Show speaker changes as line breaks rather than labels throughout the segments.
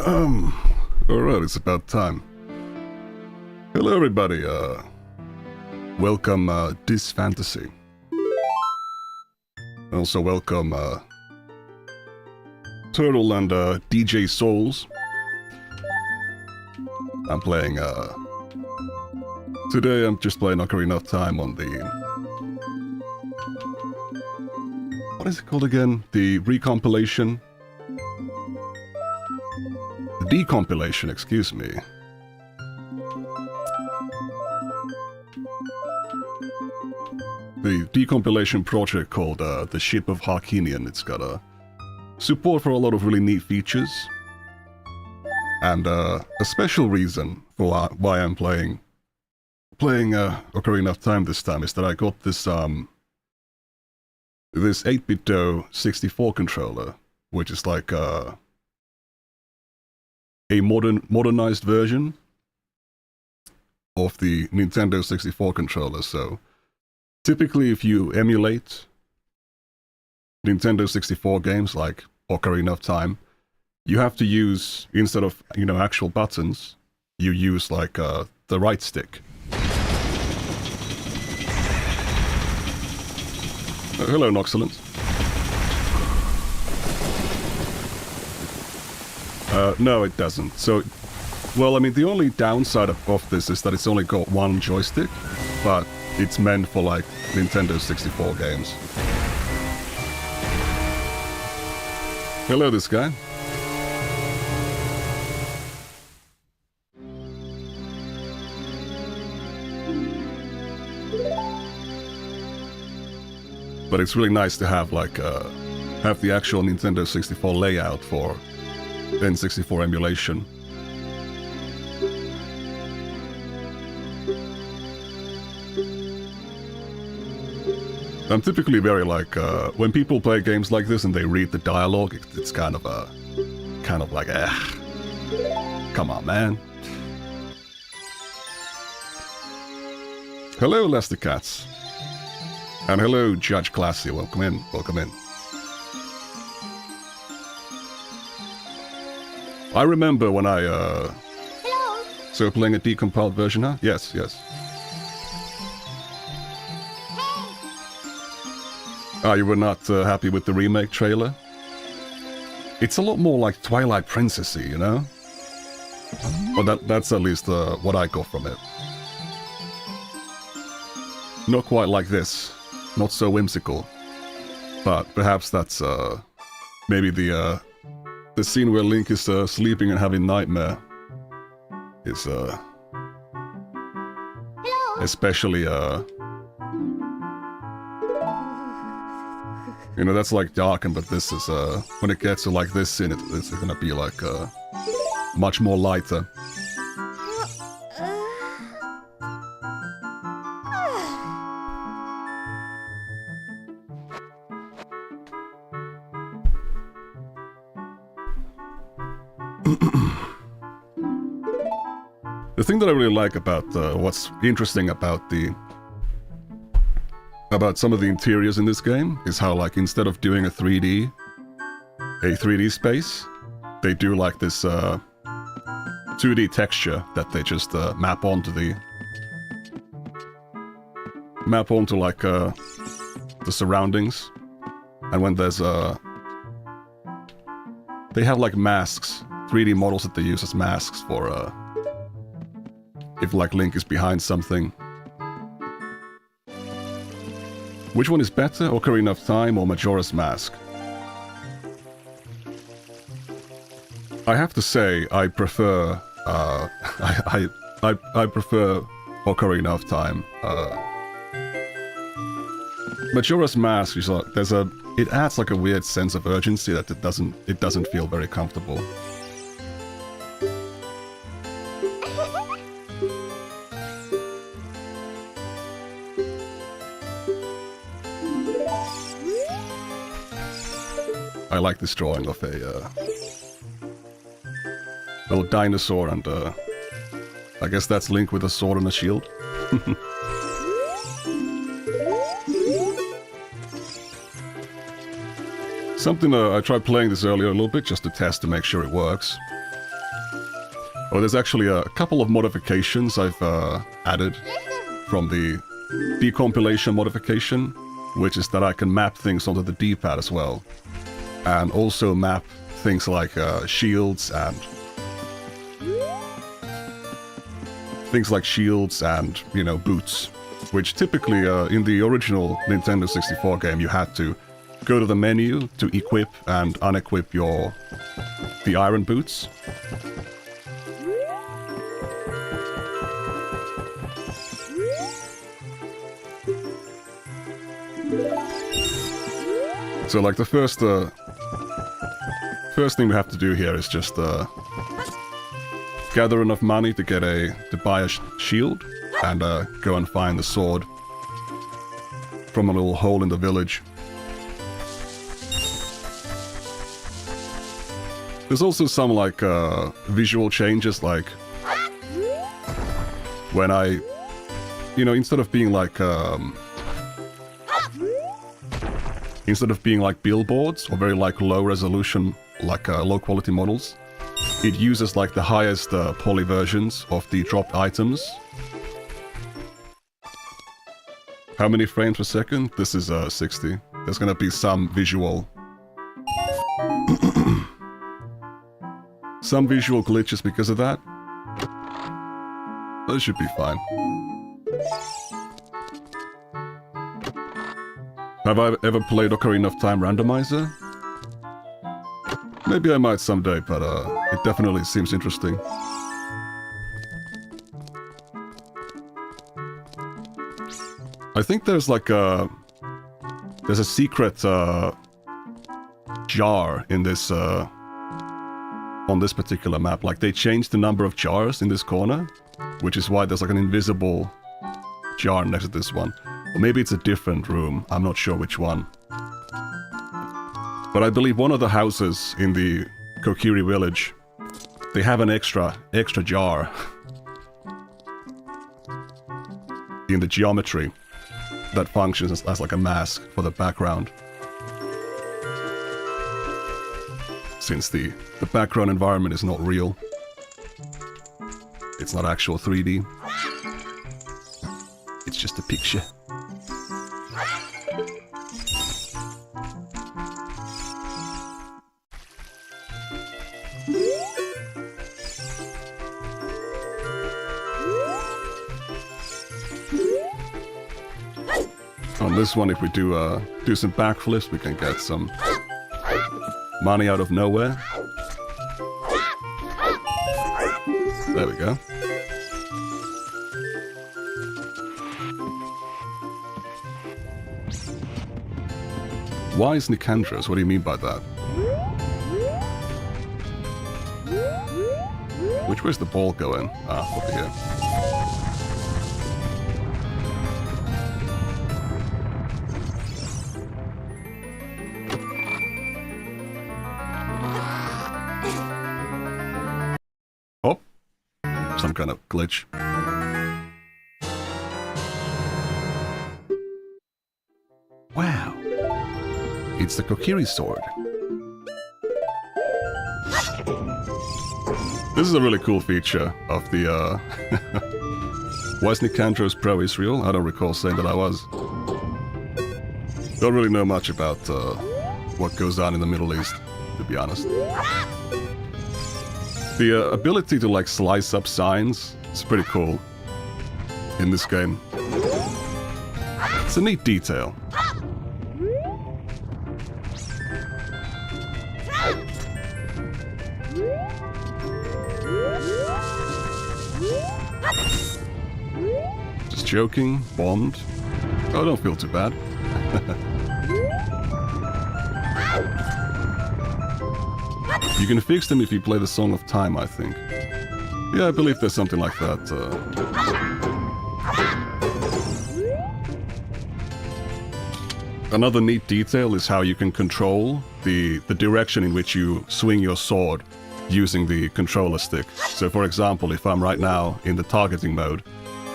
Alright, it's about time. Hello everybody, welcome, This Fantasy. Also welcome, Turtle and, DJ Souls. I'm playing, today I'm just playing Ocarina of Time on the... What is it called again? The recompilation? The decompilation, excuse me. The decompilation project called The Ship of Harkinian. It's got support for a lot of really neat features. And a special reason for why I'm playing Ocarina of Time this time is that I got this this 8-bit 64 controller, which is like a modernized version of the Nintendo 64 controller. So typically if you emulate Nintendo 64 games like Ocarina of Time, you have to use, instead of, you know, actual buttons, you use like the right stick. Hello, Noxcellent. No, it doesn't. So, well, I mean, the only downside of this is that it's only got one joystick, but it's meant for, like, Nintendo 64 games. Hello, this guy. But it's really nice to have, like, have the actual Nintendo 64 layout for N64 emulation. I'm typically very like, when people play games like this and they read the dialogue, it's kind of like, come on, man. Hello, Lester Cats. And hello, Judge Classy. Welcome in, welcome in. I remember when I,
Hello.
So playing a decompiled version, huh? Yes, yes. Ah, you were not happy with the remake trailer? It's a lot more like Twilight Princessy, you know? Well, that's at least what I got from it. Not quite like this. Not so whimsical. But perhaps that's maybe the scene where Link is sleeping and having nightmare is
Hello.
especially you know, that's like dark, but this is when it gets to like this scene, it's gonna be like much more lighter. The thing that I really like about what's interesting about some of the interiors in this game is how, like, instead of doing a 3D space, they do like this 2D texture that they just map onto like the surroundings. And when there's they have like masks, 3D models that they use as masks for if, like, Link is behind something. Which one is better, Ocarina of Time or Majora's Mask? I have to say, I prefer, I prefer Ocarina of Time. Majora's Mask is like, it adds like a weird sense of urgency that it doesn't feel very comfortable. I like this drawing of a little dinosaur, and I guess that's Link with a sword and a shield. Something I tried playing this earlier a little bit just to test to make sure it works. Well, there's actually a couple of modifications I've added from the decompilation modification, which is that I can map things onto the D-pad as well. And also map things like shields and... you know, boots. Which typically, in the original Nintendo 64 game, you had to go to the menu to equip and unequip the iron boots. So, like, the first thing we have to do here is just gather enough money to buy a shield. And go and find the sword from a little hole in the village. There's also some like visual changes, like when I, you know, instead of being like billboards or very like low resolution, like low quality models, it uses like the highest poly versions of the dropped items. How many frames per second? This is 60. There's gonna be some visual... some visual glitches because of that. That should be fine. Have I ever played Ocarina of Time Randomizer? Maybe I might someday, but it definitely seems interesting. I think there's like there's a secret jar in this on this particular map. Like they changed the number of jars in this corner, which is why there's like an invisible jar next to this one. Or maybe it's a different room. I'm not sure which one. But I believe one of the houses in the Kokiri village, they have an extra jar in the geometry that functions as like a mask for the background. Since the background environment is not real. It's not actual 3D. It's just a picture. On this one, if we do some backflips, we can get some money out of nowhere. There we go. Why is Nicandros? What do you mean by that? Which way's the ball going? Ah, over here. Oh! Some kind of glitch. Wow! It's the Kokiri sword. This is a really cool feature of the, Was Nicandros pro-Israel? I don't recall saying that I was. Don't really know much about, what goes on in the Middle East, to be honest. The ability to, like, slice up signs is pretty cool in this game. It's a neat detail. Just joking, bombed. Oh, don't feel too bad. You can fix them if you play the Song of Time, I think. Yeah, I believe there's something like that. Another neat detail is how you can control the direction in which you swing your sword using the controller stick. So for example, if I'm right now in the targeting mode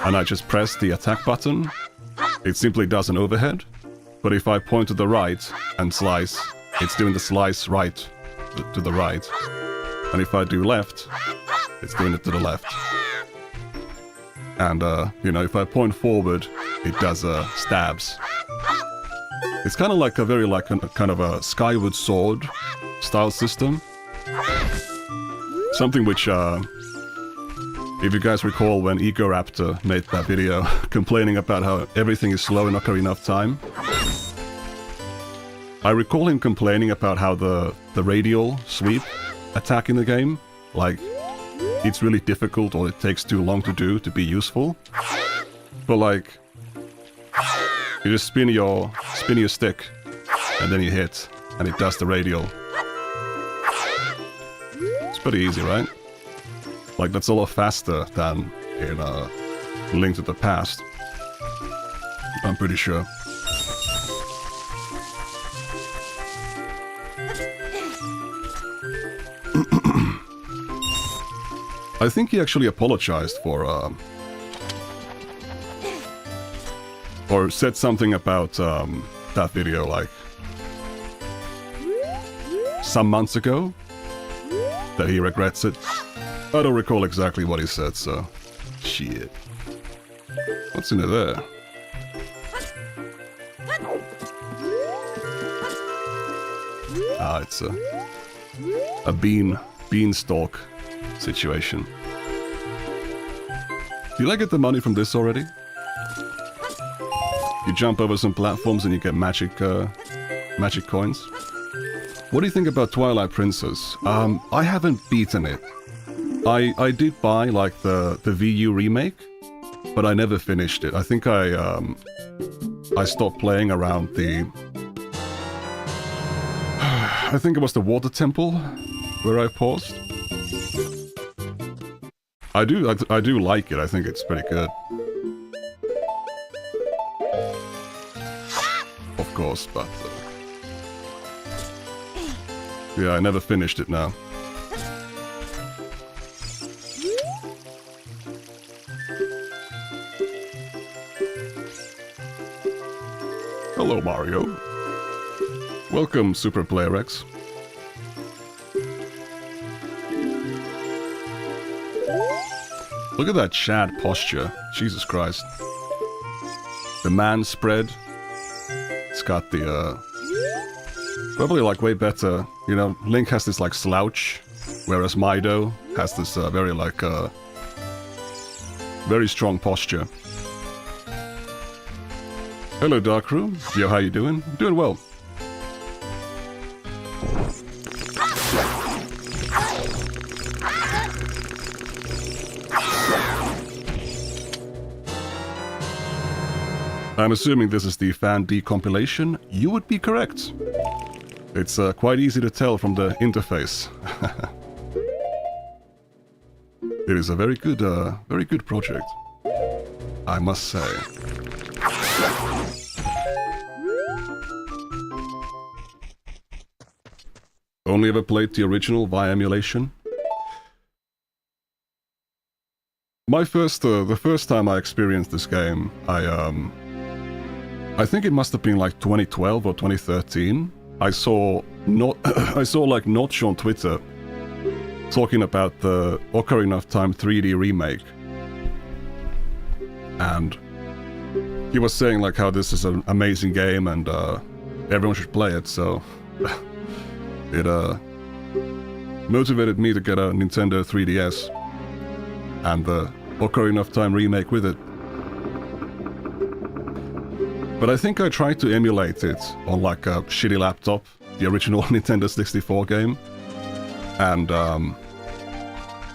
and I just press the attack button, it simply does an overhead. But if I point to the right and slice, it's doing the slice right to the right. And if I do left, it's doing it to the left. And, you know, if I point forward, it does stabs. It's kind of like a very, like, kind of a Skyward Sword style system. Something which, if you guys recall when Egoraptor made that video complaining about how everything is slow in Ocarina of Time, I recall him complaining about how the radial sweep attack in the game, like, it's really difficult or it takes too long to do to be useful. But like, you just spin your stick and then you hit and it does the radial. It's pretty easy, right? Like, that's a lot faster than in Link to the Past, I'm pretty sure. I think he actually apologized for, or said something about that video, like, some months ago, that he regrets it. I don't recall exactly what he said, so... shit. What's in it there? Ah, it's a beanstalk situation. Did I get the money from this already? You jump over some platforms and you get magic coins. What do you think about Twilight Princess? I haven't beaten it. I did buy, like, the VU remake, but I never finished it. I think I stopped playing around the... I think it was the Water Temple where I paused. I do like it. I think it's pretty good. Of course, but... yeah, I never finished it now. Hello, Mario. Welcome, Super Player X. Look at that Chad posture. Jesus Christ. The man spread. It's got the, probably, like, way better. You know, Link has this, like, slouch, whereas Mido has this, very, like, very strong posture. Hello, Darkroom. Yo, how you doing? Doing well. I'm assuming this is the Fan D compilation. You would be correct. It's quite easy to tell from the interface. It is a very good project, I must say. Only ever played the original via emulation. My first, the first time I experienced this game, I think it must have been like 2012 or 2013. I saw like Notch on Twitter talking about the Ocarina of Time 3D remake, and he was saying like how this is an amazing game and everyone should play it. So it motivated me to get a Nintendo 3DS and the Ocarina of Time remake with it. But I think I tried to emulate it on like a shitty laptop, the original Nintendo 64 game, and on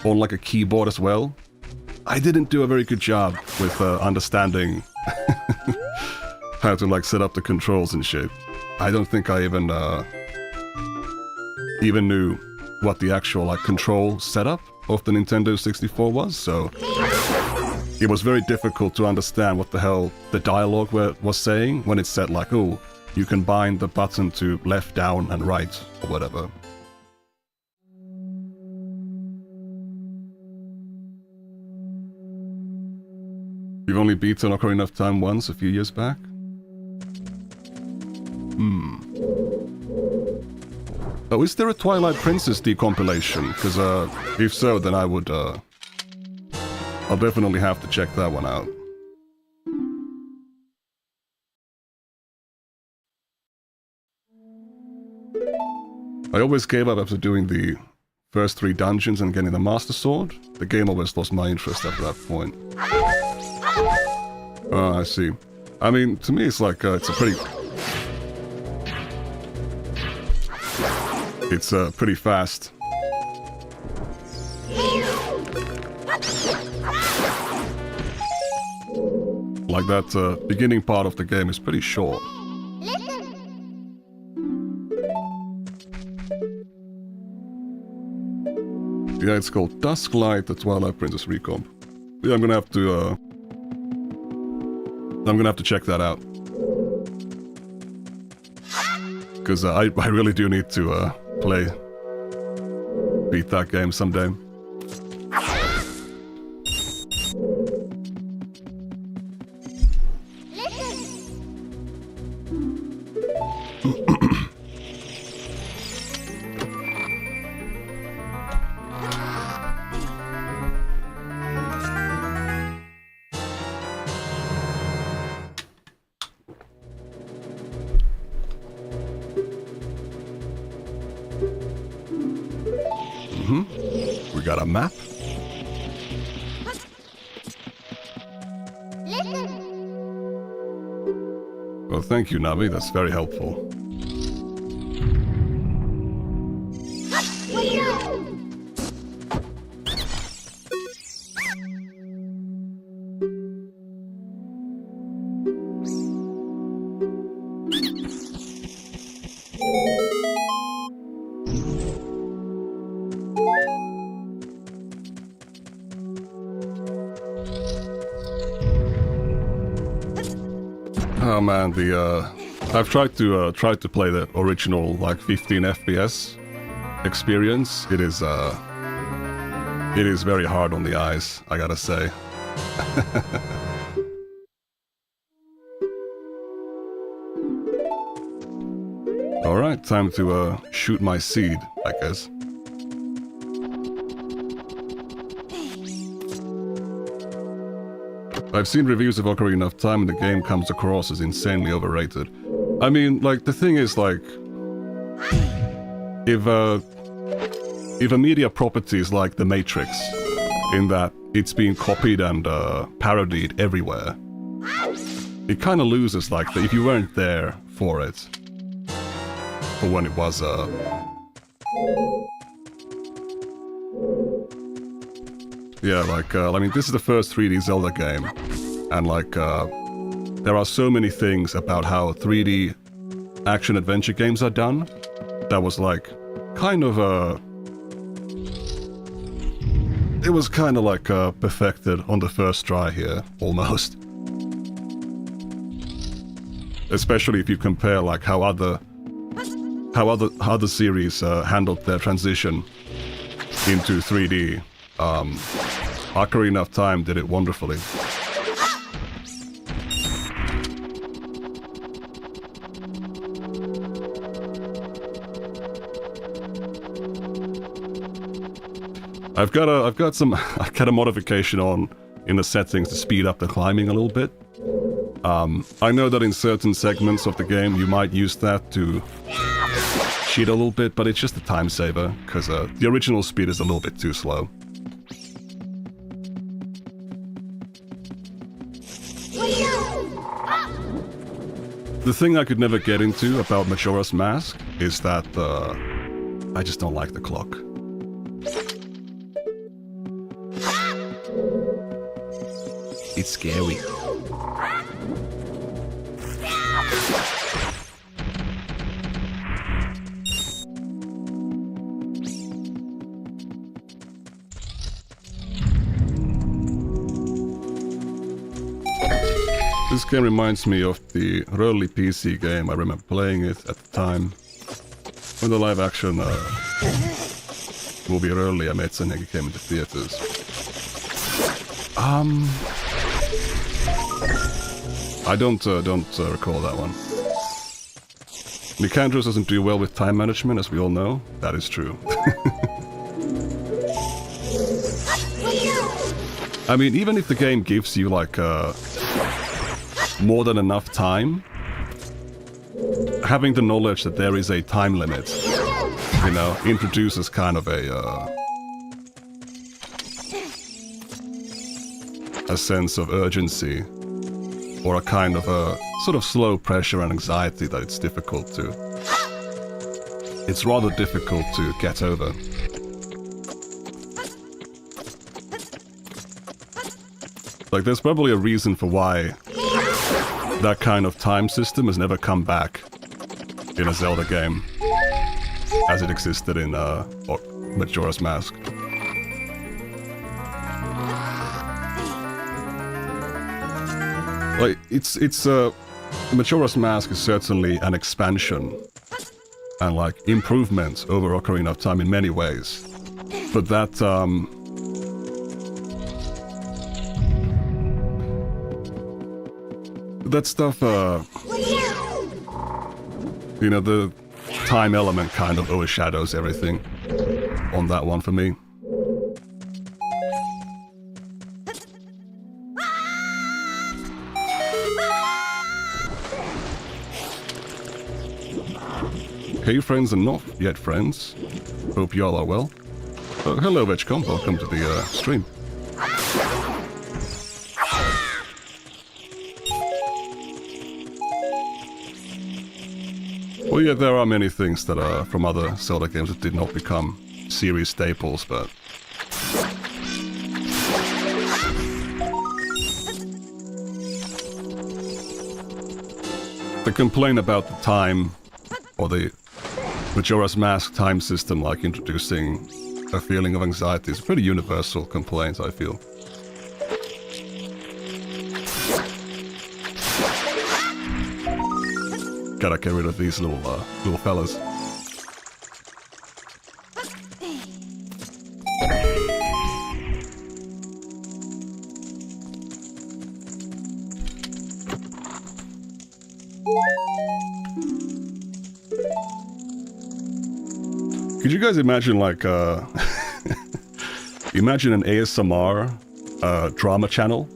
like a keyboard as well. I didn't do a very good job with understanding how to like set up the controls and shit. I don't think I even knew what the actual like control setup of the Nintendo 64 was, so it was very difficult to understand what the hell the dialogue was saying when it said like, oh, you can bind the button to left, down, and right, or whatever. You've only beaten Ocarina of Time once a few years back? Oh, is there a Twilight Princess decompilation? Because if so, then I would... I'll definitely have to check that one out. I always gave up after doing the first 3 dungeons and getting the Master Sword. The game always lost my interest after that point. Oh, I see. I mean, to me it's like, it's a pretty... It's pretty fast. Like that beginning part of the game is pretty short. Yeah, it's called Dusklight, the Twilight Princess Recomp. Yeah, I'm gonna have to check that out. Because I really do need to beat that game someday. We got a map. Well, thank you, Navi. That's very helpful. Oh man, I've tried to play the original like 15 FPS experience. It is very hard on the eyes, I gotta say. All right, time to shoot my seed, I guess. I've seen reviews of Ocarina of Time and the game comes across as insanely overrated. I mean, like, the thing is, like, if a media property is like The Matrix, in that it's being copied and parodied everywhere, it kind of loses, like, if you weren't there for it, for when it was, yeah, like, I mean, this is the first 3D Zelda game, and, like, there are so many things about how 3D action-adventure games are done that was, like, kind of, it was kind of, like, perfected on the first try here, almost. Especially if you compare, like, how other series handled their transition into 3D. Ocarina of Time did it wonderfully. I've got a modification on in the settings to speed up the climbing a little bit. I know that in certain segments of the game you might use that to cheat a little bit, but it's just a time saver, because the original speed is a little bit too slow. The thing I could never get into about Majora's Mask is that I just don't like the clock. It's scary. This game reminds me of the early PC game. I remember playing it at the time when the live-action movie Early Ametsanegi came into theaters. I don't recall that one. Nicandros doesn't do well with time management, as we all know. That is true. I mean, even if the game gives you, like, more than enough time, having the knowledge that there is a time limit, you know, introduces kind of a sense of urgency, or a kind of a sort of slow pressure and anxiety that it's difficult to... It's rather difficult to get over. Like, there's probably a reason for why that kind of time system has never come back in a Zelda game as it existed in Majora's Mask. Like, Majora's Mask is certainly an expansion and, like, improvement over Ocarina of Time in many ways. But that, that stuff, you know, the time element kind of overshadows everything on that one for me. Hey friends and not yet friends, hope you all are well. Hello Vetchcom, welcome to the stream. Well, yeah, there are many things that are from other Zelda games that did not become series staples, but... The complaint about the time, or the Majora's Mask time system, like introducing a feeling of anxiety, is a pretty universal complaint, I feel. Gotta get rid of these little fellas. Could you guys imagine, like, imagine an ASMR drama channel?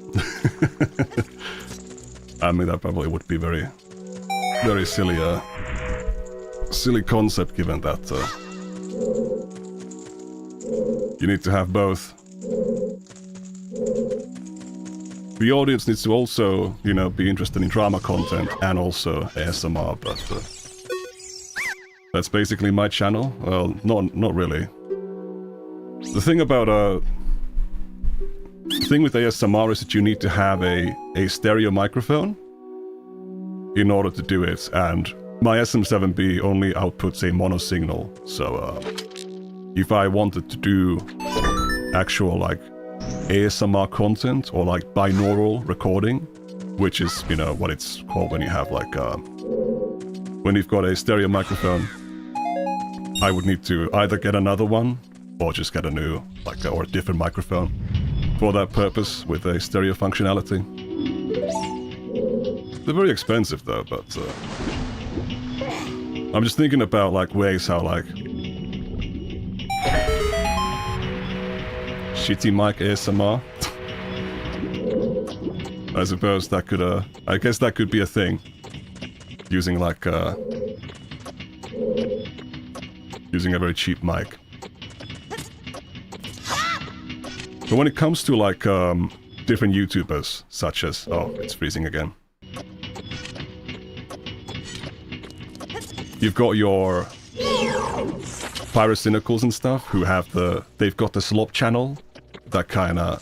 I mean, that probably would be very silly concept, given that you need to have both. The audience needs to also, you know, be interested in drama content and also ASMR, but that's basically my channel. Well, not really. The thing about the thing with ASMR is that you need to have a stereo microphone in order to do it, and my SM7B only outputs a mono signal, so if I wanted to do actual, like, ASMR content, or like binaural recording, which is, you know, what it's called when you have, like, when you've got a stereo microphone, I would need to either get another one, or just get a new, like, or a different microphone for that purpose with a stereo functionality. They're very expensive though, but I'm just thinking about, like, ways how, like, shitty mic ASMR. I suppose that could, I guess that could be a thing. Using, like, using a very cheap mic. But when it comes to, like, different YouTubers, such as... Oh, it's freezing again. You've got your Pyrocynicals and stuff, who have they've got the slop channel, that kinda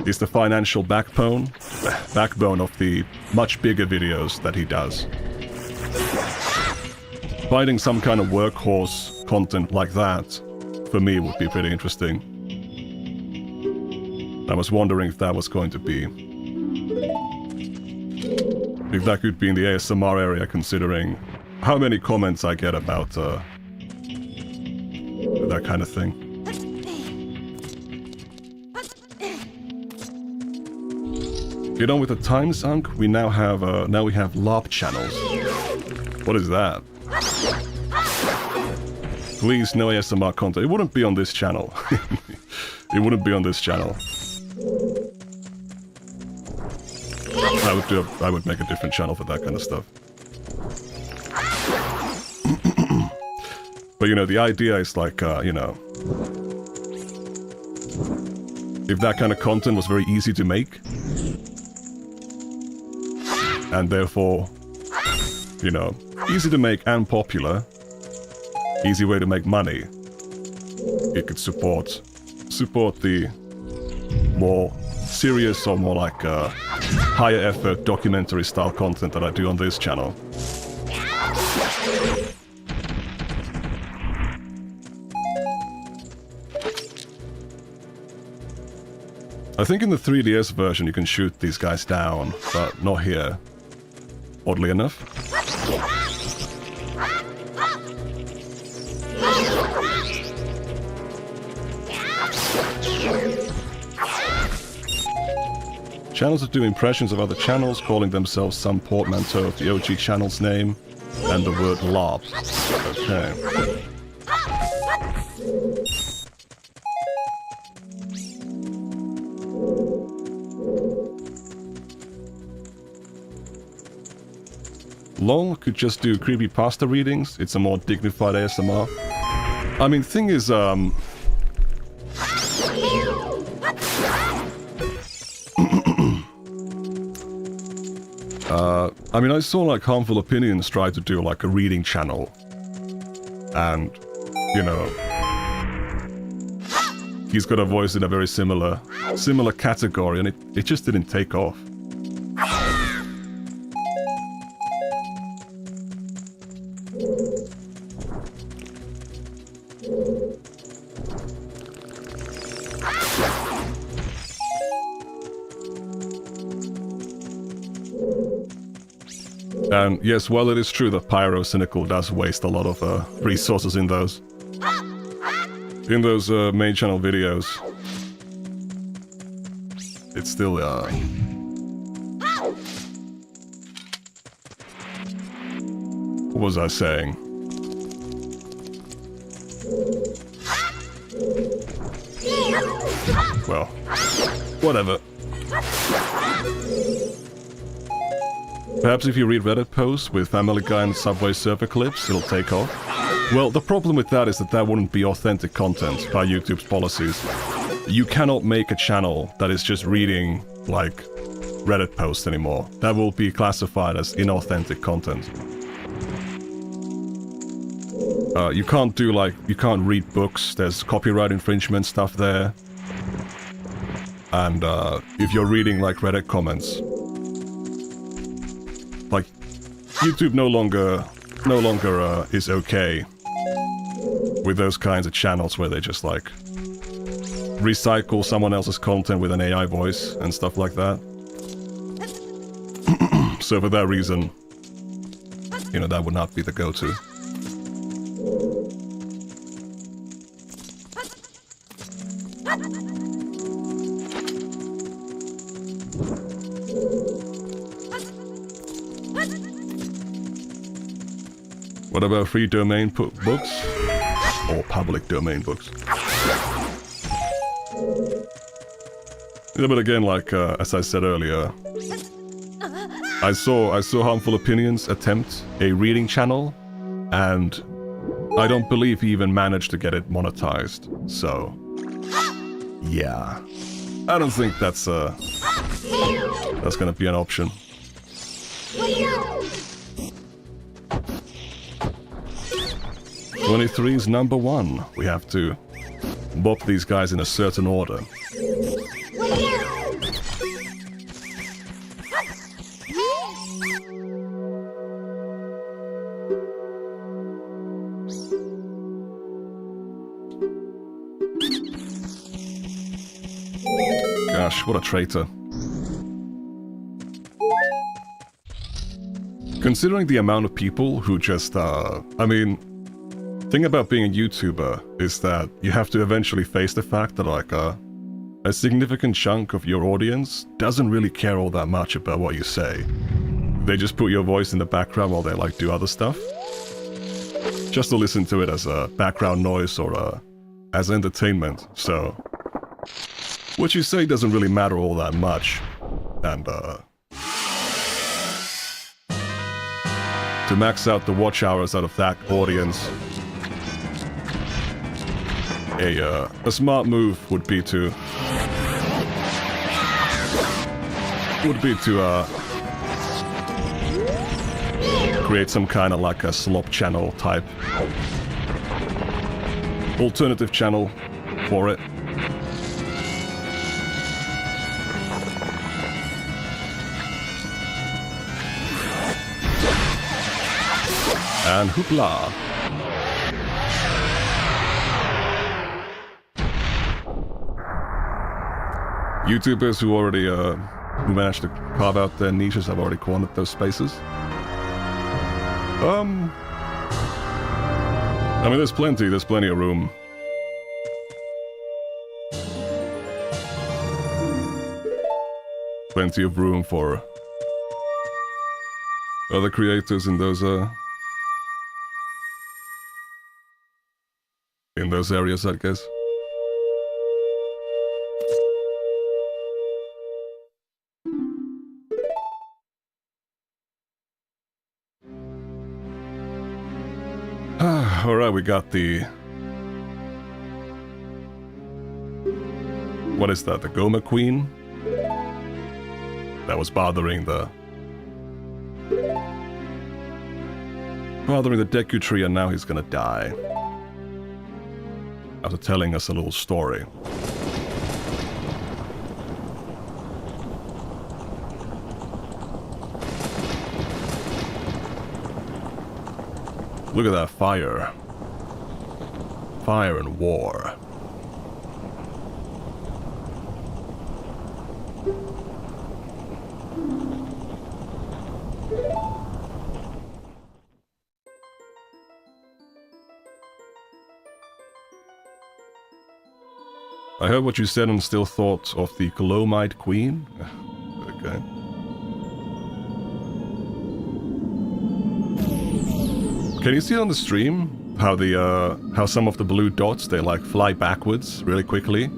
is the financial backbone of the much bigger videos that he does. Finding some kind of workhorse content like that, for me, would be pretty interesting. I was wondering if that was going to be... if that could be in the ASMR area, considering how many comments I get about that kind of thing. Get on with the time, Zunk. We now have LARP channels. What is that? Please, no ASMR content. It wouldn't be on this channel. It wouldn't be on this channel. I would make a different channel for that kind of stuff. But, you know, the idea is like, you know, if that kind of content was very easy to make, and therefore, you know, easy to make and popular, easy way to make money, it could support the more serious or more like higher effort documentary style content that I do on this channel. I think in the 3DS version you can shoot these guys down, but not here, oddly enough. Channels that do impressions of other channels, calling themselves some portmanteau of the OG channel's name and the word LARP. Okay. Long could just do creepypasta readings. It's a more dignified ASMR. I mean, thing is, I mean, I saw like Harmful Opinions try to do like a reading channel, and you know, he's got a voice in a very similar category, and it just didn't take off. And yes, while it is true that Pyrocynical does waste a lot of resources in those main channel videos, it's still what was I saying? Well, whatever. Perhaps if you read Reddit posts with Family Guy and Subway Surfer clips, it'll take off. Well, the problem with that is that that wouldn't be authentic content by YouTube's policies. You cannot make a channel that is just reading, like, Reddit posts anymore. That will be classified as inauthentic content. You can't do, like, you can't read books, there's copyright infringement stuff there. And, if you're reading, like, Reddit comments, like, YouTube no longer is okay with those kinds of channels where they just, like, recycle someone else's content with an AI voice and stuff like that. So for that reason, you know, that would not be the go-to. What about free domain books? Or public domain books? Yeah, but again, like, as I said earlier, I saw Harmful Opinions attempt a reading channel, and I don't believe he even managed to get it monetized, so... yeah. I don't think that's gonna be an option. 23 is number 1. We have to bop these guys in a certain order. Gosh, what a traitor. Considering the amount of people who just, I mean... thing about being a YouTuber is that you have to eventually face the fact that, like, a significant chunk of your audience doesn't really care all that much about what you say. they just put your voice in the background while they like do other stuff. Just to listen to it as a background noise or as entertainment, so... What you say doesn't really matter all that much. And, to max out the watch hours out of that audience, a smart move would be to create some kind of like a slop channel type alternative channel for it. And hoopla! YouTubers who already who managed to carve out their niches have already cornered those spaces. I mean, there's plenty of room. Plenty of room for other creators in those areas, I guess. Alright, we got the... What is that? The Goma Queen? That was bothering the Deku Tree, and now he's gonna die. After telling us a little story. Look at that fire. Fire and war. I heard what you said and still thought of the Glomite Queen. Okay. Can you see on the stream how how some of the blue dots, they like fly backwards really quickly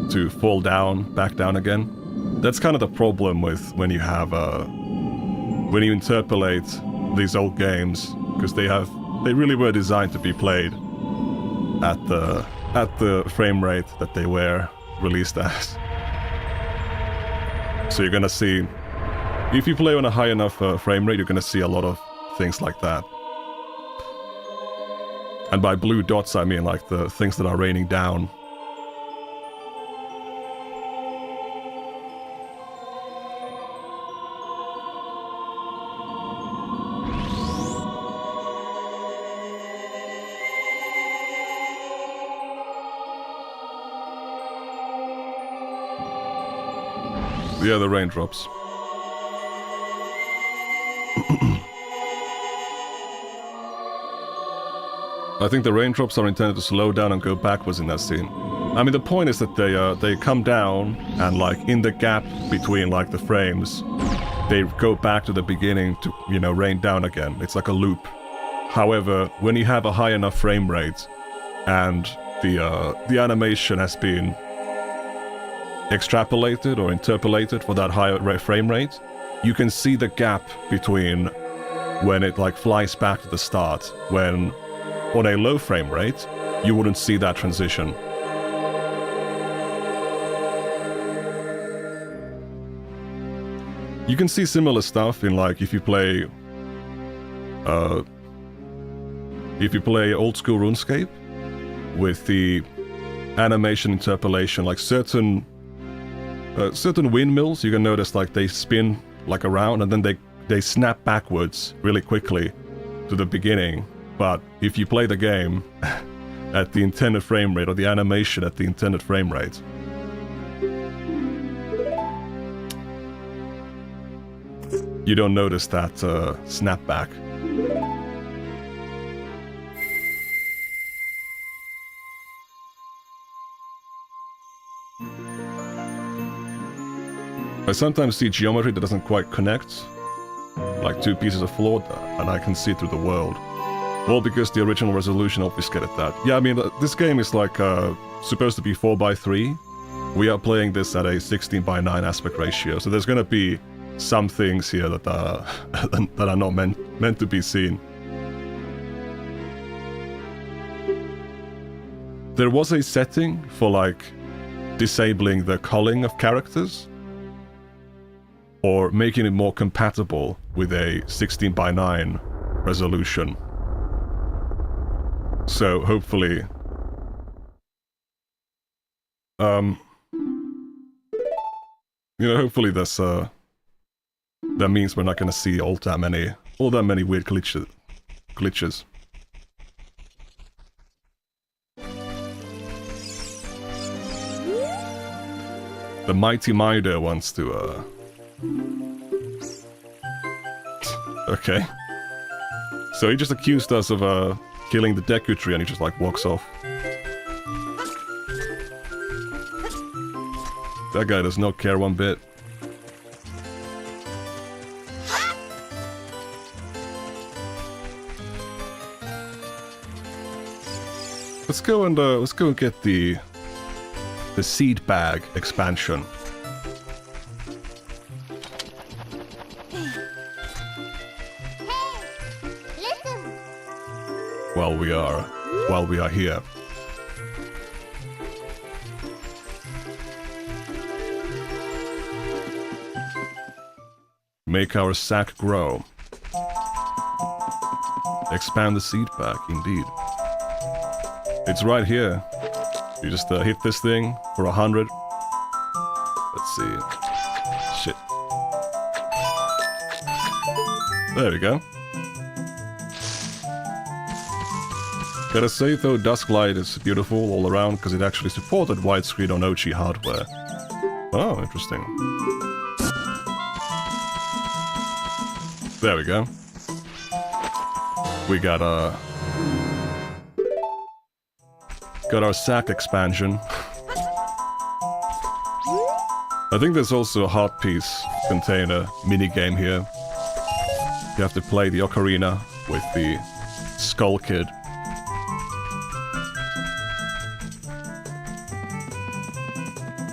to fall down, back down again? That's kind of the problem with when you have when you interpolate these old games, because they really were designed to be played at the frame rate that they were released as. So you're gonna see, if you play on a high enough frame rate, you're gonna see a lot of things like that. And by blue dots, I mean like the things that are raining down. Yeah, the raindrops. I think the raindrops are intended to slow down and go backwards in that scene. I mean, the point is that they come down and like in the gap between like the frames, they go back to the beginning to, you know, rain down again. It's like a loop. However, when you have a high enough frame rate and the animation has been extrapolated or interpolated for that higher frame rate, you can see the gap between when it like flies back to the start. When on a low frame rate, you wouldn't see that transition. You can see similar stuff in like if you play old school RuneScape with the animation interpolation, like certain windmills, you can notice like they spin like around and then they snap backwards really quickly to the beginning. But if you play the game at the intended frame rate, or the animation at the intended frame rate, you don't notice that snapback. I sometimes see geometry that doesn't quite connect like 2 pieces of floor and I can see through the world. Well, because the original resolution obfuscated that. Yeah, I mean, this game is like supposed to be 4:3. We are playing this at a 16:9 aspect ratio, so there's gonna be some things here that are that are not meant to be seen. There was a setting for like disabling the culling of characters, or making it more compatible with a 16:9 resolution. So hopefully, hopefully this that means we're not gonna see all that many weird glitches. The Mighty Mider wants to Okay. So he just accused us of killing the Deku Tree and he just like walks off. That guy does not care one bit. Let's go and get the seed bag expansion. While we are here. Make our sack grow. Expand the seed bag, indeed. It's right here. You just hit this thing for 100. Let's see. Shit. There we go. Gotta say though, Dusklight is beautiful all around because it actually supported widescreen on OG hardware. Oh, interesting. There we go. We got our sack expansion. I think there's also a heart piece container minigame here. You have to play the ocarina with the Skull Kid.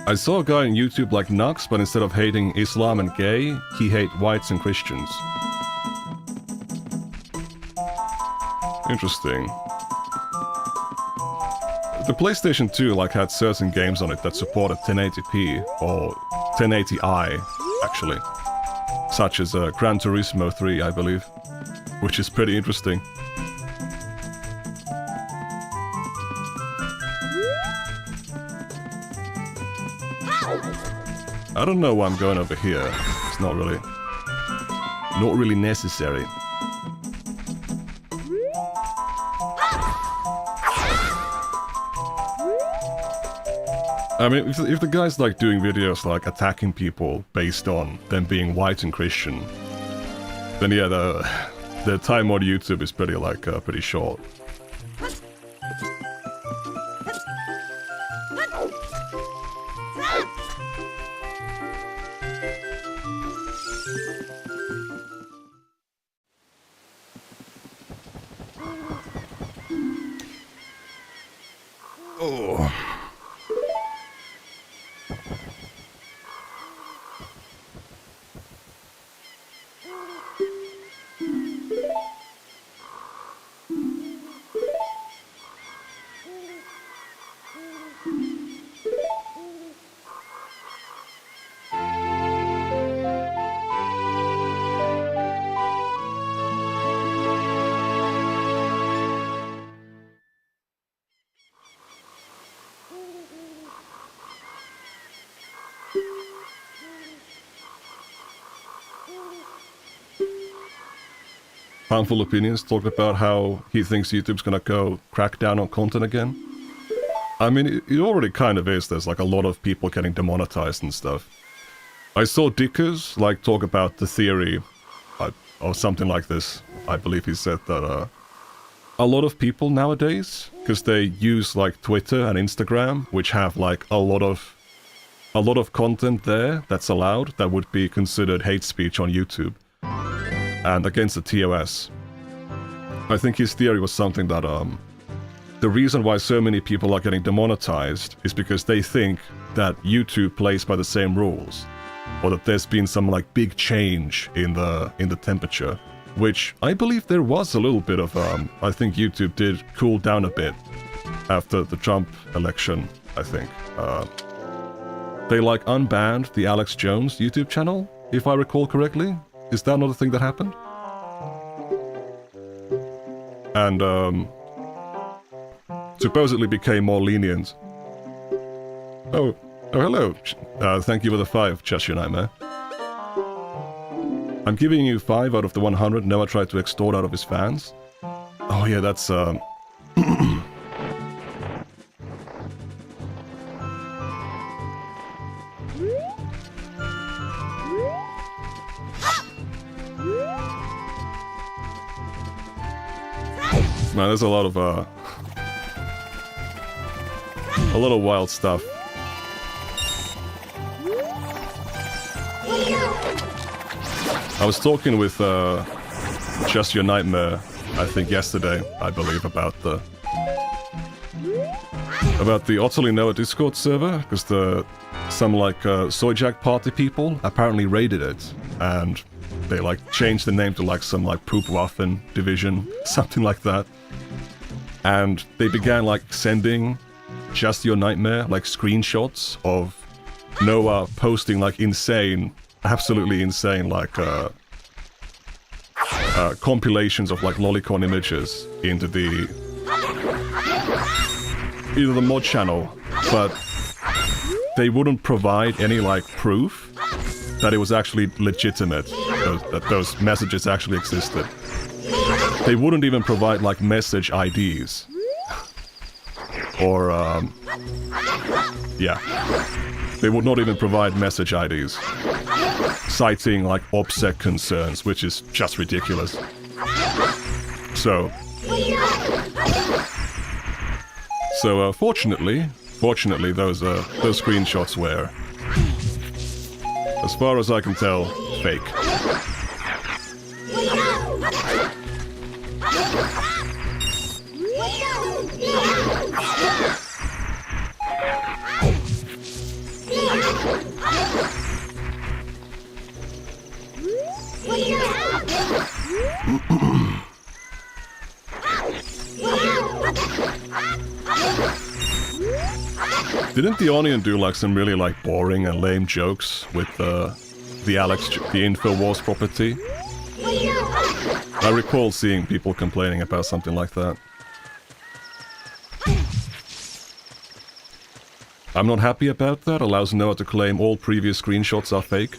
I saw a guy on YouTube like Nux, but instead of hating Islam and gay, he hate whites and Christians. Interesting. The PlayStation 2 like had certain games on it that supported 1080p or 1080i, actually. Such as Gran Turismo 3, I believe. Which is pretty interesting. I don't know why I'm going over here. It's not really necessary. I mean, if the guy's like doing videos like attacking people based on them being white and Christian, then yeah, the time on YouTube is pretty short. Oh. Harmful Opinions talked about how he thinks YouTube's gonna go crack down on content again. I mean, it already kind of is. There's like a lot of people getting demonetized and stuff. I saw Dickers like talk about the theory, or something like this. I believe he said that a lot of people nowadays, because they use like Twitter and Instagram, which have like a lot of content there that's allowed that would be considered hate speech on YouTube. and against the TOS. I think his theory was something that the reason why so many people are getting demonetized is because they think that YouTube plays by the same rules, or that there's been some like big change in the temperature, which I believe there was a little bit of. I think YouTube did cool down a bit after the Trump election. I think they like unbanned the Alex Jones YouTube channel, if I recall correctly. Is that not a thing that happened? And supposedly became more lenient. Oh, hello. Thank you for the 5, Chess Your Nightmare. I'm giving you 5 out of the 100 Noah tried to extort out of his fans. Oh yeah, that's Man, there's a lot of wild stuff. I was talking with Just Your Nightmare, I think yesterday, I believe, about the Utterly Noah Discord server, because some like Soyjack party people apparently raided it, and they like changed the name to like some like Poopwaffen division, something like that. And they began like sending Just Your Nightmare like screenshots of Noah posting like insane, absolutely insane like compilations of like lolicon images into the mod channel, but they wouldn't provide any like proof that it was actually legitimate, that those messages actually existed. They wouldn't even provide like message IDs. Or yeah. They would not even provide message IDs, citing like OPSEC concerns, which is just ridiculous. So fortunately those screenshots were, as far as I can tell, fake. Didn't the Onion do like some really like boring and lame jokes with the InfoWars property? I recall seeing people complaining about something like that. I'm not happy about that. Allows Noah to claim all previous screenshots are fake.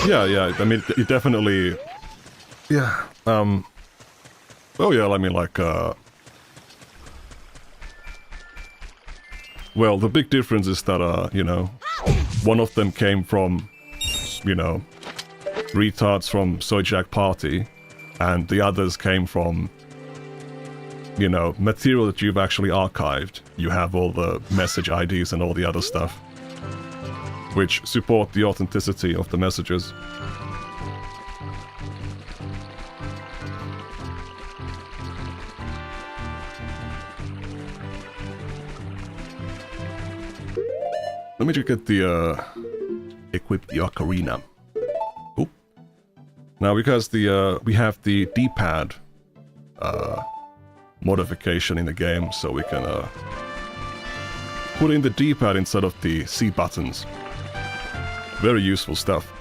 Yeah, I mean, it definitely... Yeah, oh yeah, I mean, like, well, the big difference is that, you know, one of them came from, you know, retards from Soyjack Party, and the others came from, you know, material that you've actually archived. You have all the message IDs and all the other stuff, which support the authenticity of the messages. Let me just get the, equip the Ocarina. Oop. Now, because we have the D-pad, modification in the game, so we can, put in the D-pad instead of the C buttons. Very useful stuff.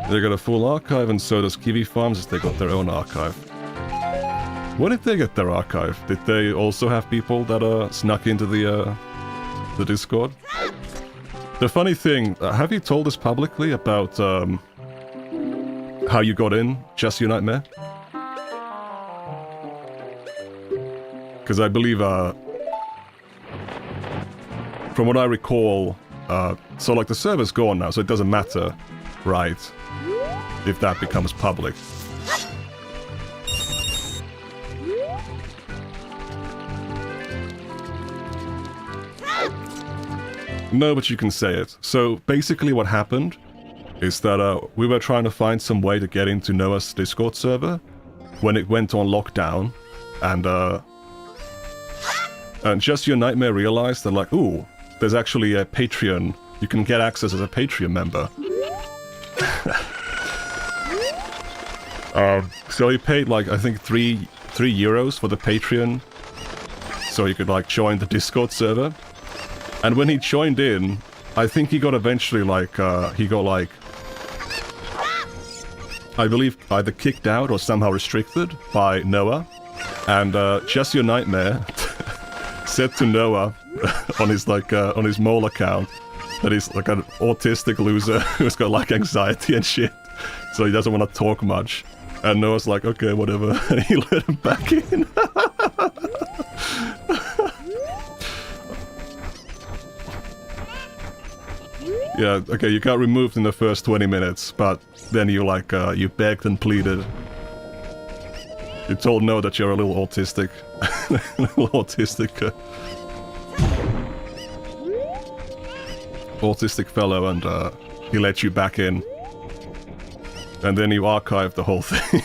They got a full archive, and so does Kiwi Farms, as they got their own archive. Where did they get their archive? Did they also have people that snuck into the Discord? The funny thing, have you told us publicly about how you got in Just Your Nightmare? Because I believe, from what I recall, so like the server's gone now, so it doesn't matter, right, if that becomes public. No, but you can say it. So basically what happened is that we were trying to find some way to get into Noah's Discord server when it went on lockdown, and Just Your Nightmare realized that, like, ooh, there's actually a Patreon. You can get access as a Patreon member. So he paid, like, I think €3 for the Patreon, so he could, like, join the Discord server. And when he joined in, I think he got eventually, like, I believe either kicked out or somehow restricted by Noah. And Just Your Nightmare said to Noah on his mole account that he's like an autistic loser who's got like anxiety and shit, so he doesn't want to talk much. And Noah's like, okay, whatever, and he let him back in. Yeah, okay, you got removed in the first 20 minutes, but then you like, you begged and pleaded. You told Noah that you're a little autistic. Autistic fellow, and he let you back in. And then you archived the whole thing.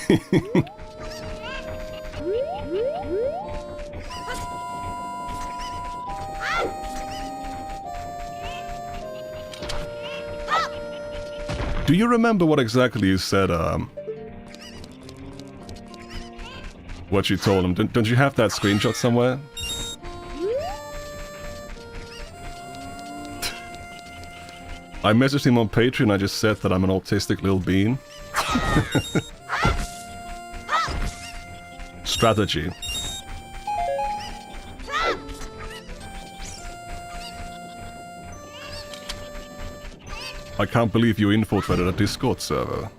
Do you remember what exactly you said, what you told him? Don't you have that screenshot somewhere? I messaged him on Patreon, I just said that I'm an autistic little bean. Strategy. I can't believe you infiltrated a Discord server.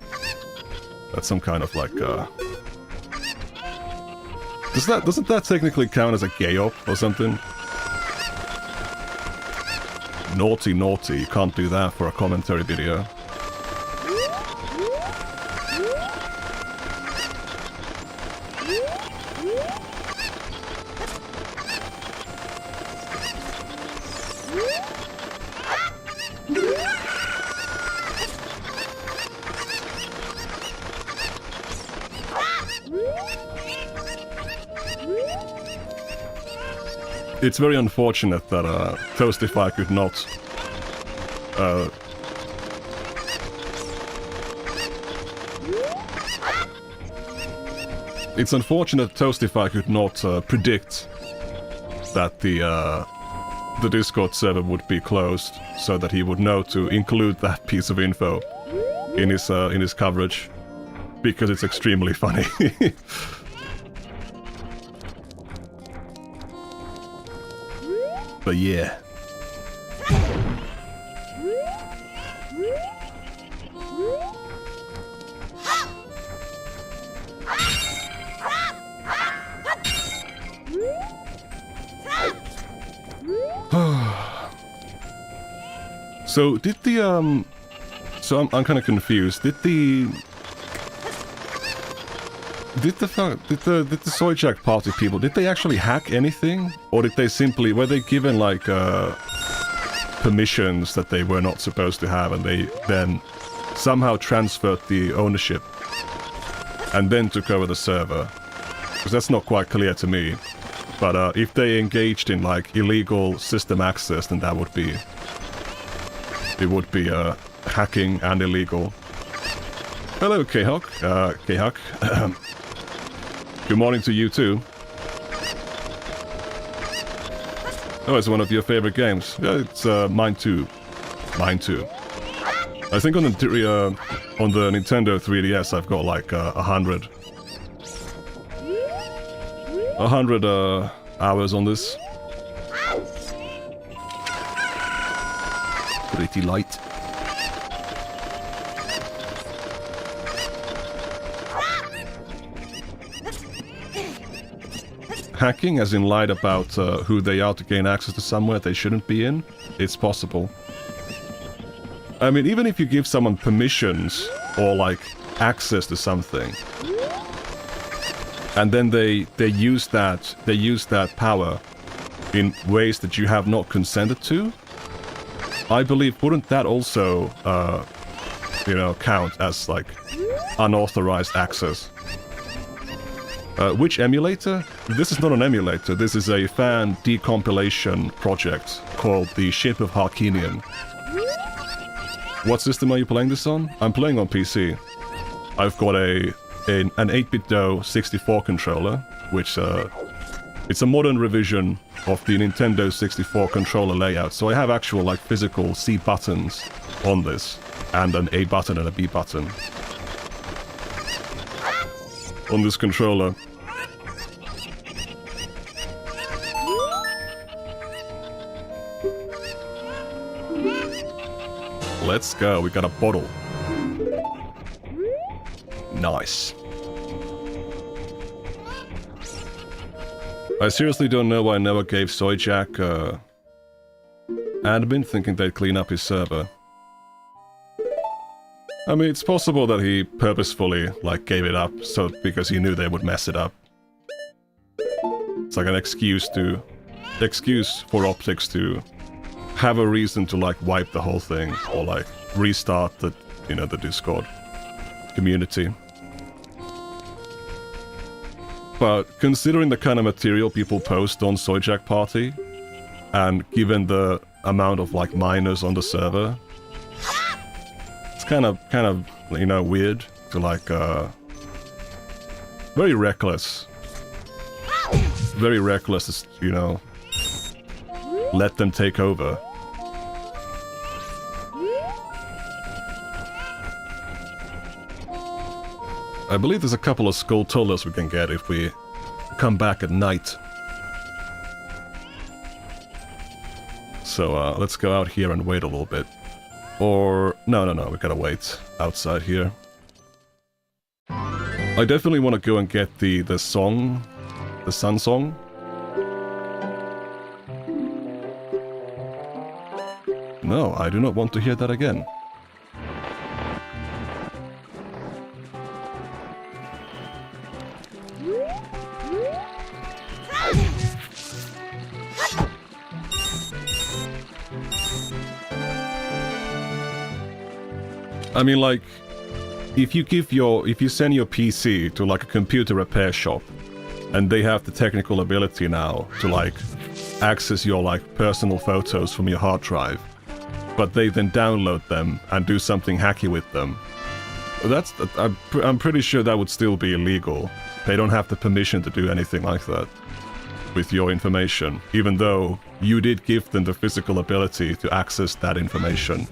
That's some kind of like, doesn't that technically count as a gay-op or something? Naughty, naughty, you can't do that for a commentary video. It's very unfortunate that Toastify could not it's unfortunate Toastify could not predict that the Discord server would be closed, so that he would know to include that piece of info in his coverage, because it's extremely funny. But yeah. So did the so I'm kind of confused. Did the Soyjack party people, did they actually hack anything? Or did they simply, were they given like permissions that they were not supposed to have, and they then somehow transferred the ownership and then took over the server? Because that's not quite clear to me. But if they engaged in like illegal system access, then that would be, it would be hacking and illegal. Hello, K-Hawk. K-Hawk. Good morning to you too. Oh, it's one of your favorite games. Yeah, it's mine too. Mine too. I think on the Nintendo 3DS I've got like 100 hours on this. Pretty light. Hacking, as in lied about who they are to gain access to somewhere they shouldn't be in, it's possible. I mean, even if you give someone permissions or like access to something, and then they use that power in ways that you have not consented to, I believe, wouldn't that also, you know, count as, like, unauthorized access? Which emulator? This is not an emulator, this is a fan decompilation project called the Ship of Harkinian. What system are you playing this on? I'm playing on PC. I've got an 8-bit DOE 64 controller, which it's a modern revision of the Nintendo 64 controller layout, so I have actual, like, physical C buttons on this, and an A button and a B button on this controller. Let's go, we got a bottle. Nice. I seriously don't know why I never gave Soyjack admin, thinking they'd clean up his server. I mean, it's possible that he purposefully, like, gave it up so because he knew they would mess it up. It's like an excuse for Optics to have a reason to, like, wipe the whole thing or, like, restart the, you know, the Discord community. But considering the kind of material people post on Soyjack Party, and given the amount of, like, miners on the server, it's kind of, you know, weird to, like, very reckless, you know, let them take over. I believe there's a couple of Skulltulas we can get if we come back at night. So, let's go out here and wait a little bit. Or... no, we gotta wait outside here. I definitely want to go and get the song, the Sun Song. No, I do not want to hear that again. I mean, like, if you send your PC to, like, a computer repair shop, and they have the technical ability now to, like, access your, like, personal photos from your hard drive, but they then download them and do something hacky with them, I'm pretty sure that would still be illegal. They don't have the permission to do anything like that with your information, even though you did give them the physical ability to access that information.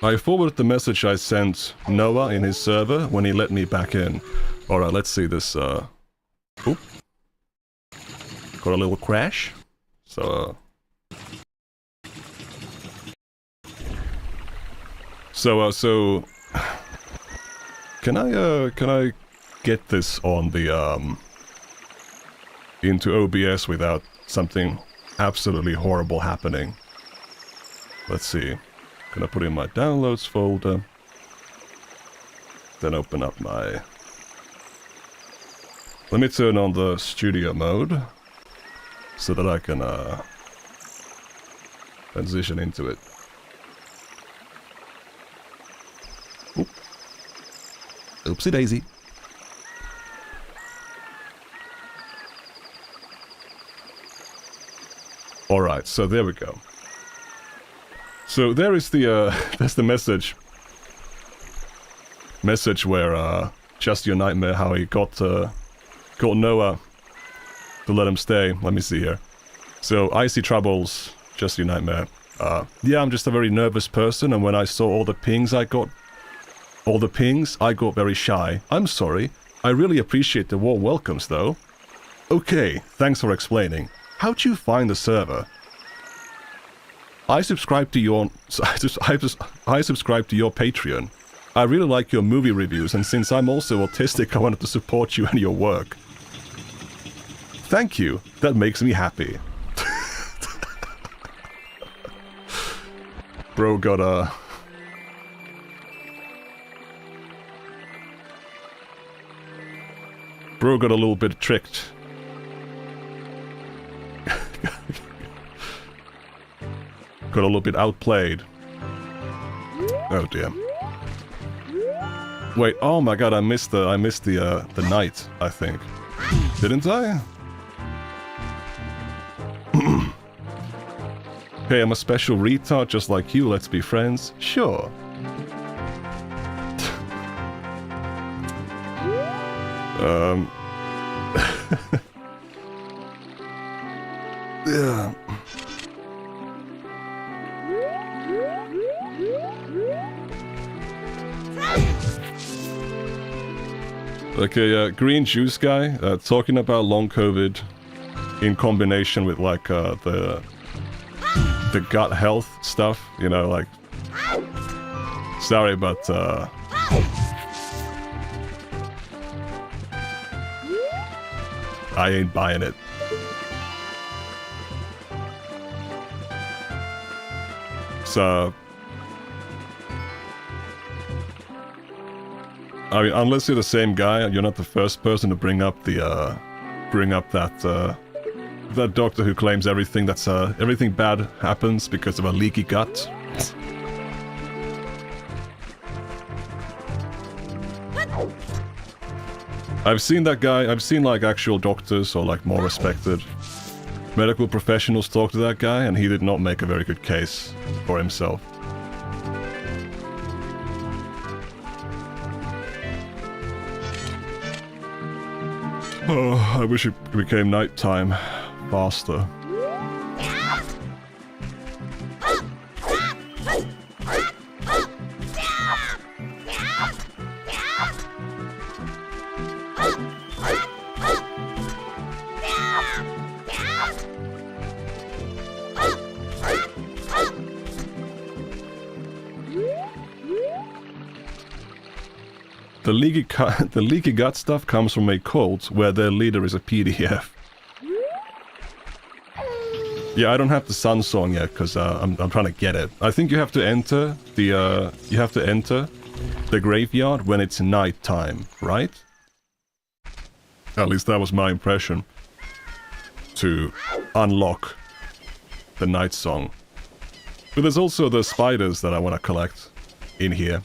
I forwarded the message I sent Noah in his server when he let me back in. Alright, let's see this, Oop. Got a little crash. So, Can I get this on the, into OBS without something absolutely horrible happening? Let's see. Gonna put in my downloads folder. Then open up my... Let me turn on the studio mode so that I can transition into it. Oop. Oopsie daisy. Alright, so there we go. So there is the, there's the message. Message where, Just Your Nightmare, how he got Noah to let him stay. Let me see here. So, Icy Troubles, Just Your Nightmare. Yeah, I'm just a very nervous person, and when I saw all the pings I got very shy. I'm sorry. I really appreciate the warm welcomes, though. Okay, thanks for explaining. How'd you find the server? I subscribe to your Patreon. I really like your movie reviews, and since I'm also autistic, I wanted to support you and your work. Thank you. That makes me happy. Bro got a... Bro got a little bit tricked. Got a little bit outplayed. Oh dear. Wait, oh my god, I missed the night, I think. Didn't I? Hey, I'm a special retard just like you, let's be friends. Sure. Yeah. Okay, green juice guy, talking about long COVID in combination with like the gut health stuff, you know, like, sorry, but I ain't buying it. So, I mean, unless you're the same guy, you're not the first person to bring up the, that doctor who claims everything that's, everything bad happens because of a leaky gut. I've seen that guy, I've seen like actual doctors or like more respected medical professionals talk to that guy, and he did not make a very good case for himself. Oh, I wish it became nighttime faster. The leaky gut stuff comes from a cult where their leader is a PDF. Yeah, I don't have the Sun song yet because I'm trying to get it. I think you have to enter the graveyard when it's night time, right? At least that was my impression. To unlock the night song. But there's also the spiders that I want to collect in here.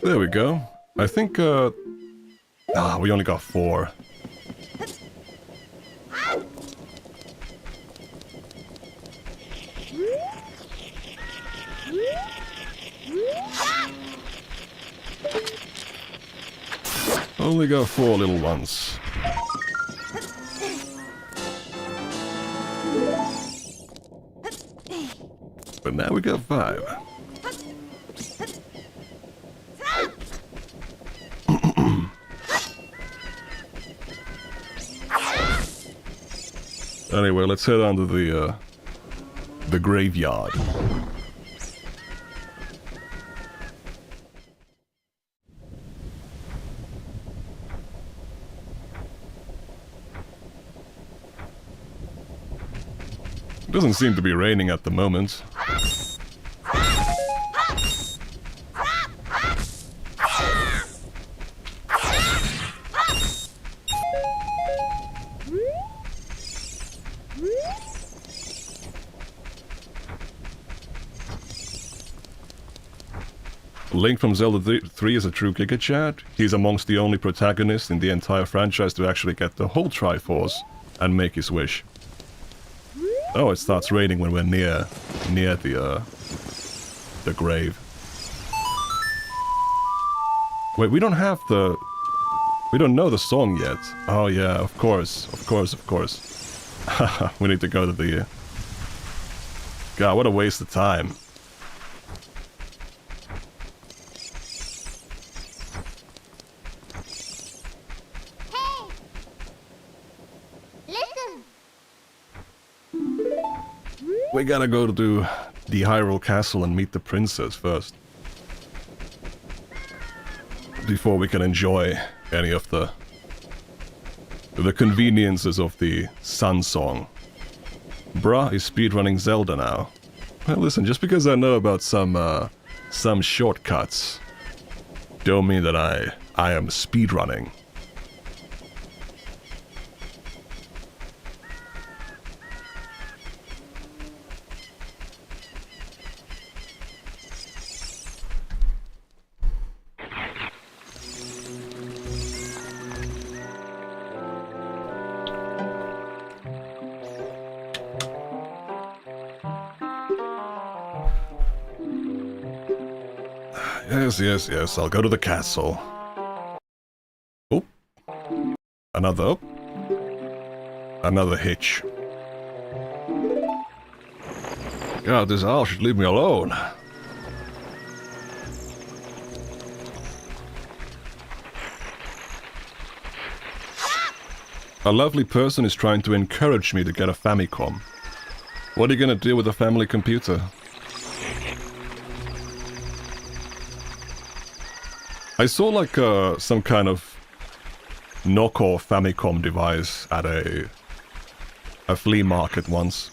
There we go. I think, we only got 4. Only got 4 little ones. But now we got 5. Anyway, let's head on to the graveyard. It doesn't seem to be raining at the moment. Link from Zelda 3 is a true Giga Chad. He's amongst the only protagonists in the entire franchise to actually get the whole Triforce and make his wish. Oh, it starts raining when we're near the grave. Wait, we don't know the song yet. Oh yeah, of course. We need to go to the... God, what a waste of time.
Hey! Listen!
We gotta go to the Hyrule Castle and meet the princess first. Before we can enjoy any of the conveniences of the Sun Song. Bruh is speedrunning Zelda now. Well, listen, just because I know about some shortcuts, don't mean that I am speedrunning. Yes, I'll go to the castle. Oh. Another hitch. God, this owl should leave me alone. A lovely person is trying to encourage me to get a Famicom. What are you gonna do with a family computer? I saw like some kind of knockoff Famicom device at a flea market once.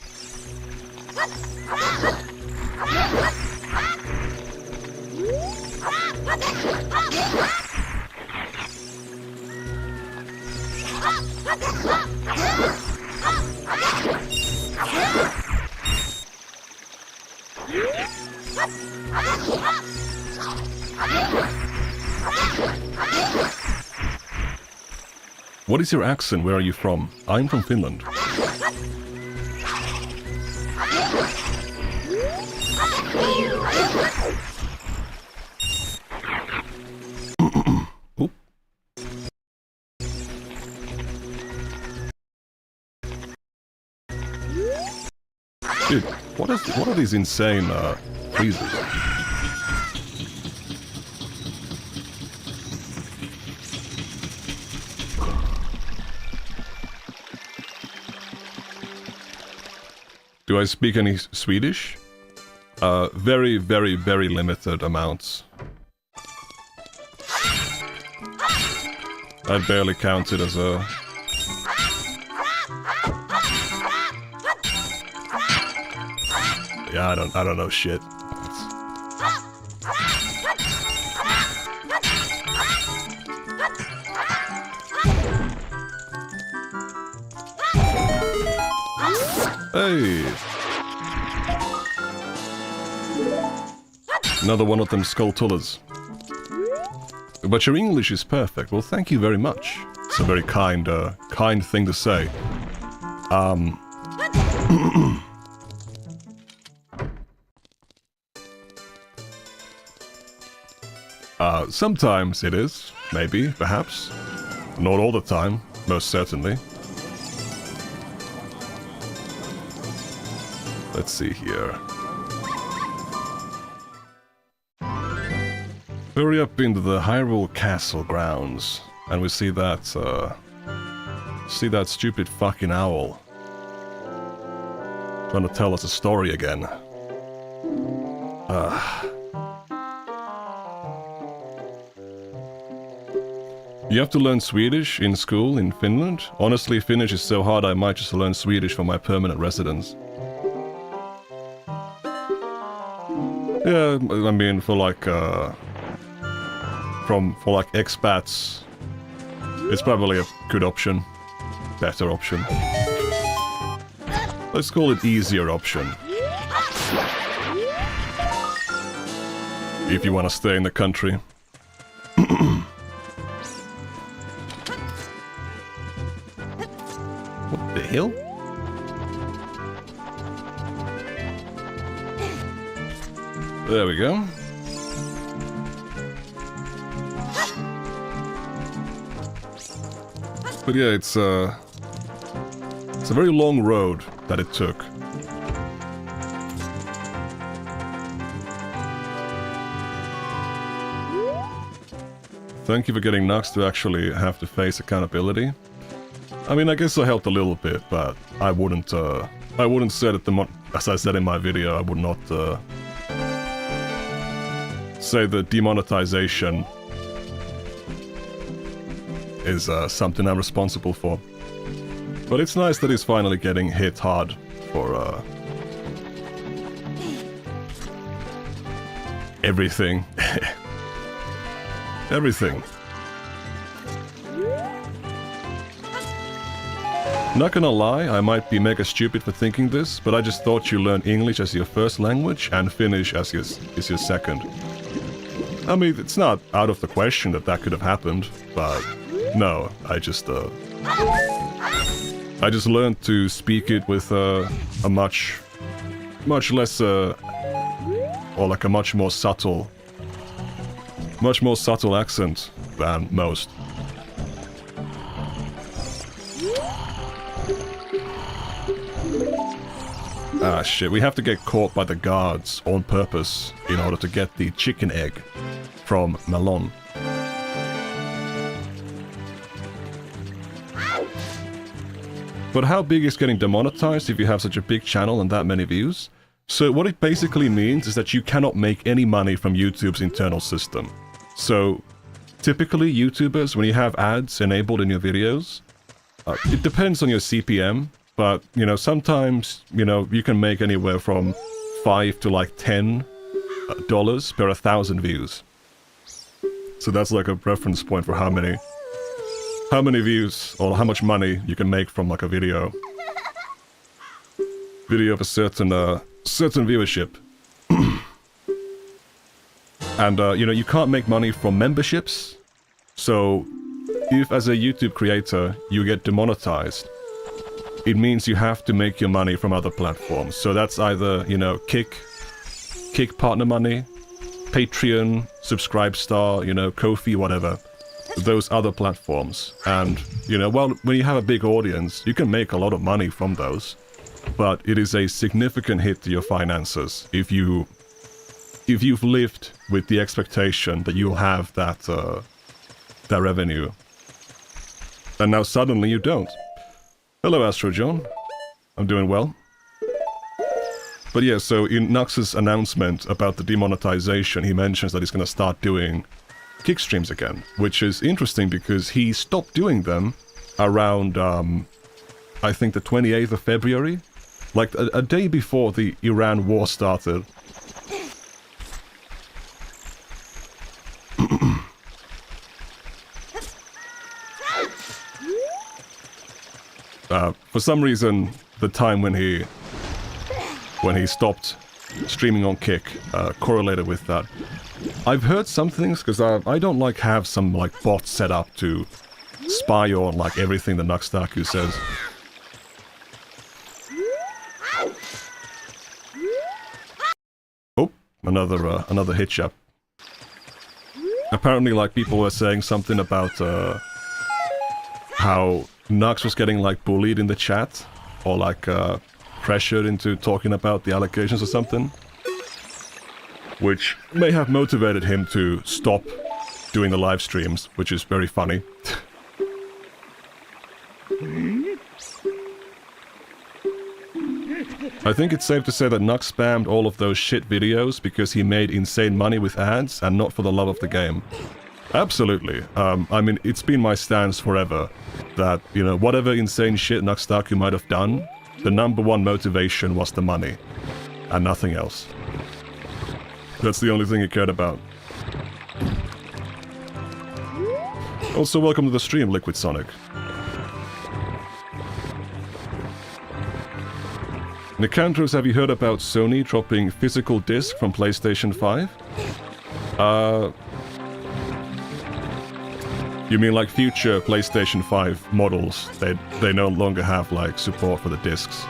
What is your accent? Where are you from? I'm from Finland. Oop. Dude, what are these insane freezes? Do I speak any Swedish? Very, very, very limited amounts. I barely count it as a... Yeah, I don't know shit. Hey! Another one of them skulltulas. But your English is perfect. Well, thank you very much. It's a very kind thing to say. Sometimes it is. Maybe, perhaps. Not all the time, most certainly. Let's see here. Hurry up into the Hyrule Castle grounds, and we see that stupid fucking owl trying to tell us a story again. You have to learn Swedish in school in Finland? Honestly, Finnish is so hard I might just learn Swedish for my permanent residence. Yeah, I mean, for like, for like expats, it's probably a good option. Better option. Let's call it easier option. If you want to stay in the country. What the hell? There we go. But yeah, it's a very long road that it took. Thank you for getting Nux to actually have to face accountability. I mean, I guess I helped a little bit, but I wouldn't say that as I said in my video, I would not say that demonetization is something I'm responsible for. But it's nice that he's finally getting hit hard for everything. Everything. Not gonna lie, I might be mega stupid for thinking this, but I just thought you learn English as your first language and Finnish as your second. I mean, it's not out of the question that that could have happened, but no, I just learned to speak it with a much less, or like a much more subtle accent than most. Ah shit, we have to get caught by the guards on purpose in order to get the chicken egg from Melon. But how big is getting demonetized if you have such a big channel and that many views? So what it basically means is that you cannot make any money from YouTube's internal system. So typically YouTubers, when you have ads enabled in your videos, it depends on your CPM, but you know, sometimes, you know, you can make anywhere from $5 to like $10 per 1,000 views. So that's like a reference point for how many views or how much money you can make from like a video of a certain viewership. And you know, you can't make money from memberships. So if as a YouTube creator you get demonetized, it means you have to make your money from other platforms. So that's either, you know, Kick partner money, Patreon, Subscribestar, you know, Ko-fi, whatever. Those other platforms. And, you know, well, when you have a big audience, you can make a lot of money from those. But it is a significant hit to your finances if you've lived with the expectation that you'll have that revenue. And now suddenly you don't. Hello, Astro John. I'm doing well. But yeah, so in Nux's announcement about the demonetization, he mentions that he's going to start doing kick streams again, which is interesting because he stopped doing them around, I think the 28th of February, like a day before the Iran war started. For some reason, the time when he stopped streaming on Kick correlated with that. I've heard some things because I don't like have some like bot set up to spy on like everything that Nuxtaku says. Oh, another hit shot. Apparently, like people were saying something about how Nux was getting like bullied in the chat or like pressured into talking about the allegations or something, which may have motivated him to stop doing the live streams, which is very funny. I think it's safe to say that Nux spammed all of those shit videos because he made insane money with ads and not for the love of the game. Absolutely. I mean, it's been my stance forever that, you know, whatever insane shit Nuxtaku might have done, the #1 motivation was the money and nothing else. That's the only thing he cared about. Also, welcome to the stream, Liquid Sonic. Nicandros, have you heard about Sony dropping physical disc from PlayStation 5? You mean like future PlayStation 5 models? They no longer have like support for the discs.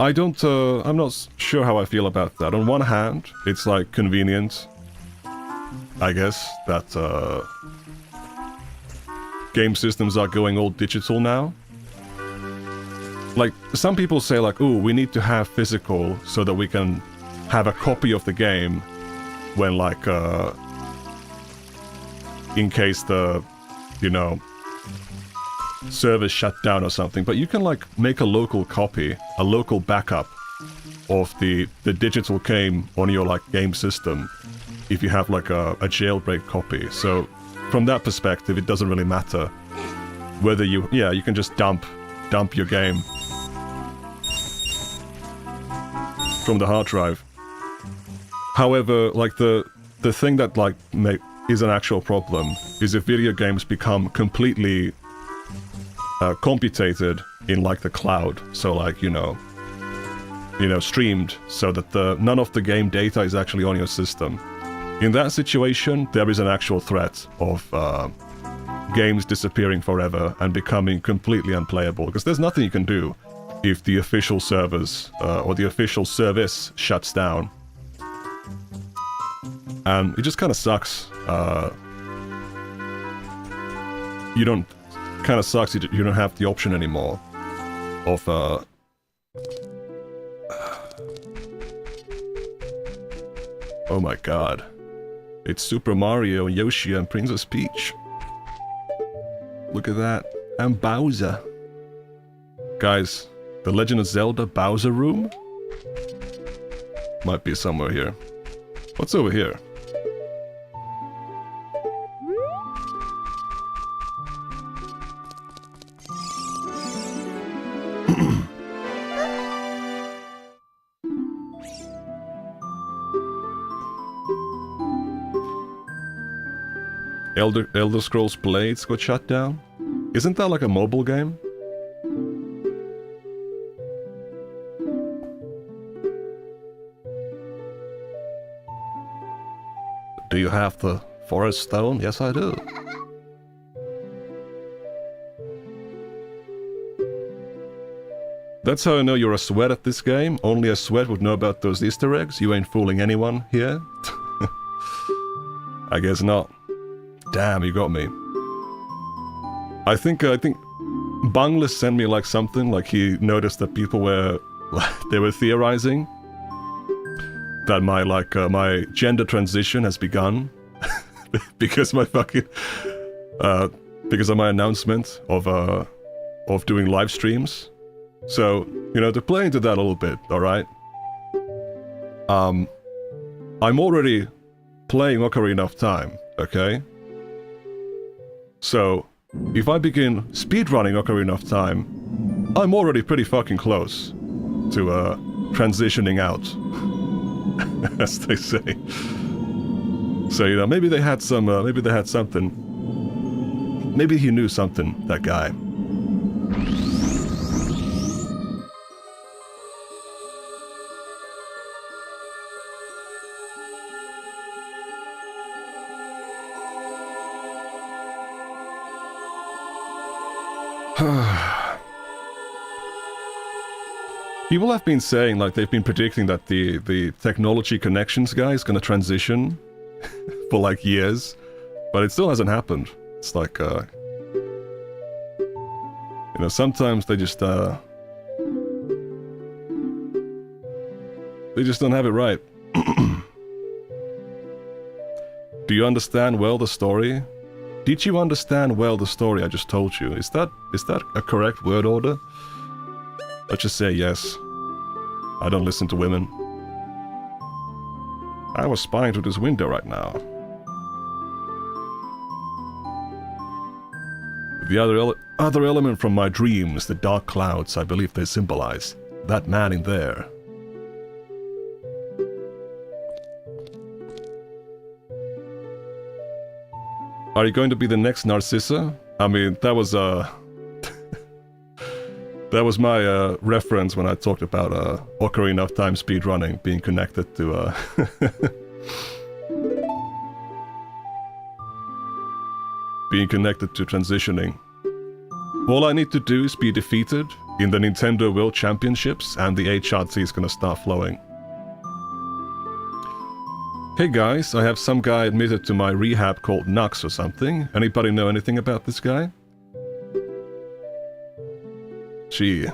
I don't, I'm not sure how I feel about that. On one hand, it's like convenient, I guess, that game systems are going all digital now. Like, some people say like, ooh, we need to have physical so that we can have a copy of the game when like, in case the, you know, servers shut down or something, but you can like make a local copy, a local backup of the digital game on your like game system if you have like a jailbreak copy. So from that perspective, it doesn't really matter whether you can just dump your game from the hard drive. However, like the thing that like is an actual problem is if video games become completely computated in like the cloud, so like you know streamed, so that none of the game data is actually on your system. In that situation, there is an actual threat of games disappearing forever and becoming completely unplayable, because there's nothing you can do if the official servers or the official service shuts down. And it just kind of sucks. Kind of sucks you don't have the option anymore of oh my god, it's Super Mario, Yoshi, and Princess Peach. Look at that. And Bowser. Guys, the Legend of Zelda Bowser Room might be somewhere here. What's over here? Elder Scrolls Blades got shut down? Isn't that like a mobile game? Do you have the Forest Stone? Yes, I do. That's how I know you're a sweat at this game. Only a sweat would know about those Easter eggs. You ain't fooling anyone here. I guess not. Damn, you got me. I think Banglis sent me like something, like he noticed that people were they were theorizing that my my gender transition has begun because my fucking because of my announcement of doing live streams. So, you know, to play into that a little bit, all right? I'm already playing Ocarina of Time, okay? So, if I begin speedrunning Ocarina of Time, I'm already pretty fucking close to transitioning out, as they say. So, you know, maybe they had some, maybe they had something. Maybe he knew something, that guy. People have been saying, like, they've been predicting that the technology connections guy is gonna transition for, like, years, but it still hasn't happened. It's like, you know, sometimes they just don't have it right. Do you understand well the story? Did you understand well the story I just told you? Is that a correct word order? Let's just say yes. I don't listen to women. I was spying through this window right now. The other element from my dreams, the dark clouds, I believe they symbolize. That man in there. Are you going to be the next Narcissa? I mean, that was that was my reference when I talked about Ocarina of Time speedrunning being connected to being connected to transitioning. All I need to do is be defeated in the Nintendo World Championships, and the HRT is gonna start flowing. Hey guys, I have some guy admitted to my rehab called Nux or something. Anybody know anything about this guy? Gee.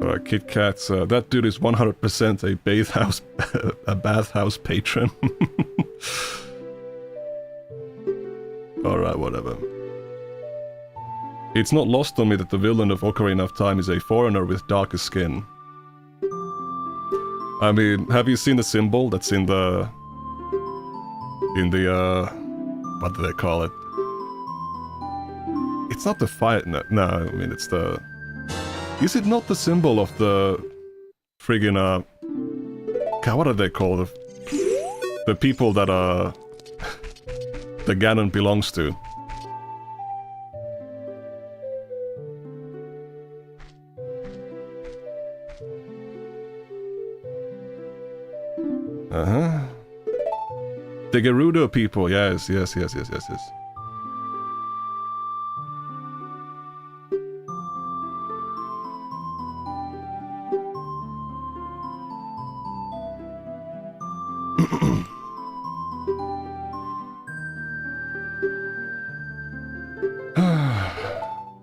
Alright, Kit Kats, that dude is 100% a bathhouse, a bathhouse patron. Alright, whatever. It's not lost on me that the villain of Ocarina of Time is a foreigner with darker skin. I mean, have you seen the symbol that's in the... what do they call it? It's not the fire... No, I mean, it's the... Is it not the symbol of the... friggin', God, what are they called? The people that, the Ganon belongs to. Uh-huh. The Gerudo people, yes.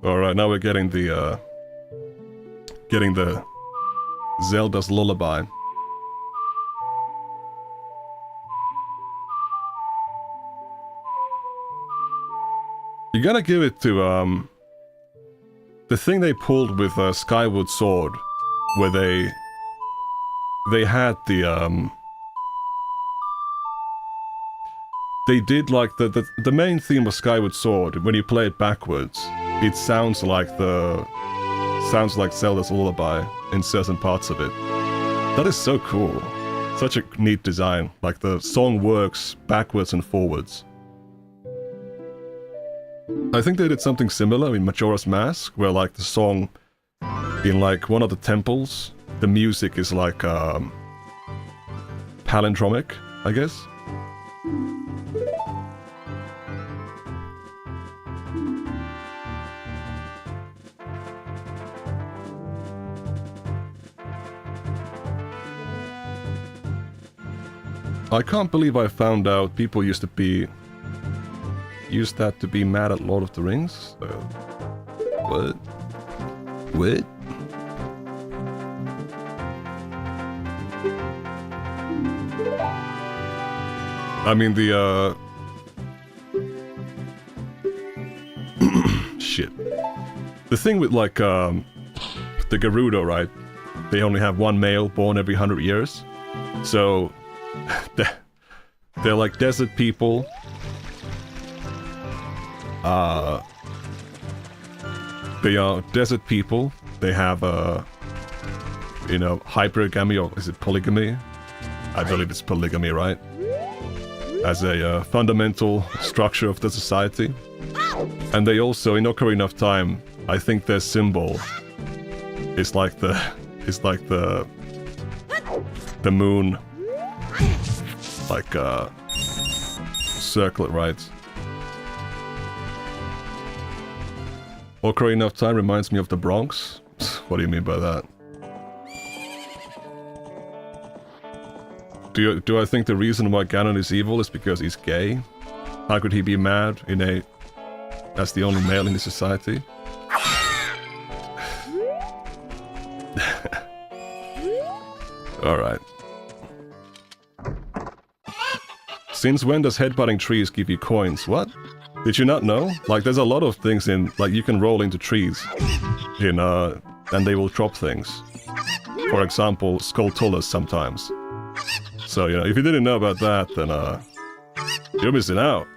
Alright, now we're getting the Zelda's lullaby. You gotta give it to, the thing they pulled with Skyward Sword, where they had the, they did like the main theme of Skyward Sword, when you play it backwards, it sounds like Zelda's lullaby in certain parts of it. That is so cool. Such a neat design, like the song works backwards and forwards. I think they did something similar in Majora's Mask, where like the song in like one of the temples, the music is like palindromic, I guess. I can't believe I found out people used that to be mad at Lord of the Rings. What? What? I mean, the, shit. The thing with, like, the Gerudo, right? They only have one male born every 100 years. So, they're like desert people. They are desert people. They have, you know, hypergamy, or is it polygamy? I believe it's polygamy, right? As a fundamental structure of the society. And they also, in Ocarina of Time, I think their symbol is like the moon. Like, circle it right. Ocarina of Time reminds me of the Bronx. What do you mean by that? Do I think the reason why Ganon is evil is because he's gay? How could he be mad as the only male in his society? Alright. Since when does headbutting trees give you coins? What? Did you not know? Like, there's a lot of things in, like, you can roll into trees and they will drop things. For example, Skulltulas sometimes. So, you know, if you didn't know about that, then, you're missing out.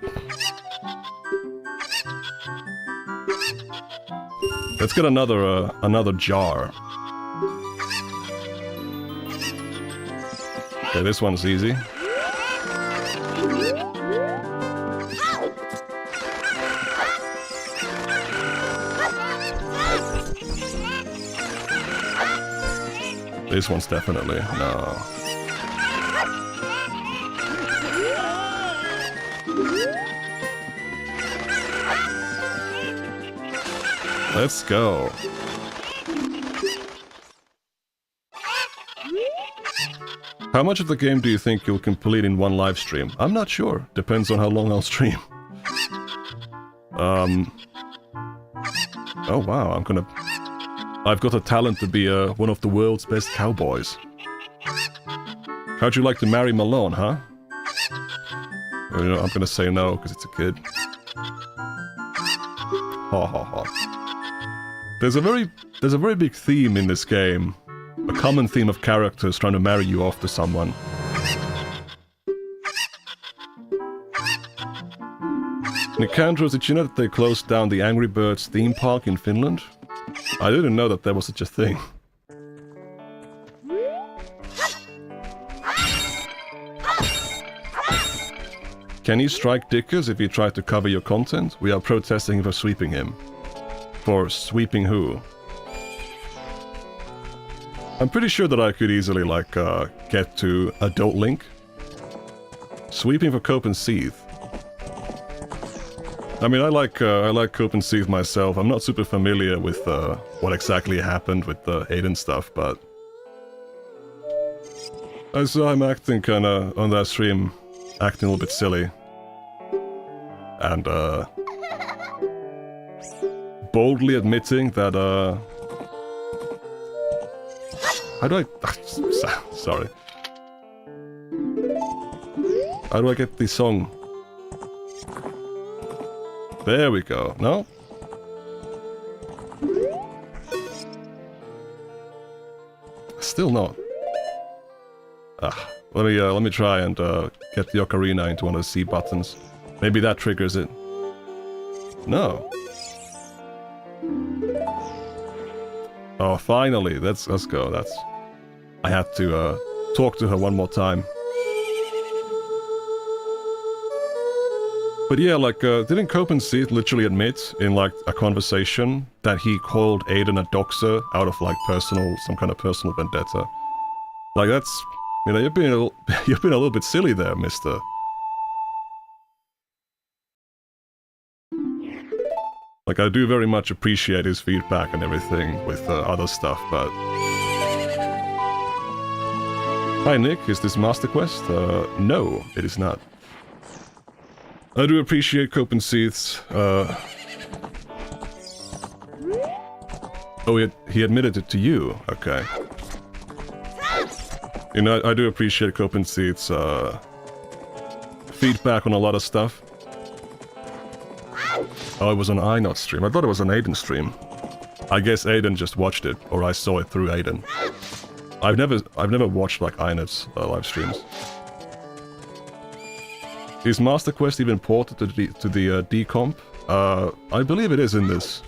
Let's get another jar. Okay, this one's easy. This one's definitely... no. Let's go. How much of the game do you think you'll complete in one live stream? I'm not sure. Depends on how long I'll stream. Oh wow, I've got a talent to be one of the world's best cowboys. How'd you like to marry Malone, huh? Well, you know, I'm gonna say no, because it's a kid. Ha ha ha. There's a very big theme in this game. A common theme of characters trying to marry you off to someone. Nicandros, did you know that they closed down the Angry Birds theme park in Finland? I didn't know that there was such a thing. Can you strike Dickers if you try to cover your content? We are protesting for sweeping him. For sweeping who? I'm pretty sure that I could easily, like, get to Adult Link. Sweeping for Cope and Seath. I mean, I like Cope and Seath myself. I'm not super familiar with what exactly happened with the Aiden stuff, but I saw him acting kinda on that stream, acting a little bit silly. And boldly admitting that how do I... Sorry. How do I get the song? There we go. No? Still not. Let me try and get the ocarina into one of the C buttons. Maybe that triggers it. No. Oh, finally. Let's go. I had to talk to her one more time. But yeah, like, didn't Cope and Seath literally admit in, like, a conversation that he called Aiden a doxer out of, like, some kind of personal vendetta? Like, that's... You know, you've been a little bit silly there, mister. Like, I do very much appreciate his feedback and everything with other stuff, but... Hi, Nick. Is this Master Quest? No, it is not. I do appreciate Cope and Seath's, Oh, he admitted it to you. Okay. You know, I do appreciate Cope and Seath's, feedback on a lot of stuff. Oh, it was an iNot stream. I thought it was an Aiden stream. I guess Aiden just watched it, or I saw it through Aiden. I've never watched, like, iNot's live streams. Is Master Quest even ported to the decomp? I believe it is in this.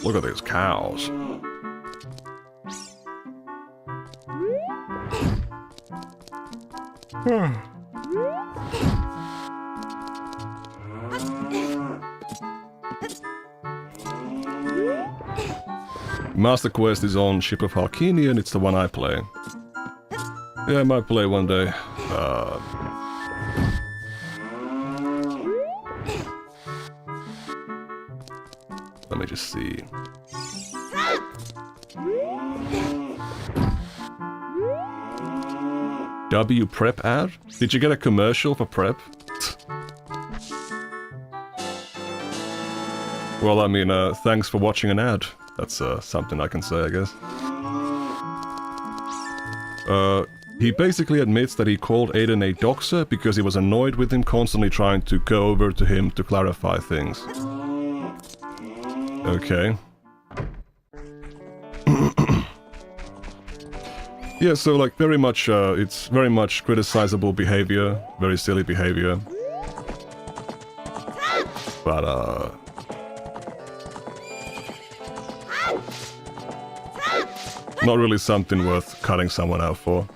Look at these cows. Master Quest is on Ship of Halkini, and it's the one I play. Yeah, I might play one day. Let me just see. W Prep ad? Did you get a commercial for Prep? Well, I mean, thanks for watching an ad. That's something I can say, I guess. He basically admits that he called Aiden a doxer because he was annoyed with him constantly trying to go over to him to clarify things. Okay. Yeah, so like very much, it's very much criticizable behavior, very silly behavior. But, not really something worth cutting someone out for.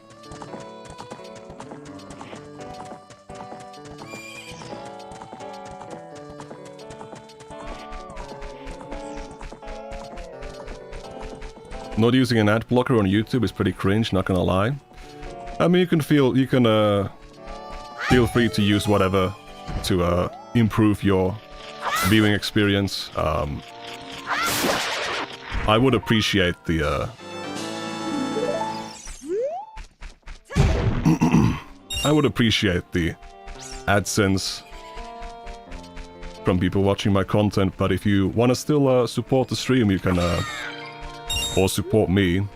Not using an ad blocker on YouTube is pretty cringe, not gonna lie. I mean, you can feel free to use whatever to improve your viewing experience. I would appreciate the I would appreciate the AdSense from people watching my content, but if you want to still support the stream, you can or support me,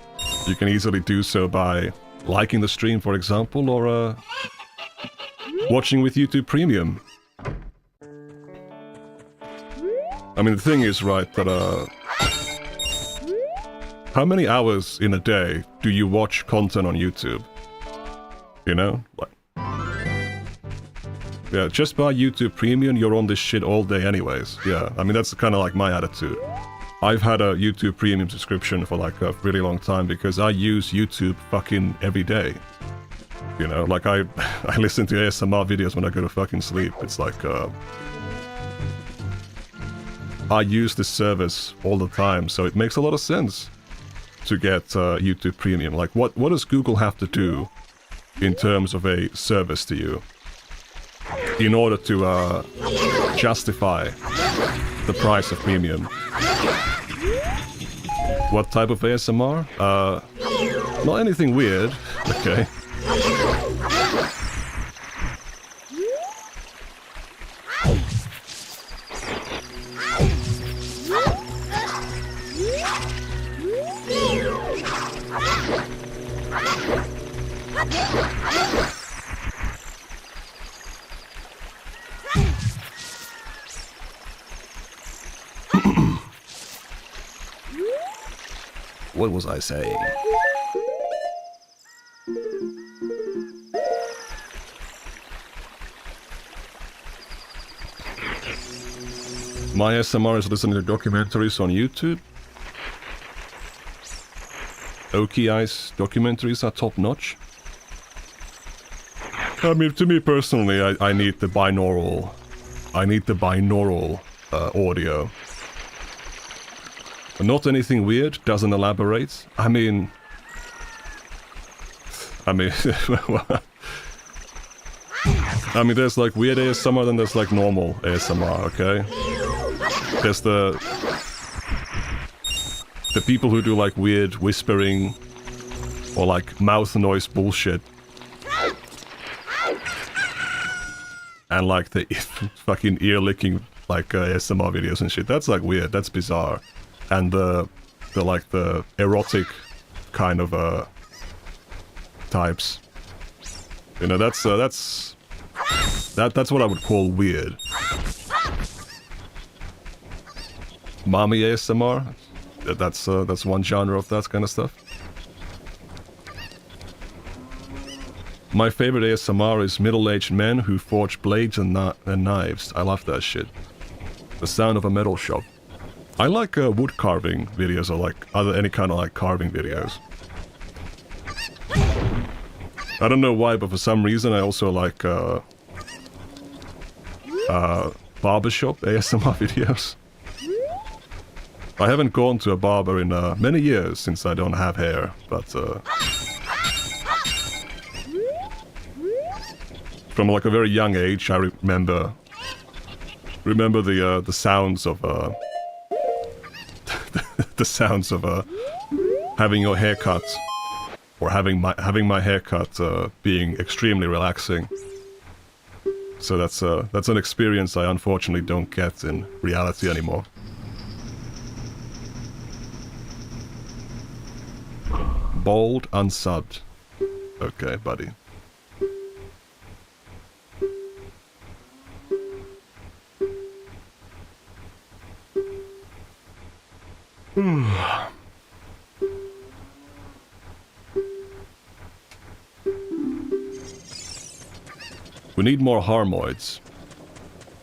you can easily do so by liking the stream, for example, or watching with YouTube Premium. I mean, the thing is, right, that how many hours in a day do you watch content on YouTube? You know? Like, yeah, just by YouTube Premium, you're on this shit all day anyways. Yeah, I mean, that's kind of like my attitude. I've had a YouTube Premium subscription for like a really long time because I use YouTube fucking every day. You know, like I listen to ASMR videos when I go to fucking sleep. It's like, I use this service all the time, so it makes a lot of sense to get YouTube Premium. Like, what does Google have to do in terms of a service to you in order to justify the price of Premium? What type of ASMR? Not anything weird, okay. What was I saying? My ASMR is listening to documentaries on YouTube. Oki's documentaries are top notch. I mean, to me personally, I need the binaural. I need the binaural audio. Not anything weird, doesn't elaborate. I mean, I mean, there's like weird ASMR, then there's like normal ASMR, okay? There's the people who do like weird whispering or like mouth noise bullshit. And like the fucking ear licking like ASMR videos and shit. That's like weird, that's bizarre. And the like the erotic kind of types, you know, that's what I would call weird. Mommy ASMR, that's one genre of that kind of stuff. My favorite ASMR is middle-aged men who forge blades and knives. I love that shit. The sound of a metal shop. I like wood carving videos, or like any kind of like carving videos. I don't know why, but for some reason I also like barbershop ASMR videos. I haven't gone to a barber in many years since I don't have hair, but from like a very young age I remember the sounds of the sounds of having your haircut, or having my haircut being extremely relaxing. So that's an experience I unfortunately don't get in reality anymore. Bold unsubbed. Okay, buddy. We need more Harmoids.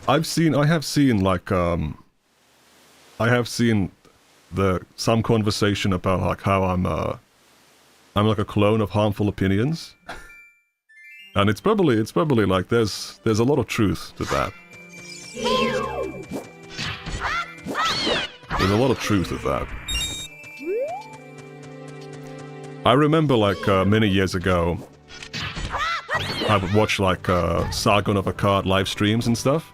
I have seen like some conversation about like how I'm like a clone of Harmful Opinions. And it's probably like there's a lot of truth to that. There's a lot of truth to that. I remember like many years ago, I would watch like Sargon of Akkad live streams and stuff.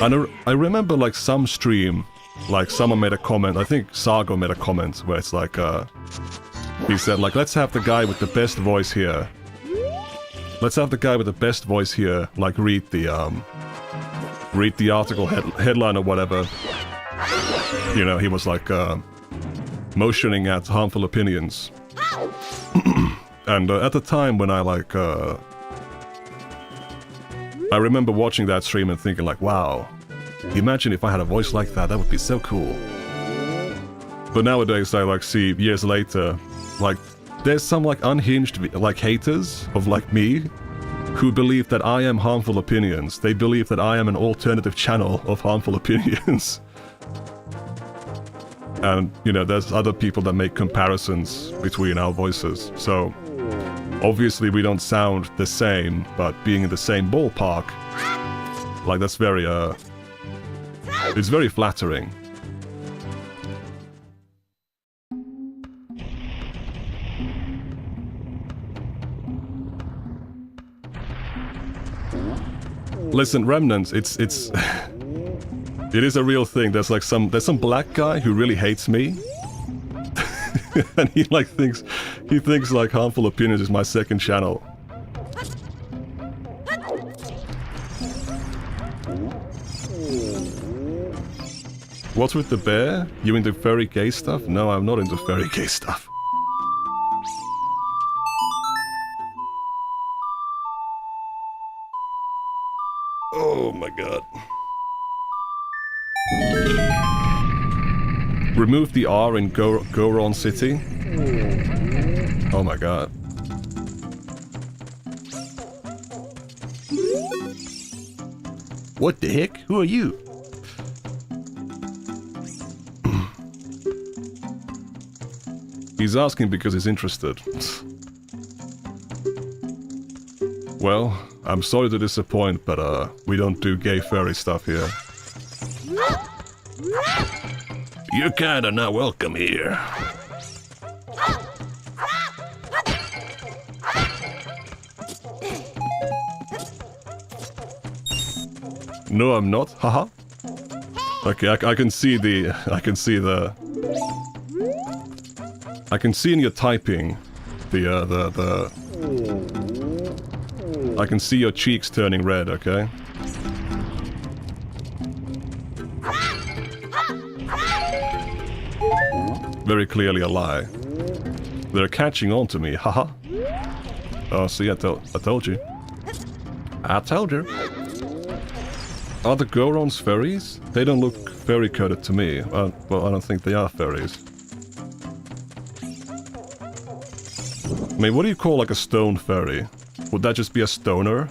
And I remember like some stream, like someone made a comment, I think Sargon made a comment where it's like, he said like, let's have the guy with the best voice here. Let's have the guy with the best voice here, like read the article headline or whatever. You know, he was like motioning at harmful opinions. And at the time when I like, I remember watching that stream and thinking like, wow, imagine if I had a voice like that, that would be so cool. But nowadays I like see years later, like there's some like unhinged like haters of like me who believe that I am harmful opinions. They believe that I am an alternative channel of harmful opinions. And, you know, there's other people that make comparisons between our voices. So, obviously we don't sound the same, but being in the same ballpark, like that's very, it's very flattering. Listen, Remnants, it's it is a real thing. There's some black guy who really hates me. And he thinks like Harmful Opinions is my second channel. What's with the bear? You into furry gay stuff? No, I'm not into furry gay stuff. Oh my god. Remove the R in Goron City? Oh my god. What the heck? Who are you? He's asking because he's interested. Well, I'm sorry to disappoint, but we don't do gay furry stuff here. You're kinda not welcome here. No, I'm not. Haha. Okay, I can see the... I can see in your typing I can see your cheeks turning red, okay? Very clearly a lie. They're catching on to me, haha. Oh, see, I told you. I told you. Are the Gorons furries? They don't look furry-coded to me. Well, I don't think they are furries. I mean, what do you call like a stone furry? Would that just be a stoner?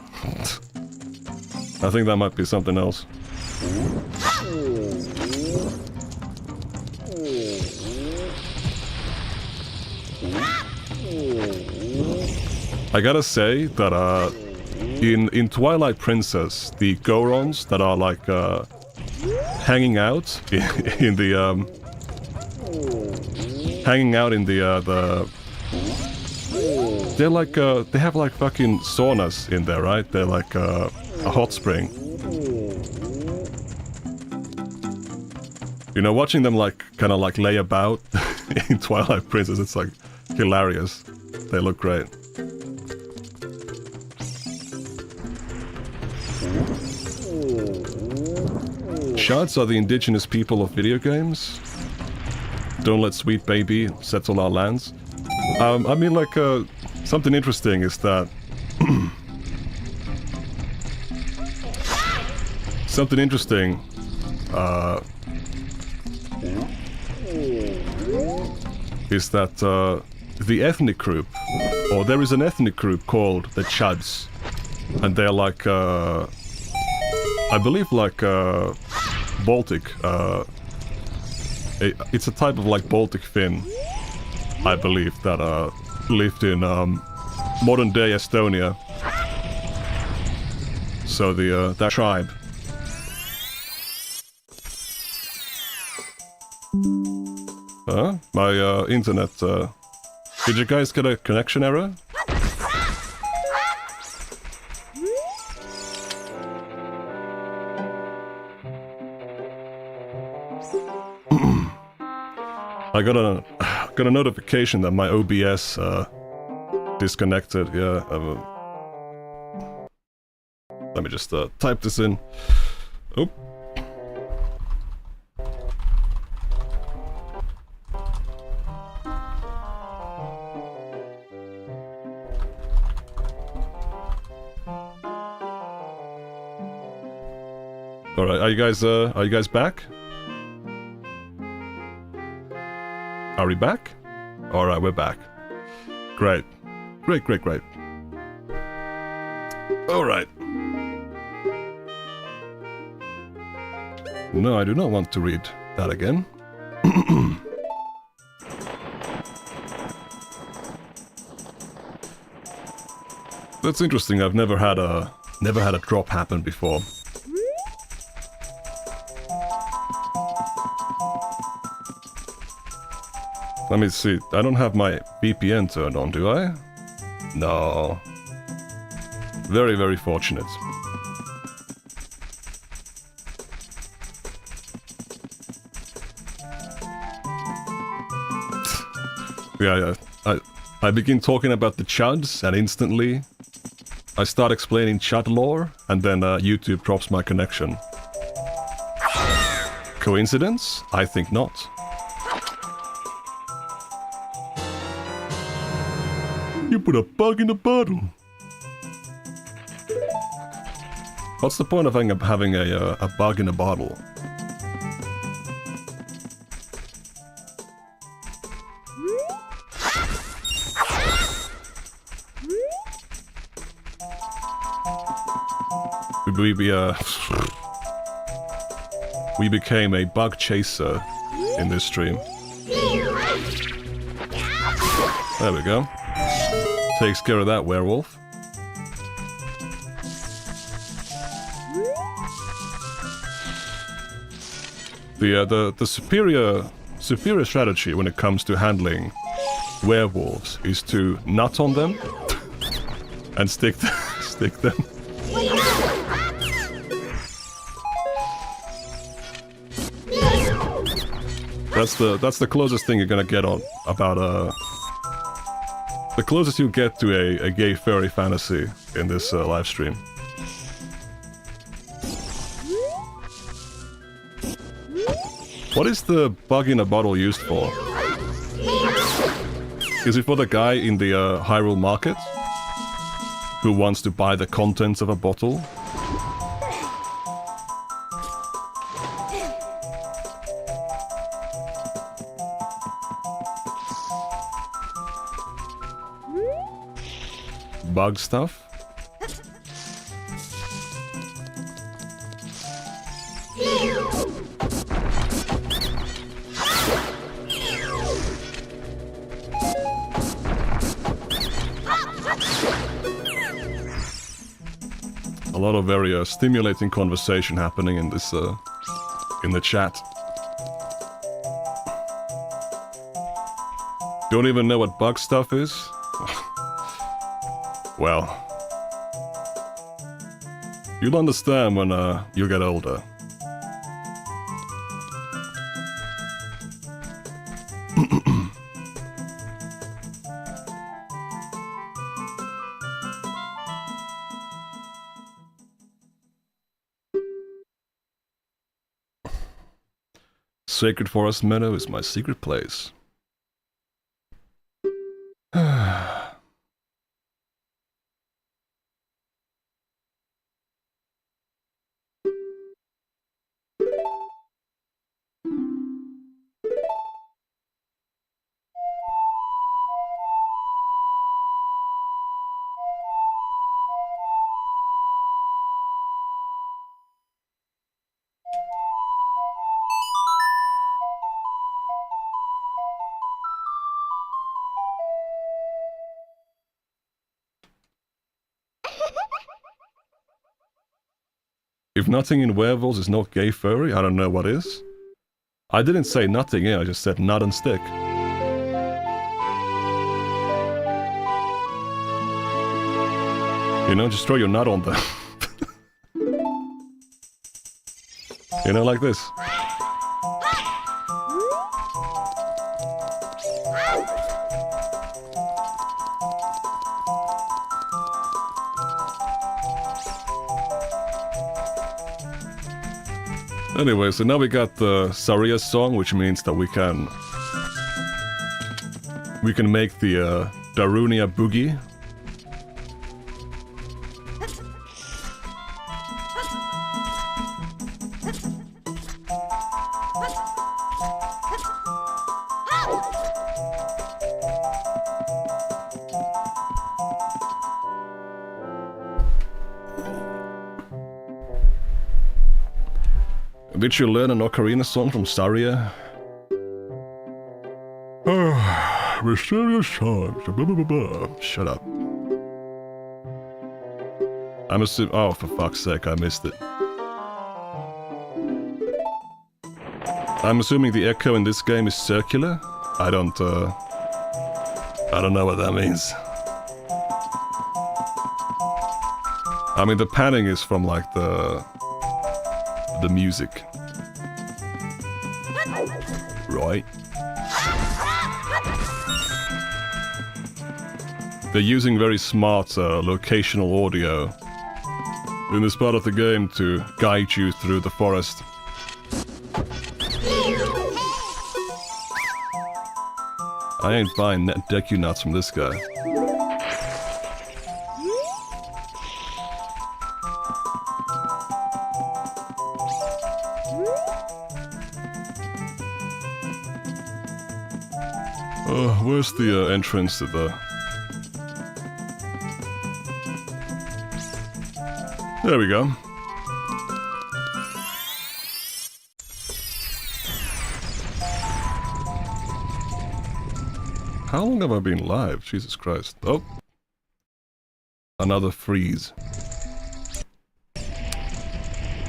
I think that might be something else. I gotta say that in Twilight Princess, the Gorons that are like hanging out in the they're like they have like fucking saunas in there, right? They're like a hot spring. You know, watching them like kind of like lay about in Twilight Princess, it's like hilarious. They look great. Shards are the indigenous people of video games. Don't let sweet baby settle our lands. I mean, like, something interesting is that... something interesting, is that, the ethnic group, or there is an ethnic group called the Chads, and they're like, I believe like, Baltic, it's a type of like Baltic Finn, I believe, that lived in modern day Estonia. So that tribe. My internet Did you guys get a connection error? I got a notification that my OBS disconnected. Yeah. Let me just type this in. Oh. All right, are you guys back? Are we back? All right, we're back. Great. Great. All right. No, I do not want to read that again. That's interesting. I've never had a drop happen before. Let me see. I don't have my VPN turned on, do I? No. Very, very fortunate. Yeah. I begin talking about the chuds, and instantly I start explaining chud lore, and then YouTube drops my connection. Coincidence? I think not. You put a bug in the bottle. What's the point of having a bug in a bottle? We became a bug chaser in this stream. There we go. Takes care of that werewolf. The superior strategy when it comes to handling werewolves is to nut on them and stick them. That's the closest thing you're gonna get on about the closest you get to a gay furry fantasy in this live stream. What is the bug in a bottle used for? Is it for the guy in the Hyrule market who wants to buy the contents of a bottle? Bug stuff? A lot of very stimulating conversation happening in this in the chat. Don't even know what bug stuff is? Well, you'll understand when you get older. Sacred Forest Meadow is my secret place. If nothing in werewolves is not gay furry, I don't know what is. I didn't say nothing, yeah, I just said nut and stick. You know, just throw your nut on them. You know, like this. Anyway, so now we got the Saria song, which means that we can make the Darunia Boogie. Did you learn an Ocarina song from Saria? Mysterious songs. Blah, blah, blah, blah. Shut up. I'm assuming. Oh, for fuck's sake, I missed it. I'm assuming the echo in this game is circular. I don't know what that means. I mean, the panning is from like the music. Right. They're using very smart locational audio in this part of the game to guide you through the forest. I ain't buying Deku nuts from this guy. Where's the entrance to the... There we go. How long have I been live? Jesus Christ. Oh. Another freeze.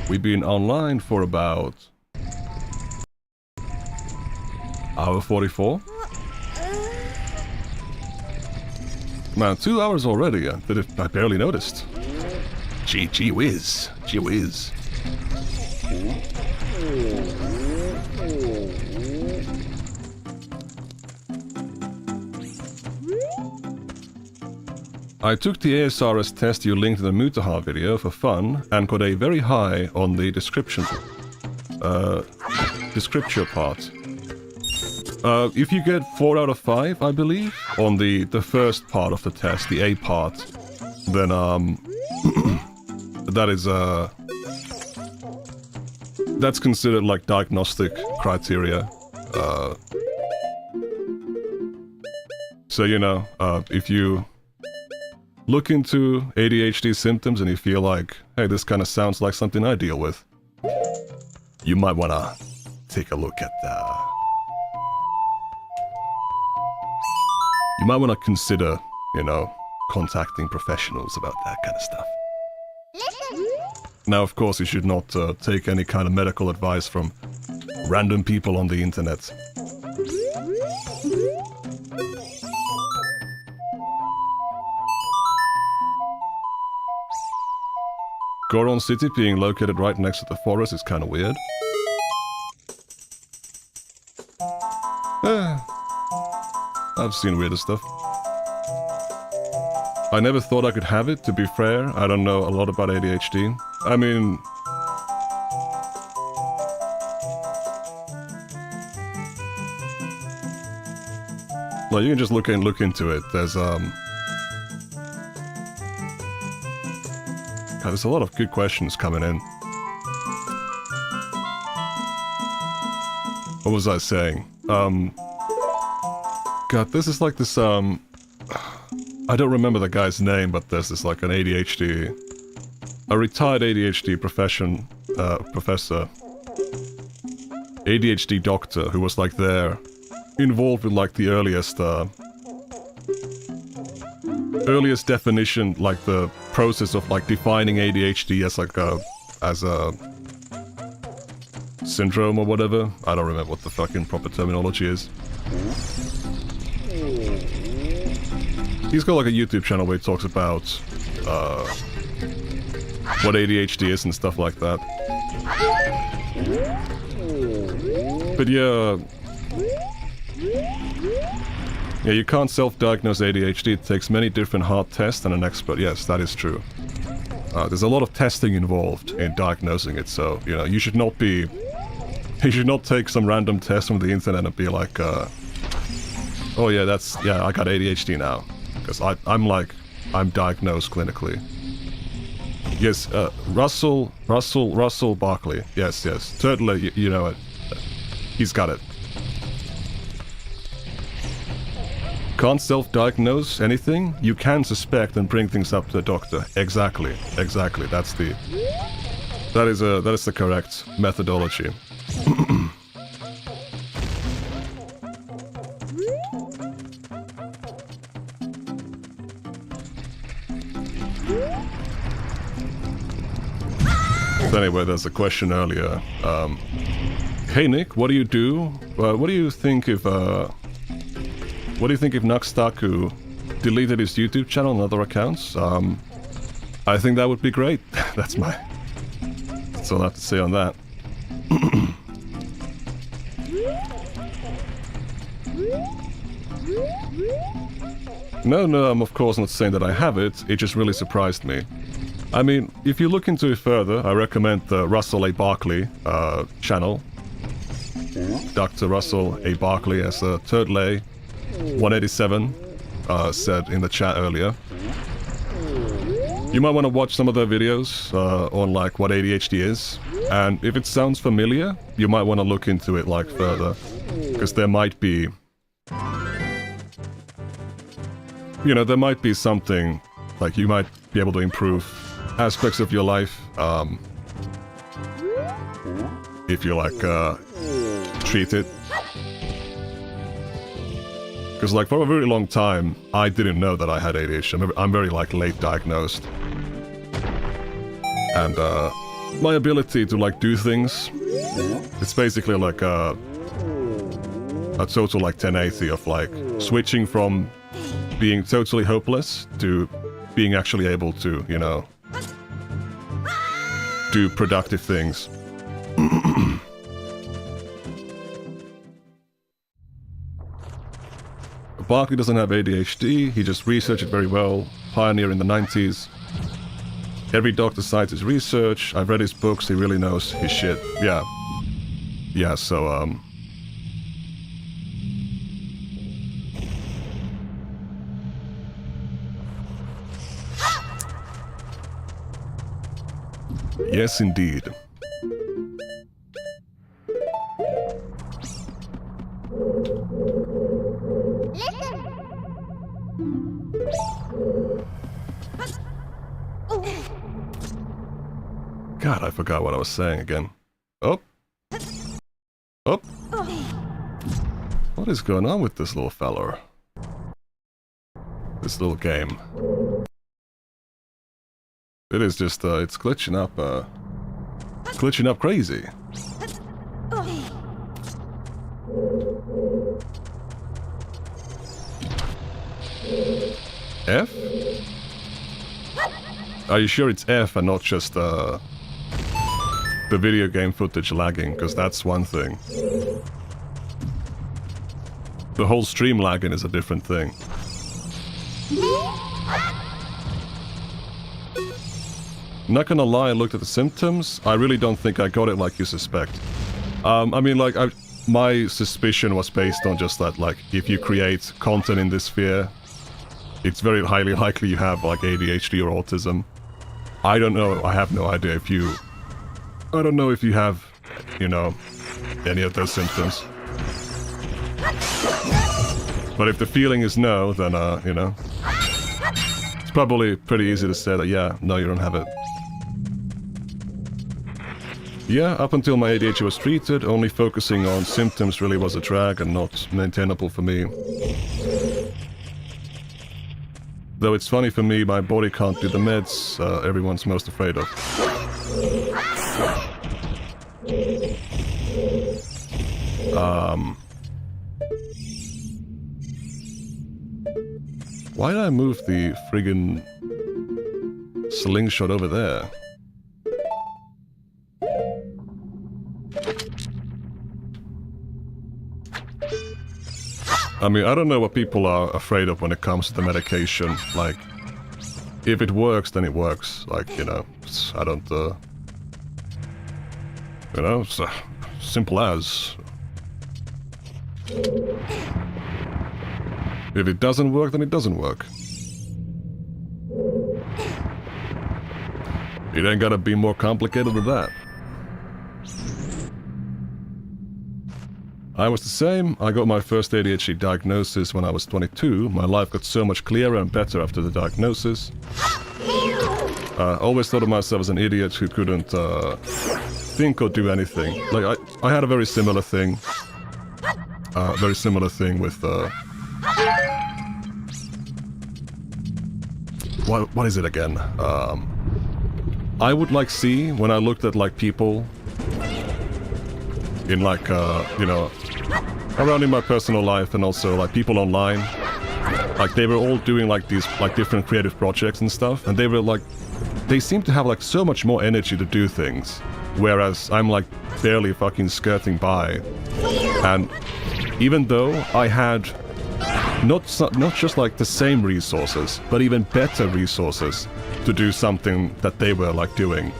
We've been online for about... hour 44? Man, 2 hours already. I barely noticed. Gee whiz. Gee whiz. I took the ASRS test you linked in the Mutaha video for fun and got a very high on the description part. If you get 4 out of 5, I believe, on the first part of the test, the A part, then that is that's considered like diagnostic criteria. So you know, if you look into ADHD symptoms and you feel like, hey, this kind of sounds like something I deal with, you might wanna take a look at you might want to consider, you know, contacting professionals about that kind of stuff.
Listen.
Now, of course, you should not take any kind of medical advice from random people on the internet. Goron City being located right next to the forest is kind of weird. I've seen weirder stuff. I never thought I could have it, to be fair. I don't know a lot about ADHD. I mean... well, you can just look into it. There's, God, there's a lot of good questions coming in. What was I saying? God, this is like this, I don't remember the guy's name, but there's this like an ADHD... a retired ADHD professor... ADHD doctor who was like there, involved with like the earliest definition, like the process of like defining ADHD as like a syndrome or whatever. I don't remember what the fucking proper terminology is. He's got like a YouTube channel where he talks about what ADHD is and stuff like that. But yeah, you can't self-diagnose ADHD. It takes many different hard tests and an expert. Yes, that is true. There's a lot of testing involved in diagnosing it, so, you know, you should not take some random test from the internet and be like, oh yeah, I got ADHD now. Because I'm diagnosed clinically. Yes, Russell Barkley. Yes. Turtle, you know it. He's got it. Can't self-diagnose anything? You can suspect and bring things up to the doctor. Exactly. That is the correct methodology. So anyway, there's a question earlier. Hey Nick, what do you do? What do you think if Nuxtaku deleted his YouTube channel and other accounts? I think that would be great. That's all I have to say on that. No, I'm of course not saying that I have it. It just really surprised me. I mean, if you look into it further, I recommend the Russell A. Barkley channel. Dr. Russell A. Barkley, as Turtle A 187 said in the chat earlier. You might want to watch some of their videos on like what ADHD is, and if it sounds familiar, you might want to look into it like further, because there might be, you know, there might be something like you might be able to improve aspects of your life if you like treat it. Because like for a very long time I didn't know that I had ADHD. I'm very like late diagnosed, and my ability to like do things, it's basically like a total like 1080 of like switching from being totally hopeless to being actually able to, you know, do productive things. Barkley doesn't have ADHD, he just researched it very well, pioneer in the 90s. Every doctor cites his research, I've read his books, he really knows his shit. Yeah, so yes, indeed. God, I forgot what I was saying again. Oh. What is going on with this little feller? This little game. It is just, it's glitching up crazy. F? Are you sure it's F and not just, the video game footage lagging? Because that's one thing. The whole stream lagging is a different thing. Not gonna lie, I looked at the symptoms. I really don't think I got it like you suspect. I mean, like, my suspicion was based on just that, like, if you create content in this sphere, it's very highly likely you have, like, ADHD or autism. I don't know, I have no idea if you... I don't know if you have, you know, any of those symptoms. But if the feeling is no, then, you know... It's probably pretty easy to say that, yeah, no, you don't have it. Yeah, up until my ADHD was treated, only focusing on symptoms really was a drag and not maintainable for me. Though it's funny for me, my body can't do the meds everyone's most afraid of. Why did I move the friggin... slingshot over there. I mean, I don't know what people are afraid of when it comes to the medication. Like, if it works, then it works. Like, you know, I don't, you know, it's simple as. If it doesn't work, then it doesn't work. It ain't gotta be more complicated than that. I was the same. I got my first ADHD diagnosis when I was 22. My life got so much clearer and better after the diagnosis. I always thought of myself as an idiot who couldn't think or do anything. Like, I had a very similar thing. With... What is it again? I would like see when I looked at like people in like you know, around in my personal life and also like people online, like they were all doing like these like different creative projects and stuff, and they seemed to have like so much more energy to do things, whereas I'm like barely fucking skirting by. And even though I had not just like the same resources, but even better resources to do something that they were like doing,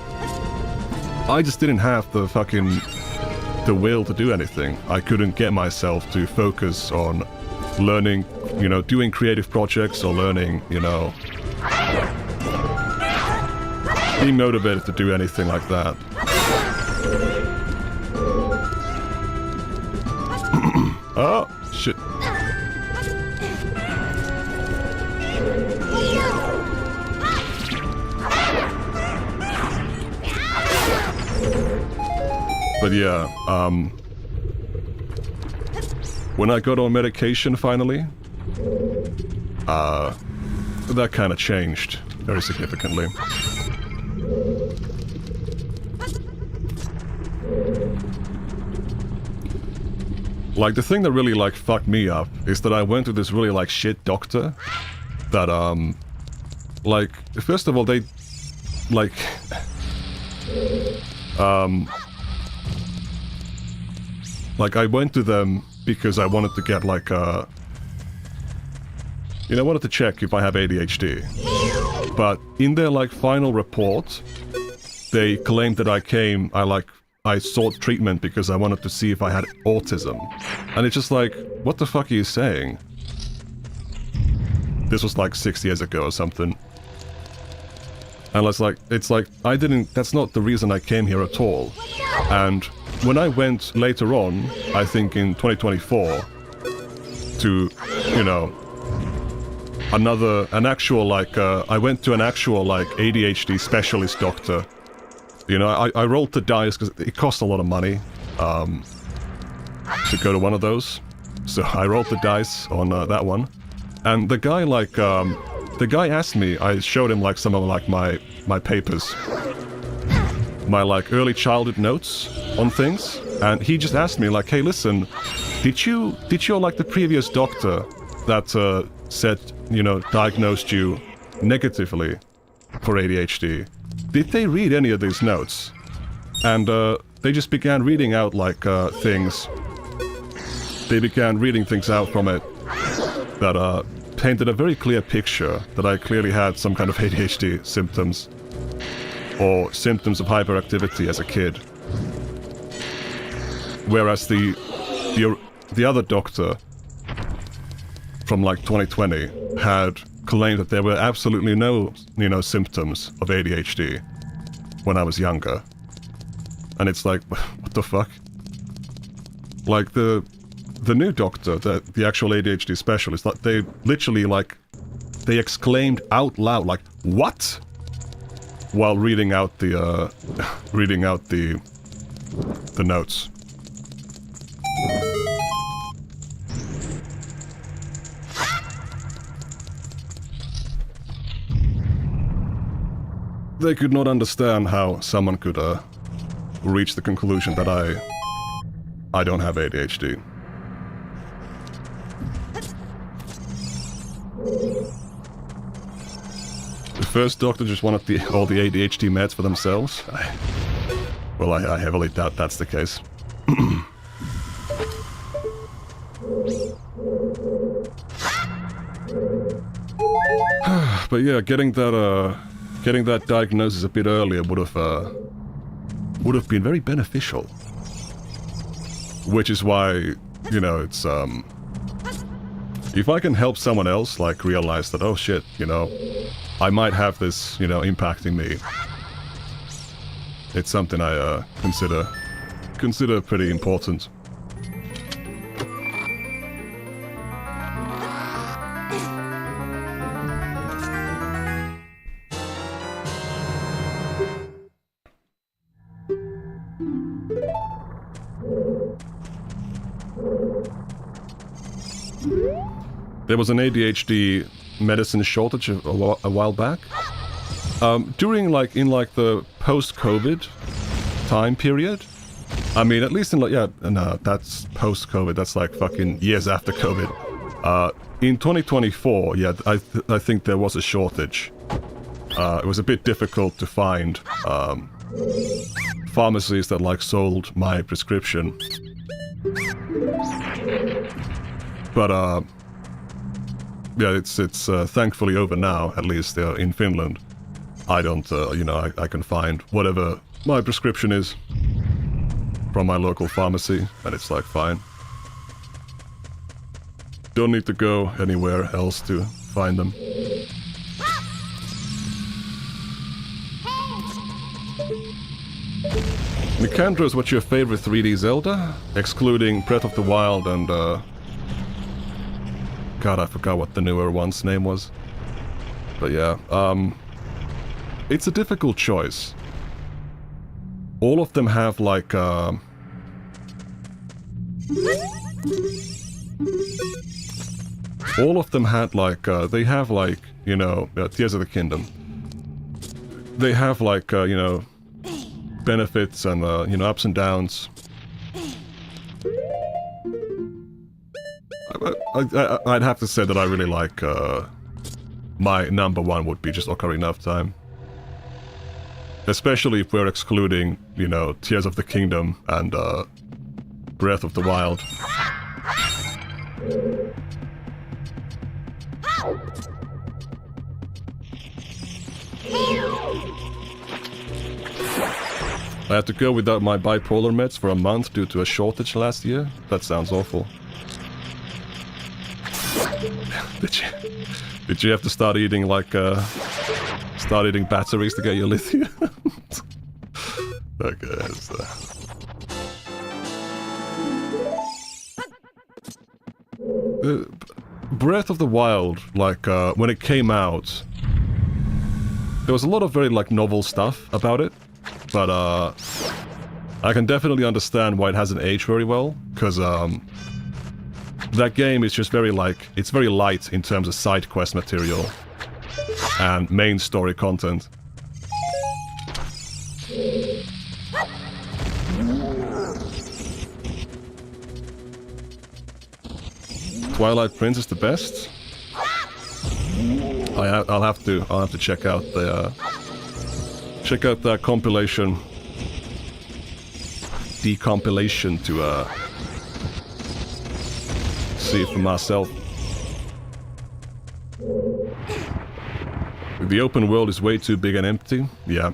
I just didn't have the will to do anything. I couldn't get myself to focus on learning, you know, doing creative projects or learning, you know, being motivated to do anything like that. Oh, shit. But yeah, when I got on medication finally, that kind of changed very significantly. Like, the thing that really, like, fucked me up is that I went to this really, like, shit doctor that, like, first of all, they, like, like, I went to them because I wanted to get, like, you know, I wanted to check if I have ADHD. But in their, like, final report, they claimed that I sought treatment because I wanted to see if I had autism. And it's just like, what the fuck are you saying? This was like 6 years ago or something. And it's like, that's not the reason I came here at all. And when I went later on, I think in 2024, to, you know, an actual, like, I went to an actual, like, ADHD specialist doctor. You know, I rolled the dice because it cost a lot of money to go to one of those. So I rolled the dice on that one. And the guy, like, the guy asked me, I showed him, like, some of, like, my papers. My, like, early childhood notes on things. And he just asked me, like, hey, listen, did you, like, the previous doctor that said, you know, diagnosed you negatively for ADHD, did they read any of these notes? And they just began reading out, like, things. They began reading things out from it that painted a very clear picture that I clearly had some kind of ADHD symptoms or symptoms of hyperactivity as a kid. Whereas the other doctor from, like, 2020 had claimed that there were absolutely no, you know, symptoms of ADHD when I was younger. And it's like, what the fuck? Like, the new doctor, the actual ADHD specialist, like, they literally, like, they exclaimed out loud, like, what? While reading out the notes. They could not understand how someone could reach the conclusion that I don't have ADHD. first doctor just wanted all the ADHD meds for themselves? Well, I heavily doubt that's the case. But yeah, getting that diagnosis a bit earlier would have been very beneficial. Which is why, you know, it's if I can help someone else like realize that, oh shit, you know, I might have this, you know, impacting me. It's something I consider pretty important. There was an ADHD medicine shortage a while back. During in the post-COVID time period. I mean, at least in no, that's post-COVID. That's like fucking years after COVID. In 2024, yeah, I think there was a shortage. It was a bit difficult to find pharmacies that like sold my prescription. But yeah, it's thankfully over now, at least in Finland. I don't, you know, I can find whatever my prescription is from my local pharmacy, and it's like fine. Don't need to go anywhere else to find them. Nicandros, what's your favorite 3D Zelda? Excluding Breath of the Wild and, God, I forgot what the newer one's name was. But yeah, it's a difficult choice. All of them have like, all of them had like, they have like, you know, Tears of the Kingdom. They have like, you know, benefits and, you know, ups and downs. I'd have to say that I really like, my number one would be just Ocarina of Time. Especially if we're excluding, you know, Tears of the Kingdom and, Breath of the Wild. I had to go without my bipolar meds for a month due to a shortage last year. That sounds awful. Did you have to start eating like start eating batteries to get your lithium? Okay, Breath of the Wild, like when it came out, there was a lot of very like novel stuff about it, but I can definitely understand why it hasn't aged very well, because that game is just very like, it's very light in terms of side quest material and main story content. Twilight Prince is the best. I'll have to check out the compilation, decompilation to see it for myself. The open world is way too big and empty. Yeah.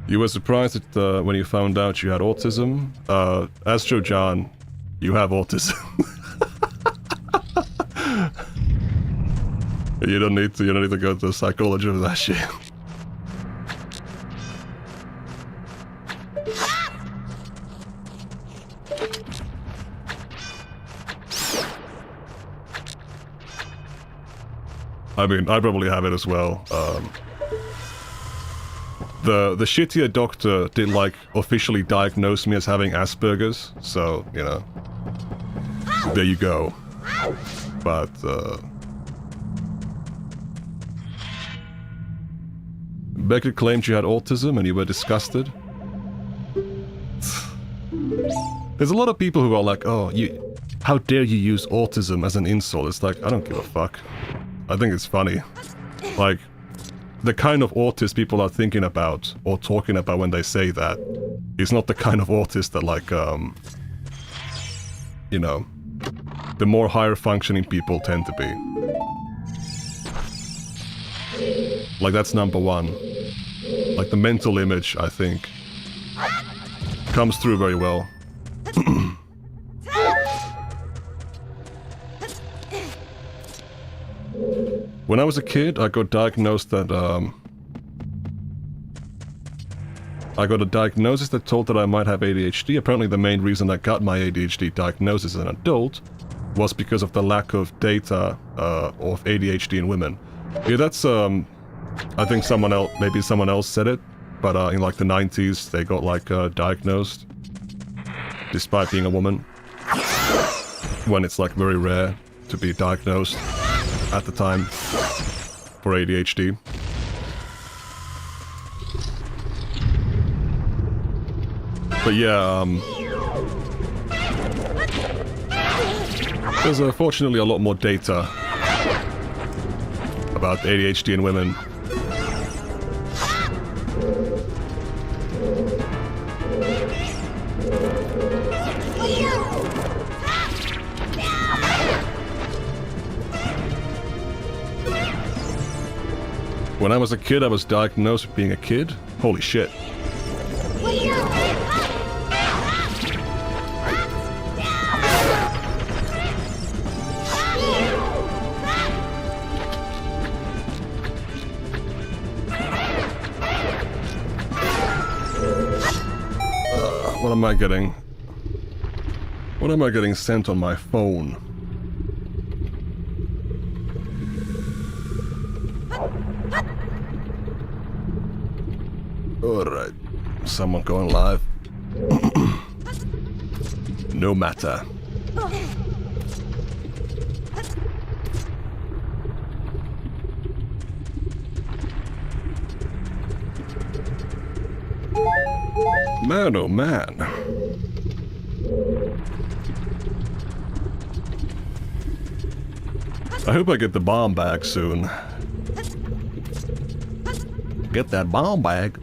You were surprised at, when you found out you had autism. Astro John, you have autism. You don't need to go to the psychology of that shit. I mean, I probably have it as well. The shittier doctor did like officially diagnose me as having Asperger's, so, you know, there you go. But, Beckett claimed you had autism and you were disgusted. There's a lot of people who are like, oh, how dare you use autism as an insult? It's like, I don't give a fuck. I think it's funny. Like, the kind of autist people are thinking about or talking about when they say that is not the kind of autist that, like, you know, the more higher functioning people tend to be. Like, that's number one. Like, the mental image, I think, comes through very well. When I was a kid, I got diagnosed that, I got a diagnosis that told that I might have ADHD. Apparently the main reason I got my ADHD diagnosis as an adult was because of the lack of data of ADHD in women. Yeah, that's, I think someone else, maybe someone else said it, but in like the 90s they got like diagnosed, despite being a woman, when it's like very rare to be diagnosed at the time for ADHD. But yeah, there's fortunately a lot more data about ADHD in women. When I was a kid, I was diagnosed with being a kid. Holy shit. What am I getting? What am I getting sent on my phone? Alright. Someone going live? No matter. Man, oh man. I hope I get the bomb bag soon. Get that bomb bag.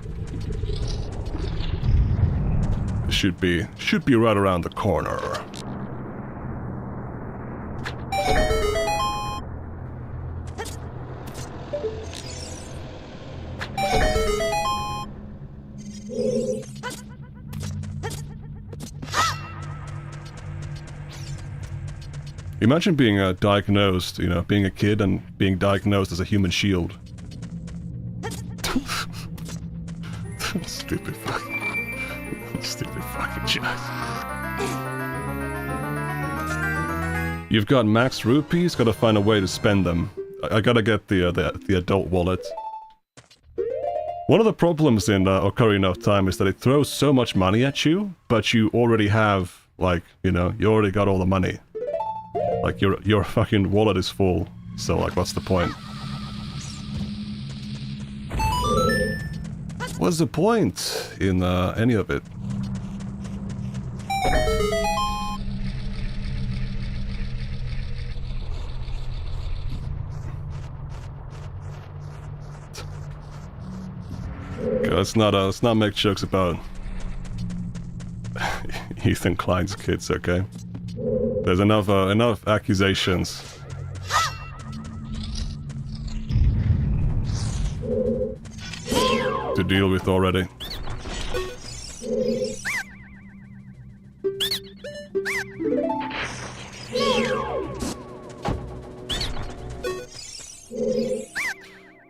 Should be right around the corner. Imagine being diagnosed, you know, being a kid and being diagnosed as a human shield. Stupid fucking jokes. You've got max rupees, gotta find a way to spend them. I gotta get the adult wallet. One of the problems in Ocarina of Time is that it throws so much money at you, but you already have, like, you know, you already got all the money. Like, your fucking wallet is full, so, like, what's the point? What's the point in any of it? Let's not make jokes about Ethan Klein's kids, okay? There's enough accusations. To deal with already.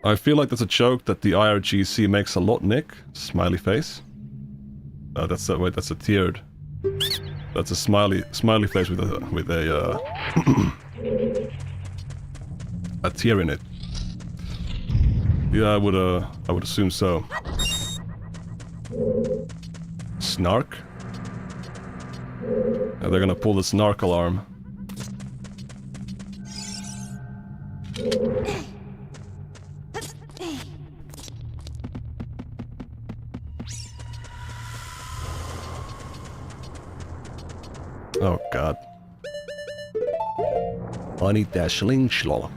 I feel like that's a joke that the IRGC makes a lot, Nick. Smiley face. That's a, wait, that's a tiered. That's a smiley face with a a tear in it. Yeah, I would assume so. Snark? Yeah, they're gonna pull the snark alarm. Oh god. I need that slingshot.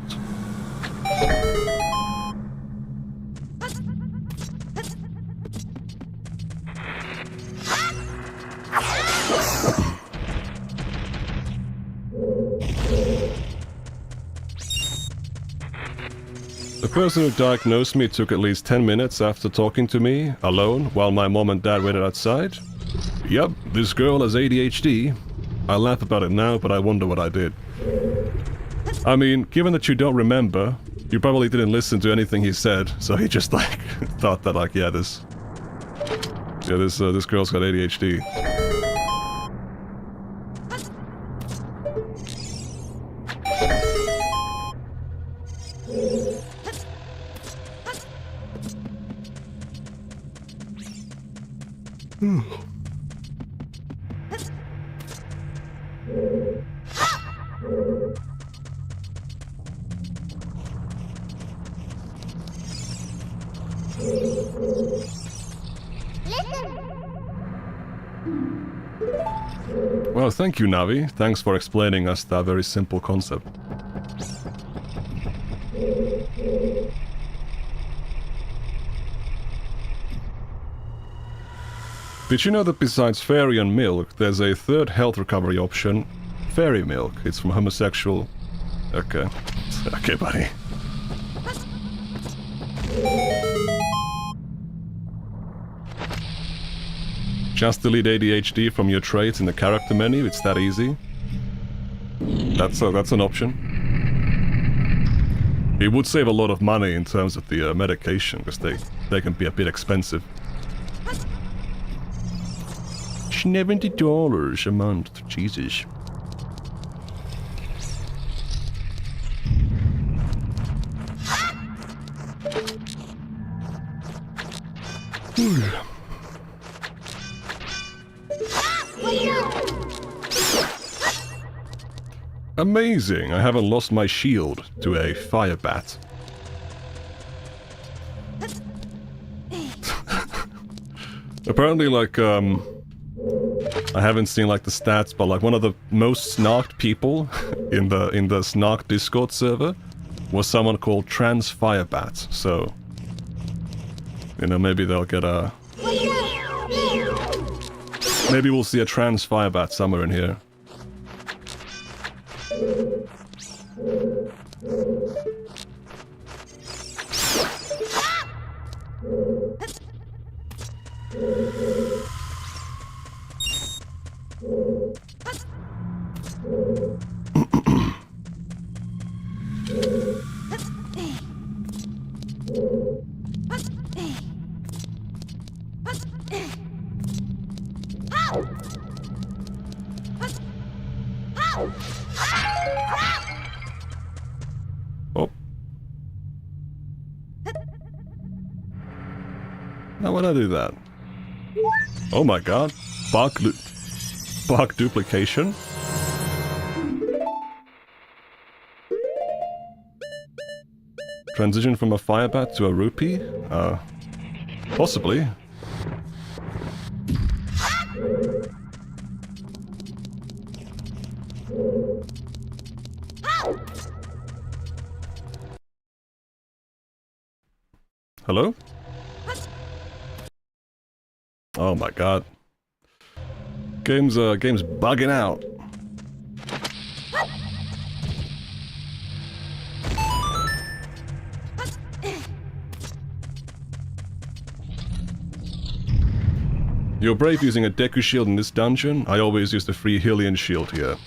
The person who diagnosed me took at least 10 minutes after talking to me, alone, while my mom and dad waited outside. Yep, this girl has ADHD. I laugh about it now, but I wonder what I did. I mean, given that you don't remember, you probably didn't listen to anything he said, so he just, like, thought that, like, this girl's got ADHD. Well, thank you, Navi. Thanks for explaining us that very simple concept. Did you know that besides fairy and milk, there's a third health recovery option? Fairy milk. It's from homosexual... Okay. Okay, buddy. Just delete ADHD from your traits in the character menu, it's that easy. That's an option. It would save a lot of money in terms of the medication, because they can be a bit expensive. $70 a month, Jesus. Amazing! I haven't lost my shield to a fire bat. Apparently, like, I haven't seen, like, the stats, but, like, one of the most snarked people in the snark Discord server was someone called Trans Firebat, so... You know, maybe they'll get a... Maybe we'll see a Trans Firebat somewhere in here. Oh. Now when I do that? Oh my god. Bug duplication? Transition from a firebat to a rupee? Possibly. Hello? Oh my god. Game's bugging out. You're brave using a Deku shield in this dungeon. I always use the free Hylian shield here.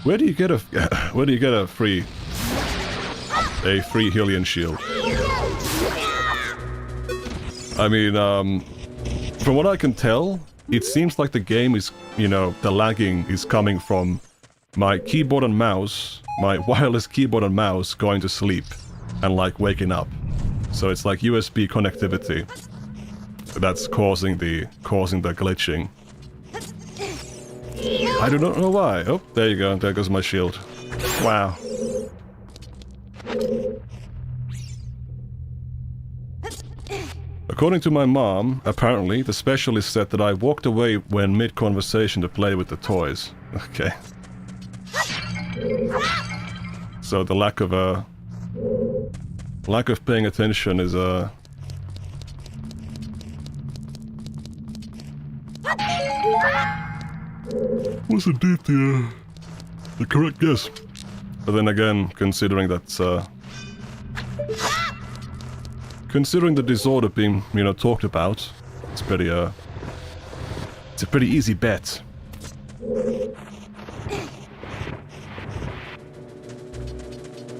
Where do you get a free Hylian shield? I mean, from what I can tell, it seems like the game is, you know, the lagging is coming from my keyboard and mouse, my wireless keyboard and mouse going to sleep and, like, waking up. So it's like USB connectivity that's causing the glitching. I do not know why. Oh, there you go. There goes my shield. Wow. According to my mom, apparently, the specialist said that I walked away when mid-conversation to play with the toys. Okay. so the lack of paying attention is was indeed the correct guess. But then again, considering that considering the disorder being, you know, talked about, it's pretty it's a pretty easy bet.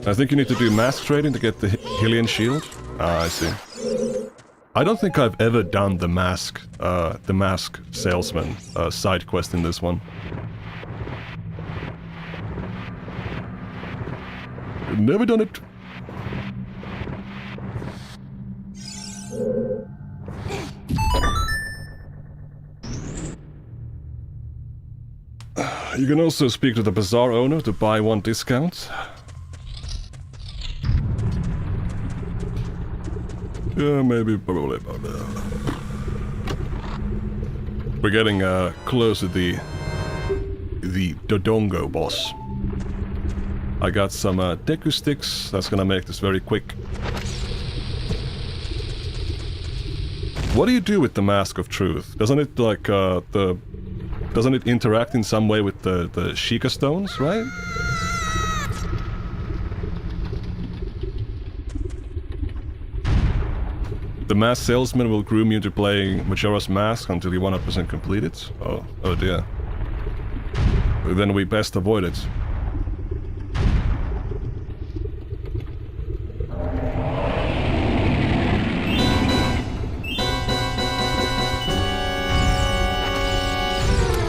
I think you need to do mask trading to get the Hylian shield. Ah, I see. I don't think I've ever done the mask salesman side quest in this one. Never done it. You can also speak to the bazaar owner to buy one discount. Yeah, maybe, probably. We're getting close to the Dodongo boss. I got some Deku sticks. That's gonna make this very quick. What do you do with the Mask of Truth? Doesn't it like doesn't it interact in some way with the Sheikah stones, right? The masked salesman will groom you into playing Majora's Mask until you 100% complete it? Oh dear. Then we best avoid it.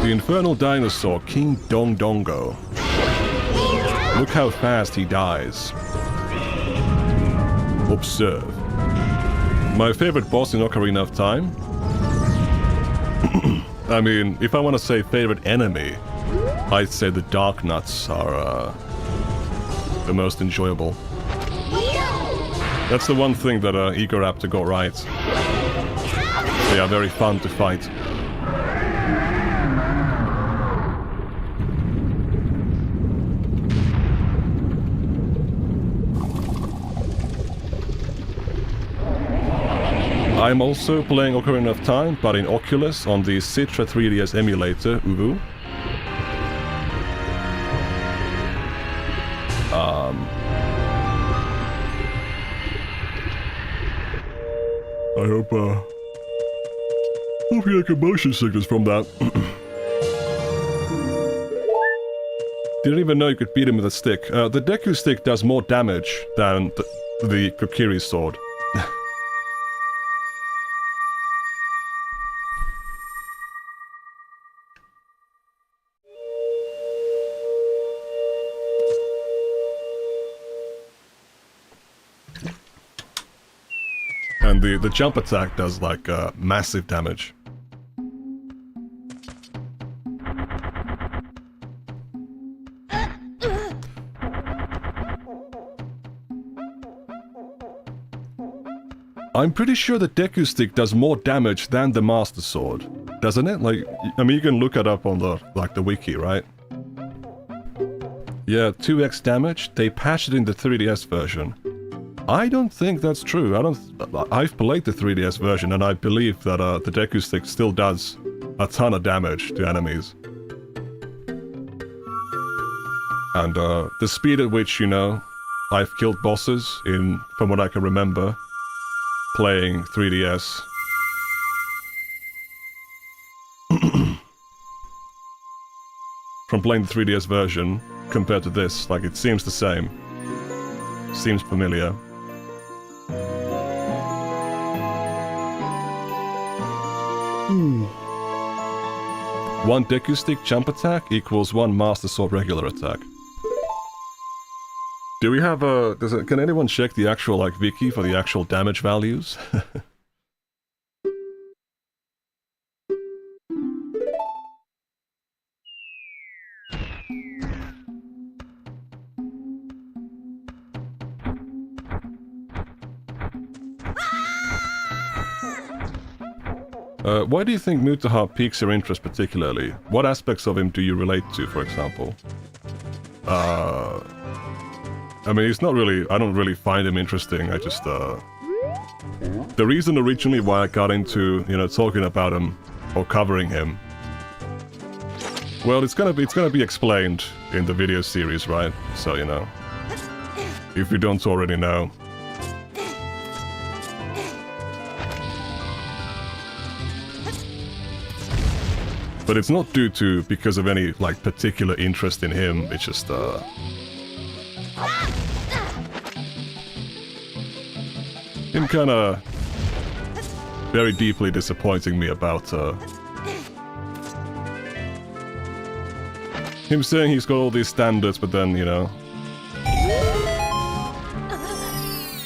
The infernal dinosaur, King Dongdongo. Look how fast he dies. Observe. My favorite boss in Ocarina of Time? I mean, if I want to say favorite enemy, I'd say the Dark Nuts are the most enjoyable. That's the one thing that Egoraptor got right. They are very fun to fight. I'm also playing Ocarina of Time, but in Oculus on the Citra 3DS emulator, Uvu. I hope you get motion sickness from that. Didn't even know you could beat him with a stick. The Deku stick does more damage than the Kokiri sword. And the jump attack does like massive damage. I'm pretty sure the Deku stick does more damage than the Master Sword, doesn't it? Like, I mean, you can look it up on the wiki, right? Yeah, 2x damage. They patched it in the 3DS version. I don't think that's true. I've played the 3DS version and I believe that the Deku stick still does a ton of damage to enemies. And the speed at which, you know, I've killed bosses from what I can remember, playing 3DS. From playing the 3DS version compared to this, like, it seems the same. Seems familiar. One Deku Stick jump attack equals one Master Sword regular attack. Do we have can anyone check the actual, like, wiki for the actual damage values? Why do you think Mutaha piques your interest particularly? What aspects of him do you relate to, for example? I mean, he's not really... I don't really find him interesting. I just, the reason originally why I got into, you know, talking about him or covering him, well, it's gonna be explained in the video series, right? So, you know, if you don't already know. But it's not because of any, like, particular interest in him, it's just, him kinda very deeply disappointing me about, him saying he's got all these standards, but then, you know,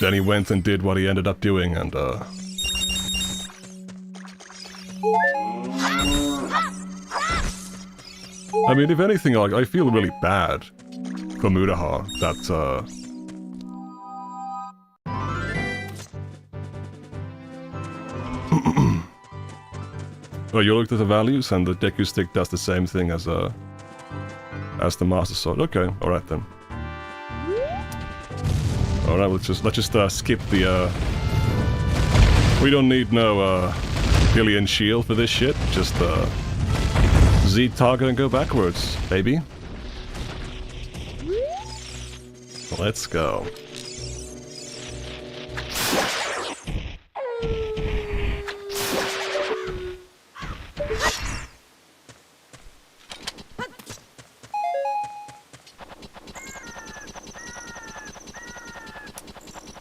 then he went and did what he ended up doing, and, I mean, if anything, like, I feel really bad for Mutaha that, oh, you looked at the values, and the Deku Stick does the same thing as the Master Sword. Okay, alright then. Alright, let's just skip the, we don't need no, Billion Shield for this shit, just, Z target and go backwards, baby. Let's go.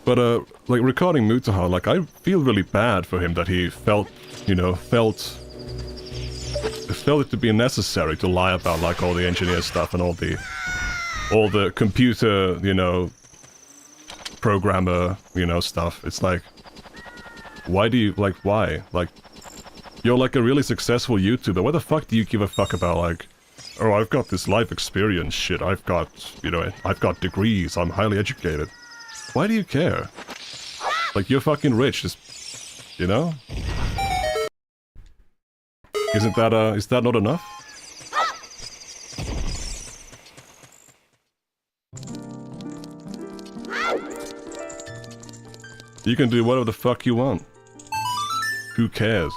But, like, regarding Mutaha, like, I feel really bad for him that he felt it to be necessary to lie about, like, all the engineer stuff and all the computer, you know, programmer, you know, stuff. It's like, why? Like, you're like a really successful YouTuber. What the fuck do you give a fuck about, like, oh, I've got this life experience shit, I've got degrees, I'm highly educated. Why do you care? Like, you're fucking rich, just, you know? Isn't that, is that not enough? You can do whatever the fuck you want. Who cares?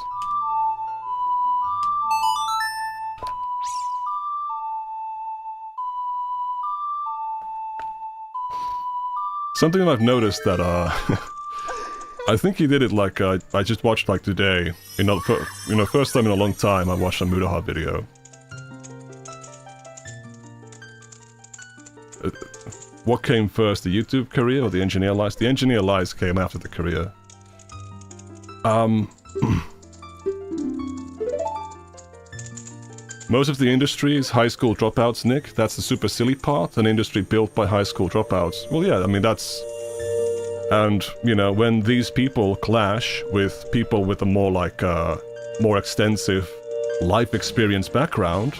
Something I've noticed that, I think he did it like, I just watched like today, you know, first time in a long time I watched a Mutaha video. What came first, the YouTube career or the engineer lives? The engineer lives came after the career. Most of the industry is high school dropouts, Nick. That's the super silly part, an industry built by high school dropouts. Well, yeah, I mean, that's... And, you know, when these people clash with people with a more, like, more extensive life experience background,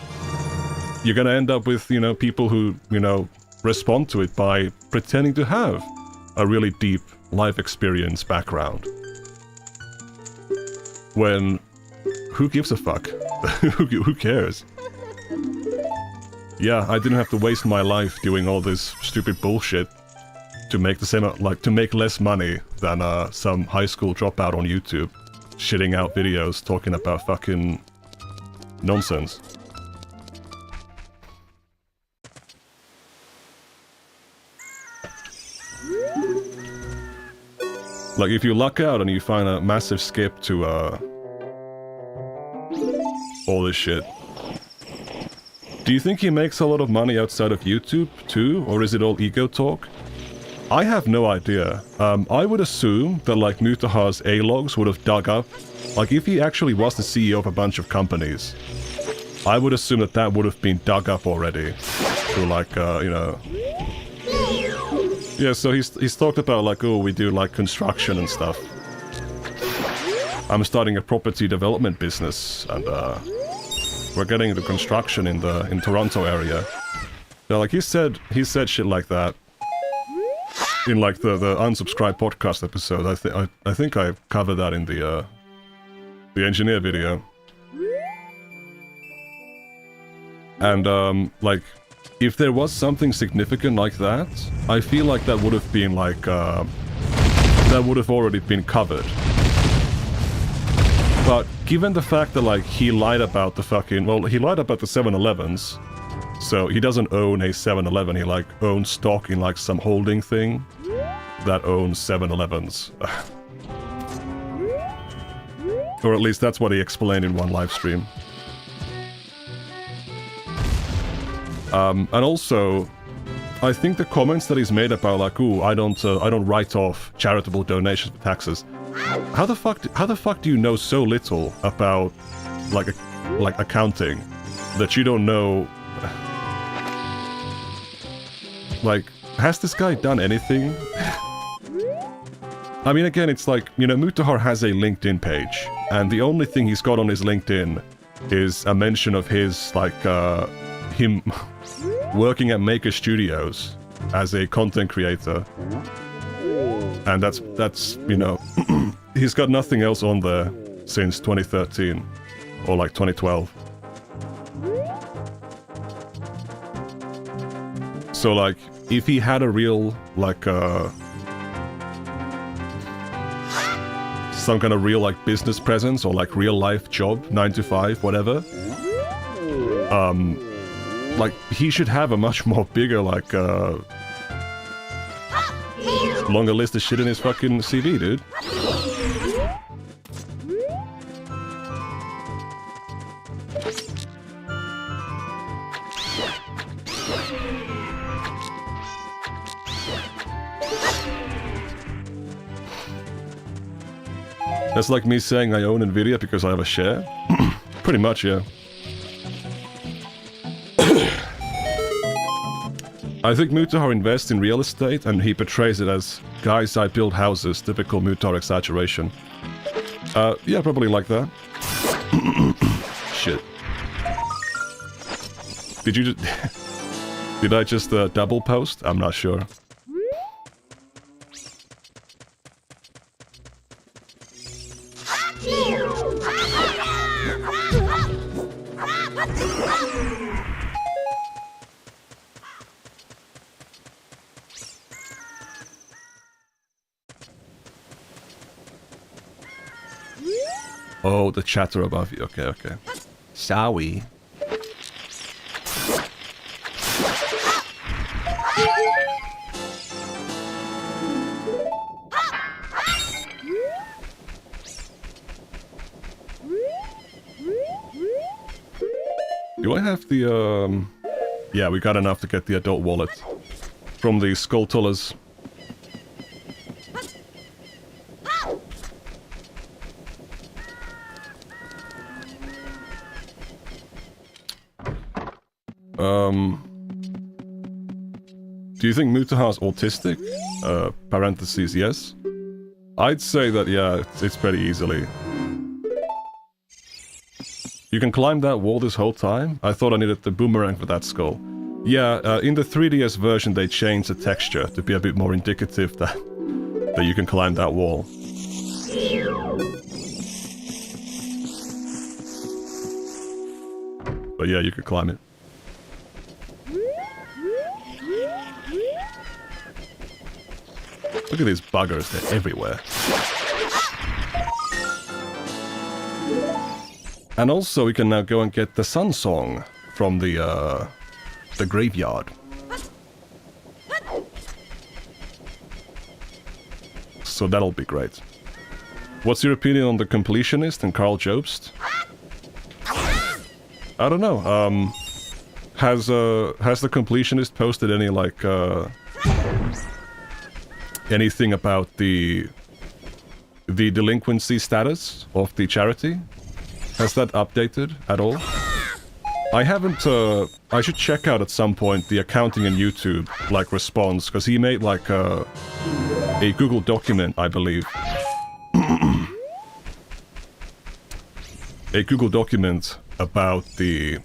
you're gonna end up with, you know, people who, you know, respond to it by pretending to have a really deep life experience background. When... who gives a fuck? Who cares? Yeah, I didn't have to waste my life doing all this stupid bullshit to make the same, like, to make less money than, some high school dropout on YouTube, shitting out videos talking about fucking nonsense. Like, if you luck out and you find a massive skip to, all this shit. Do you think he makes a lot of money outside of YouTube, too? Or is it all ego talk? I have no idea. I would assume that, like, Mutaha's A-logs would have dug up... Like, if he actually was the CEO of a bunch of companies, I would assume that that would have been dug up already. To, like, you know... Yeah, so he's talked about, like, oh, we do, like, construction and stuff. I'm starting a property development business, and, we're getting into construction in Toronto area. Yeah, like, he said shit like that. In, like, the unsubscribed podcast episode. I think I covered that in the engineer video. And, like, if there was something significant like that, I feel like that would have been like, that would have already been covered. But given the fact that like he lied about the fucking, well, he lied about the 7-Elevens, so he doesn't own a 7-Eleven, he like owns stock in like some holding thing that owns 7-Elevens. Or at least that's what he explained in one live stream. And also, I think the comments that he's made about like, ooh, I don't write off charitable donations for taxes. How the fuck do you know so little about like accounting that you don't know? Like, has this guy done anything? I mean, again, it's like, you know, Mutahar has a LinkedIn page, and the only thing he's got on his LinkedIn is a mention of his, like, him working at Maker Studios as a content creator. And that's, you know, he's got nothing else on there since 2013, or like 2012. So, like, if he had a real, like, some kind of real, like, business presence or, like, real-life job, 9 to 5, whatever, like, he should have a much more bigger, like, longer list of shit in his fucking CV, dude. That's like me saying I own Nvidia because I have a share. Pretty much, yeah. I think Mutahar invests in real estate and he portrays it as, guys, I build houses, typical Mutahar exaggeration. Yeah, probably like that. Shit. Did you just... Did I just double post? I'm not sure. Oh, the chatter above you. Okay, okay. Sorry. Do I have the, Yeah, we got enough to get the adult wallet from the Skulltullers. Do you think Mutahar's autistic? Parentheses, yes. I'd say that, yeah, it's pretty easily. You can climb that wall this whole time? I thought I needed the boomerang for that skull. Yeah, in the 3DS version they changed the texture to be a bit more indicative that you can climb that wall. But yeah, you could climb it. Look at these buggers, they're everywhere. And also we can now go and get the Sun Song from the graveyard. So that'll be great. What's your opinion on the Completionist and Carl Jobst? I don't know, has the Completionist posted any, like, anything about the delinquency status of the charity? Has that updated at all? I haven't, I should check out at some point the accounting and YouTube, like, response, because he made, like, a Google document, I believe. A Google document about the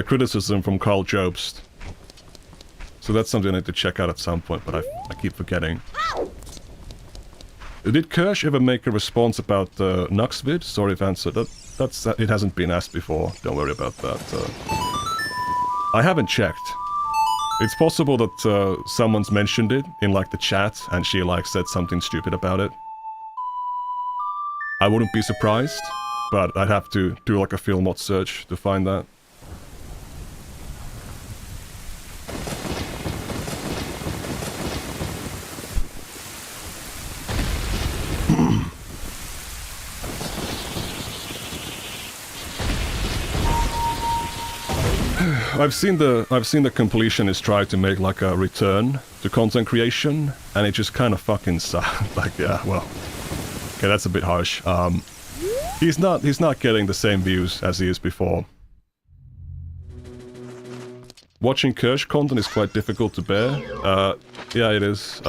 criticism from Carl Jobst. So that's something I need to check out at some point, but I keep forgetting. Did Kirsch ever make a response about Nuxvid? Sorry if answered. It hasn't been asked before. Don't worry about that. I haven't checked. It's possible that someone's mentioned it in like the chat and she like said something stupid about it. I wouldn't be surprised, but I'd have to do like a Philmod search to find that. I've seen the completionist try to make like a return to content creation, and it just kind of fucking sucks. Like, yeah, well, okay, that's a bit harsh. He's not getting the same views as he is before. Watching Kirsch content is quite difficult to bear. Yeah, it is.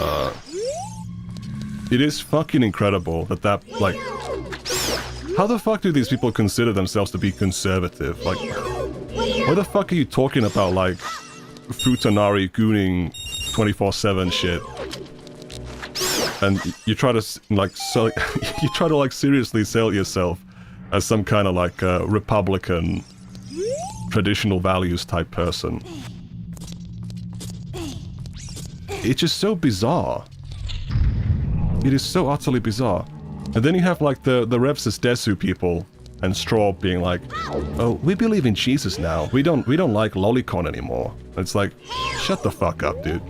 It is fucking incredible that like, how the fuck do these people consider themselves to be conservative? Like, what the fuck are you talking about, like, Futanari gooning 24/7 shit? And you try to, like, sell, you try to, like, seriously sell yourself as some kind of, like, Republican, traditional values type person. It's just so bizarre. It is so utterly bizarre. And then you have, like, the Revsis Desu people and Straub being like, oh, we believe in Jesus now. We don't like lolicon anymore. It's like, shut the fuck up, dude.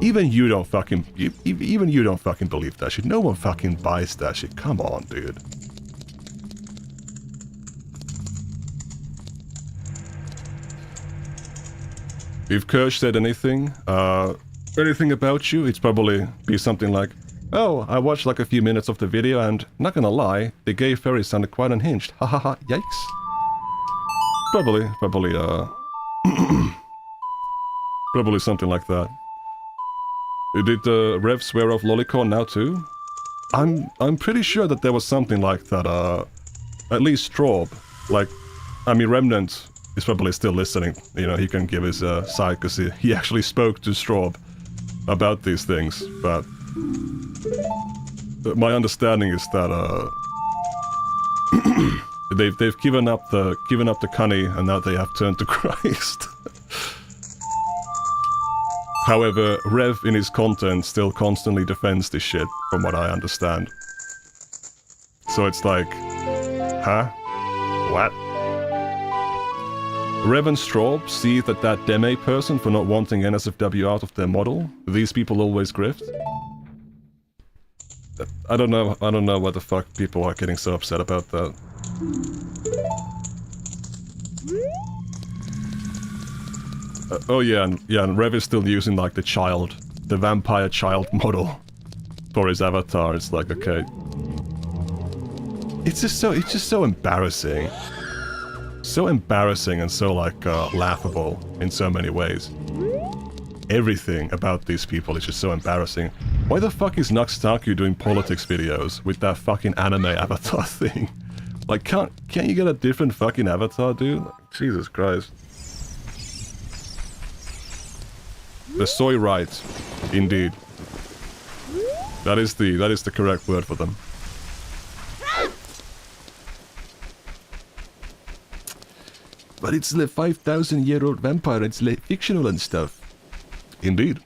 Even you don't fucking believe that shit. No one fucking buys that shit. Come on, dude. If Kirsch said anything about you, it's probably be something like, oh, I watched like a few minutes of the video and, not gonna lie, the gay furry sounded quite unhinged. Hahaha, yikes. Probably, probably something like that. Did Rev swear off lolicon now too? I'm pretty sure that there was something like that, at least Straub. Like, I mean, Remnant is probably still listening. You know, he can give his side because he actually spoke to Straub about these things, but my understanding is that they've given up the Cunny and now they have turned to Christ. However, Rev in his content still constantly defends this shit, from what I understand. So it's like, huh? What? Rev and Straub see that Deme person for not wanting NSFW out of their model. These people always grift. I don't know what the fuck people are getting so upset about that. Oh yeah, and Rev is still using like the vampire child model for his avatar. It's like, okay. It's just so embarrassing. So embarrassing and so like laughable in so many ways. Everything about these people is just so embarrassing. Why the fuck is Nuxtaku doing politics videos with that fucking anime avatar thing? Like, can't you get a different fucking avatar, dude? Like, Jesus Christ. The soy right, indeed. That is the correct word for them. But it's the 5,000-year-old vampire. It's like fictional and stuff. Indeed.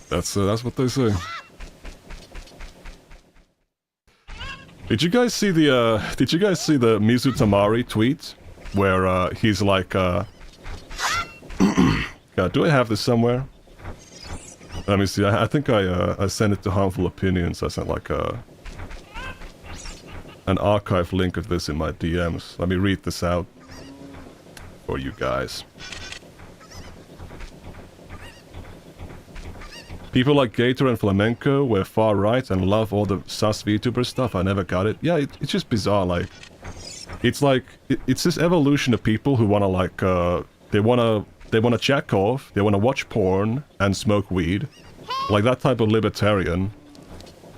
That's what they say. Did you guys see the Mizu Tamari tweet where he's like God, do I have this somewhere? Let me see. I think I sent it to Harmful Opinions. I sent like an archive link of this in my DMs. Let me read this out for you guys. People like Gator and Flamenco were far right and love all the sus VTuber stuff. I never got it. Yeah, it's just bizarre. Like, it's this evolution of people who wanna like they wanna jack off, they wanna watch porn and smoke weed. Like that type of libertarian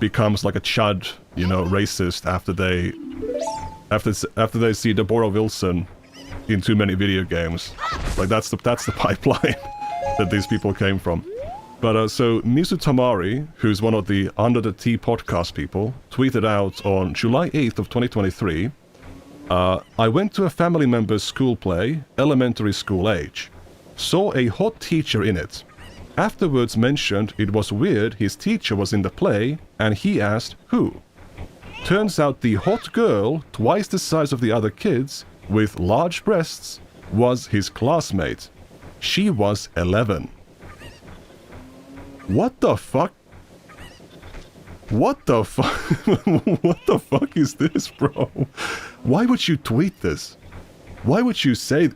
becomes like a chud, you know, racist after they see Deborah Wilson in too many video games. Like that's the pipeline that these people came from. But so Misu Tamari, who's one of the Under the Tea podcast people, tweeted out on July 8th of 2023, I went to a family member's school play, elementary school age. Saw a hot teacher in it. Afterwards mentioned it was weird his teacher was in the play, and he asked who. Turns out the hot girl, twice the size of the other kids, with large breasts, was his classmate. She was 11. What the fuck? What the fuck? What the fuck is this, bro? Why would you tweet this? Why would you say...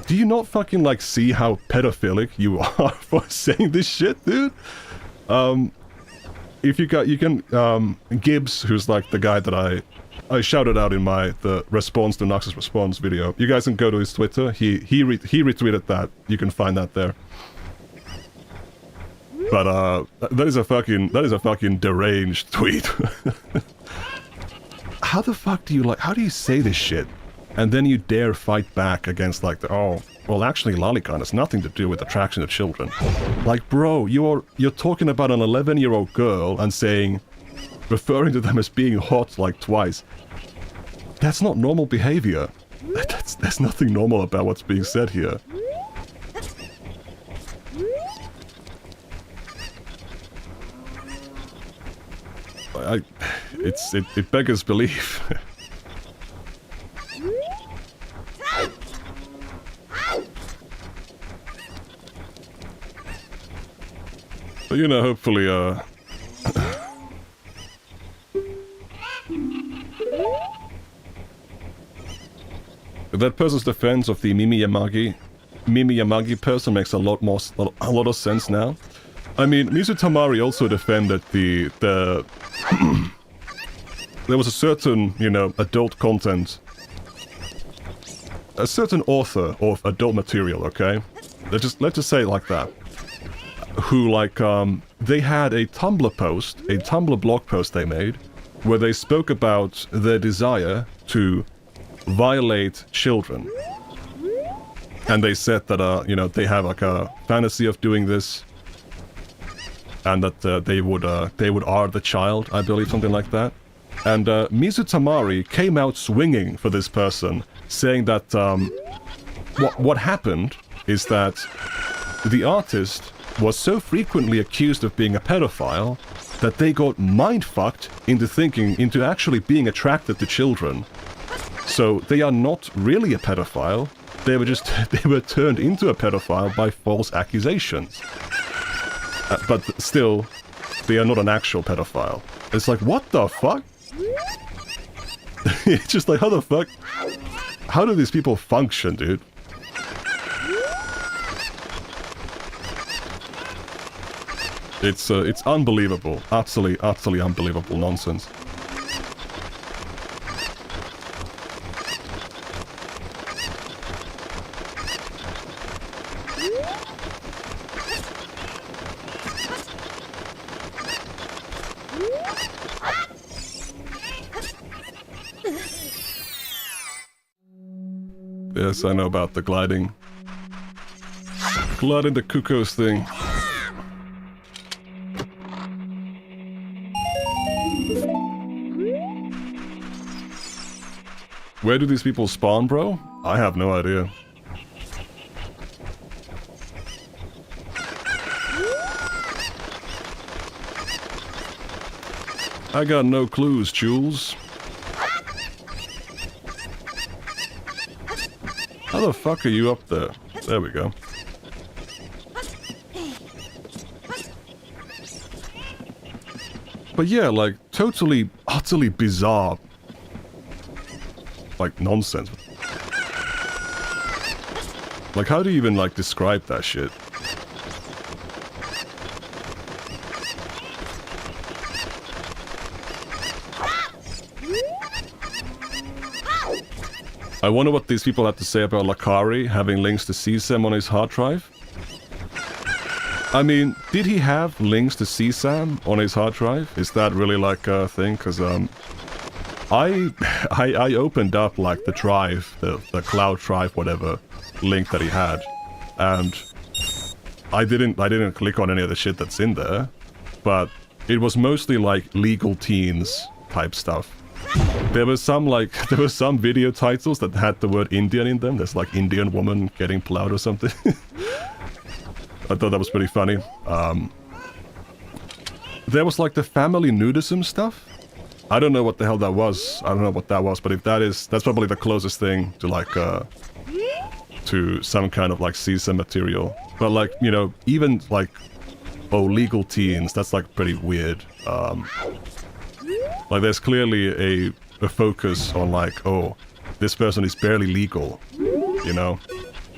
Do you not fucking, like, see how pedophilic you are for saying this shit, dude? If you can, Gibbs, who's, like, the guy that I shouted out in the response to Nox's response video. You guys can go to his Twitter. He retweeted that. You can find that there. But, that is a fucking deranged tweet. How the fuck do you say this shit? And then you dare fight back against, like, well, actually, lolicon has nothing to do with attraction to children. Like, bro, you're talking about an 11-year-old girl and referring to them as being hot, like, twice. That's not normal behavior. There's nothing normal about what's being said here. It beggars belief. But, you know, hopefully, that person's defense of the Mimi Yamagi person makes a lot of sense now. I mean, Mizu Tamari also defended there was a certain, you know, adult content, a certain author of adult material, okay? Let's just say it like that. Who, like, they had a Tumblr blog post they made, where they spoke about their desire to violate children. And they said that, you know, they have, like, a fantasy of doing this, and that they would R the child, I believe, something like that. And Mizu Tamari came out swinging for this person, saying that what happened is that the artist was so frequently accused of being a pedophile that they got mind-fucked into actually being attracted to children. So they are not really a pedophile, they were turned into a pedophile by false accusations. But still, they are not an actual pedophile. It's like, what the fuck? It's just like, how the fuck? How do these people function, dude? It's unbelievable. Utterly unbelievable nonsense. Yes, I know about the gliding the cuckoos thing. Where do these people spawn, bro? I have no idea. I got no clues, Jules. How the fuck are you up there? There we go. But yeah, like, totally, utterly bizarre. Like, nonsense. Like, how do you even, like, describe that shit? I wonder what these people have to say about Lakari having links to CSAM on his hard drive. I mean, did he have links to CSAM on his hard drive? Is that really like a thing? Because I opened up like the drive, the cloud drive, whatever link that he had, and I didn't click on any of the shit that's in there, but it was mostly like legal teens type stuff. There was some video titles that had the word Indian in them. There's like Indian woman getting plowed or something. I thought that was pretty funny. There was like the family nudism stuff. I don't know what the hell that was. I don't know what that was, but if that's probably the closest thing to like to some kind of like CSA material. But like, you know, even like legal teens, that's like pretty weird. Like there's clearly a focus on like, oh, this person is barely legal, you know?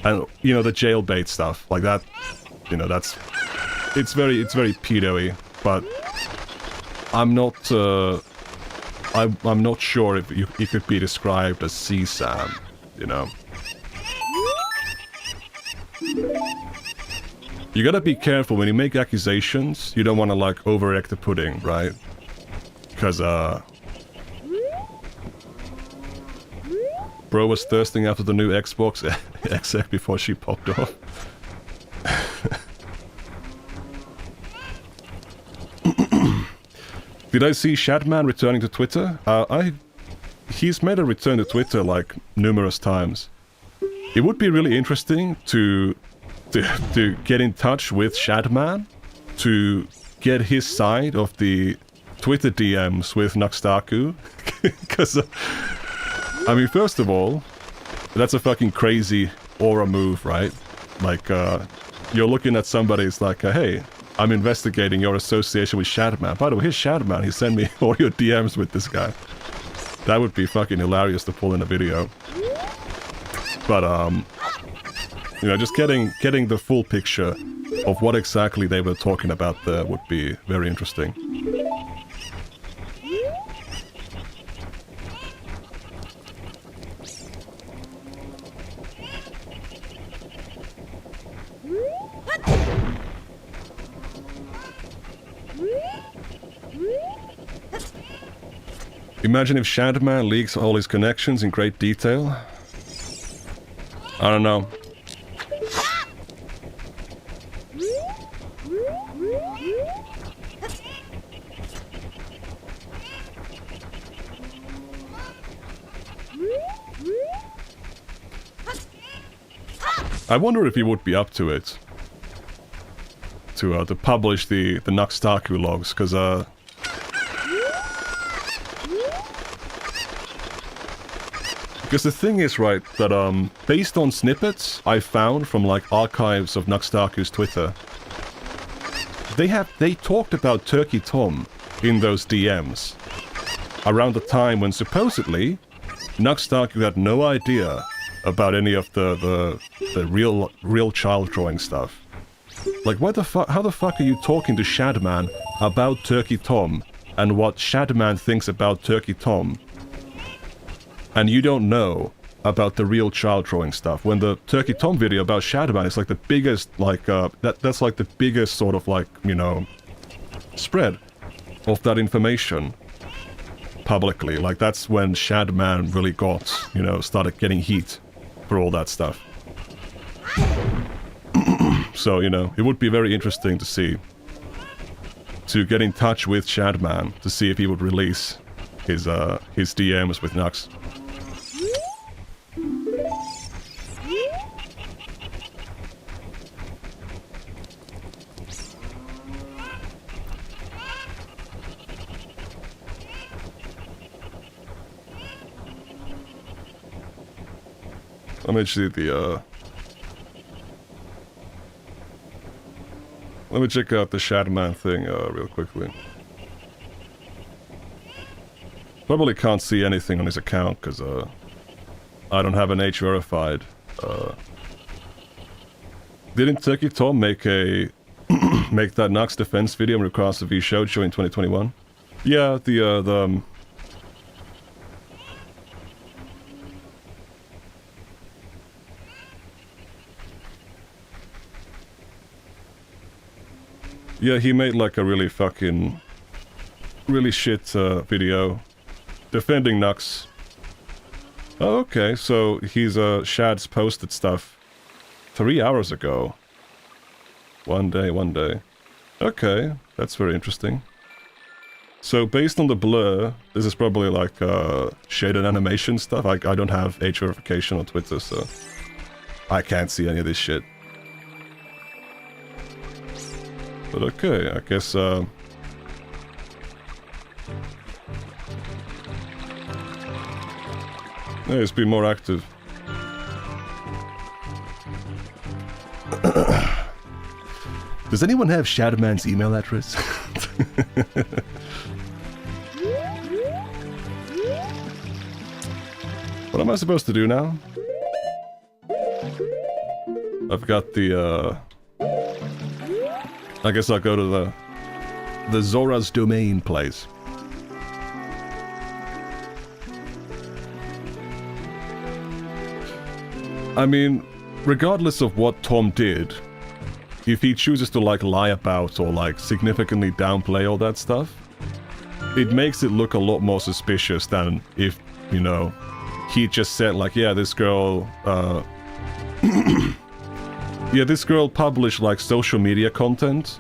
And you know, the jailbait stuff, like that, you know, it's very pedo-y, but I'm not sure if it could be described as CSAM, you know? You gotta be careful when you make accusations. You don't want to like overact the pudding, right? Because bro was thirsting after the new Xbox exec before she popped off. Did I see Shadman returning to Twitter? He's made a return to Twitter like numerous times. It would be really interesting to get in touch with Shadman to get his side of the Twitter DMs with Nuxtaku. Because, I mean, first of all, that's a fucking crazy aura move, right? Like, you're looking at somebody, it's like, hey, I'm investigating your association with Shadman. By the way, here's Shadman. He sent me all your DMs with this guy. That would be fucking hilarious to pull in a video. But, you know, just getting the full picture of what exactly they were talking about there would be very interesting. Imagine if Shadman leaks all his connections in great detail. I don't know. I wonder if he would be up to it. To publish the Nuxtaku logs, because the thing is, right, that based on snippets I found from like archives of Nuxtaku's Twitter, they talked about Turkey Tom in those DMs around the time when supposedly Nuxtaku had no idea about any of the real child drawing stuff. Like, how the fuck are you talking to Shadman about Turkey Tom and what Shadman thinks about Turkey Tom, and you don't know about the real child drawing stuff, when the Turkey Tom video about Shadman is like the biggest, like, that's like the biggest sort of like, you know, spread of that information publicly. Like, that's when Shadman really got, you know, started getting heat for all that stuff. So, you know, it would be very interesting to see, to get in touch with Shadman to see if he would release his DMs with Nux. Let me see the, let me check out the Shadman thing, real quickly. Probably can't see anything on his account, because, I don't have an age verified. Didn't Turkey Tom make that Nux defense video in regards to V Shoujo in 2021? Yeah, yeah, he made like a really fucking, really shit video defending Nux. Oh, okay, so he's Shad's posted stuff 3 hours ago. One day, one day. Okay, that's very interesting. So based on the blur, this is probably like shaded animation stuff. I don't have age verification on Twitter, so I can't see any of this shit. But okay, I guess yeah, it's been more active. Does anyone have Shadowman's email address? What am I supposed to do now? I've got the, I guess I'll go to the Zora's Domain place. I mean, regardless of what Tom did, if he chooses to like lie about or like significantly downplay all that stuff, it makes it look a lot more suspicious than if, you know, he just said like, yeah, this girl, yeah, this girl published like social media content,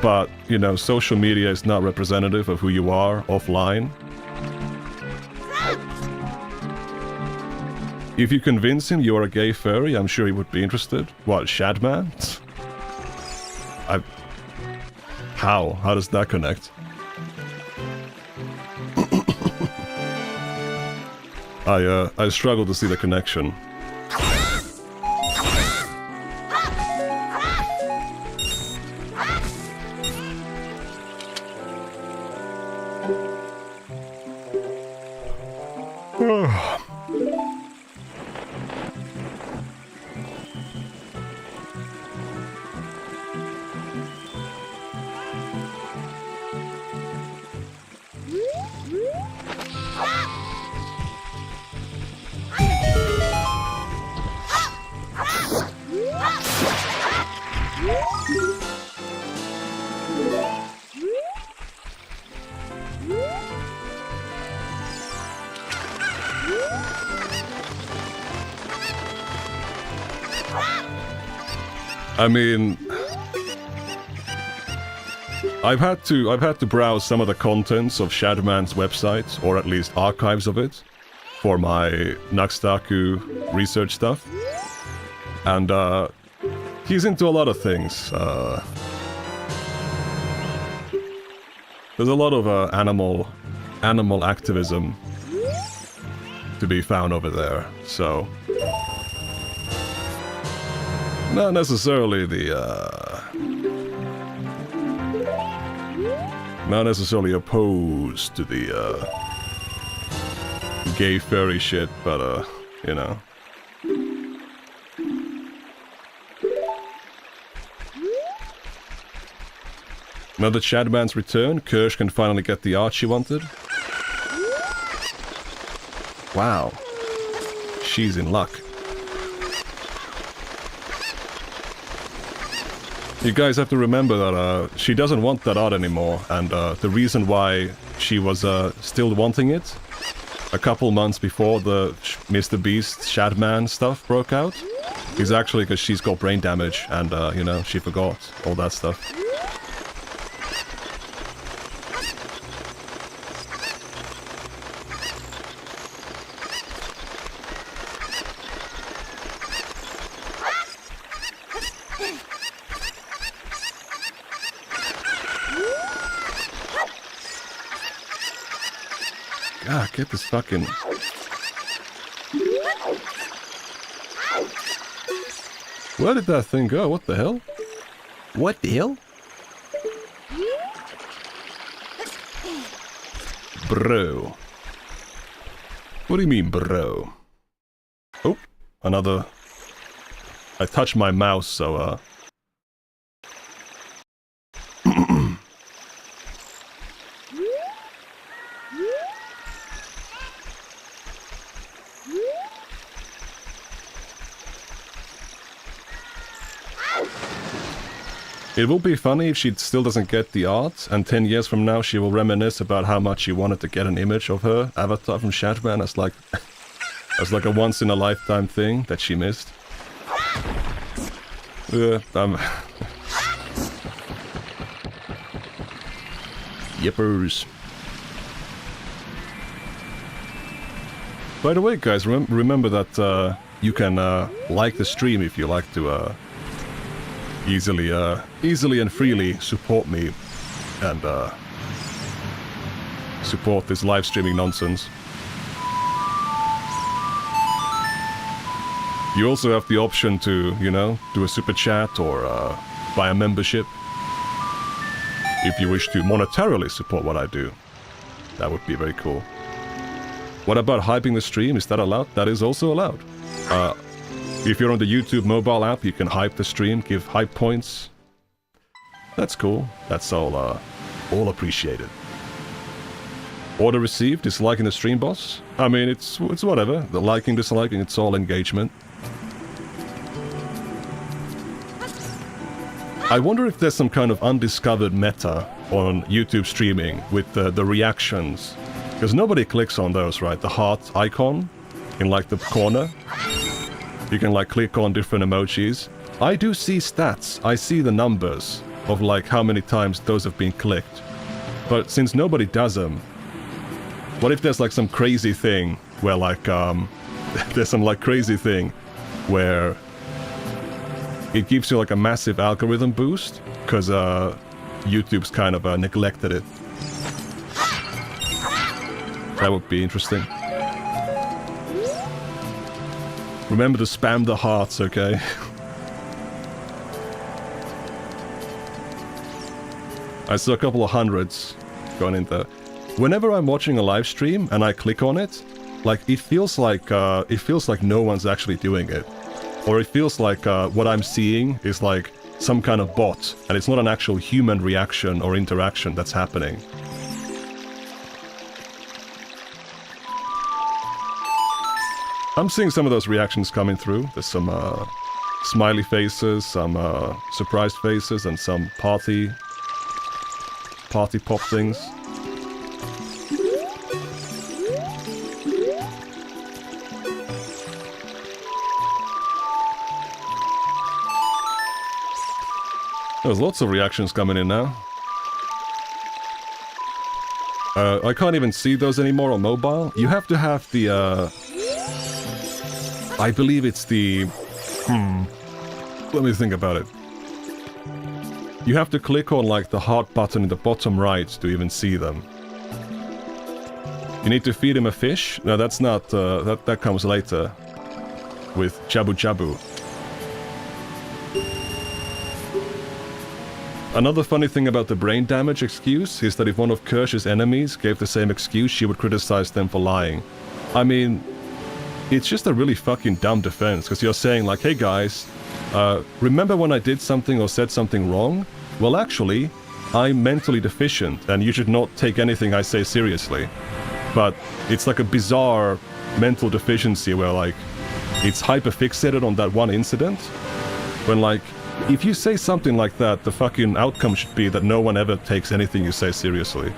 but, you know, social media is not representative of who you are offline. If you convince him you're a gay furry, I'm sure he would be interested. What, Shadman? How? How does that connect? I struggle to see the connection. I mean, I've had to browse some of the contents of Shadman's website, or at least archives of it, for my Naxtaku research stuff. And he's into a lot of things. There's a lot of animal activism to be found over there, so not necessarily not necessarily opposed to the gay furry shit, but you know. Now that Shadman's returned, Kirsch can finally get the art she wanted. Wow. She's in luck. You guys have to remember that she doesn't want that art anymore, and the reason why she was still wanting it a couple months before the Mr. Beast Shadman stuff broke out is actually because she's got brain damage and, you know, she forgot all that stuff. God, get this fucking... Where did that thing go? What the hell? What the hell? Bro. What do you mean, bro? Oh, another... I touched my mouse, so, It will be funny if she still doesn't get the art, and 10 years from now she will reminisce about how much she wanted to get an image of her avatar from Shadman as like a once-in-a-lifetime thing that she missed. Yippers. By the way, guys, remember that you can like the stream if you like to easily and freely support me and support this live streaming nonsense. You also have the option to, you know, do a super chat or buy a membership if you wish to monetarily support what I do. That would be very cool. What about hyping the stream? Is that allowed? That is also allowed. If you're on the YouTube mobile app, you can hype the stream, give hype points. That's cool. That's all appreciated. Order received, disliking the stream, boss? I mean, it's whatever. The liking, disliking, it's all engagement. I wonder if there's some kind of undiscovered meta on YouTube streaming with the reactions. Because nobody clicks on those, right? The heart icon in like the corner. You can like click on different emojis. I do see stats. I see the numbers of like how many times those have been clicked. But since nobody does them, what if there's like some crazy thing where like there's some like crazy thing where it gives you like a massive algorithm boost because YouTube's kind of neglected it. That would be interesting. Remember to spam the hearts, okay? I saw a couple of hundreds going in there. Whenever I'm watching a live stream and I click on it, like it feels like no one's actually doing it. Or it feels like what I'm seeing is like some kind of bot, and it's not an actual human reaction or interaction that's happening. I'm seeing some of those reactions coming through. There's some smiley faces, some surprised faces, and some party pop things. There's lots of reactions coming in now. I can't even see those anymore on mobile. You have to have the, I believe it's the... Let me think about it. You have to click on, like, the heart button in the bottom right to even see them. You need to feed him a fish? No, that's not... that comes later. With Jabu Jabu. Another funny thing about the brain damage excuse is that if one of Kirsch's enemies gave the same excuse, she would criticize them for lying. I mean, it's just a really fucking dumb defense, because you're saying like, hey guys, remember when I did something or said something wrong? Well actually, I'm mentally deficient, and you should not take anything I say seriously. But it's like a bizarre mental deficiency where like, it's hyperfixated on that one incident, when like, if you say something like that, the fucking outcome should be that no one ever takes anything you say seriously.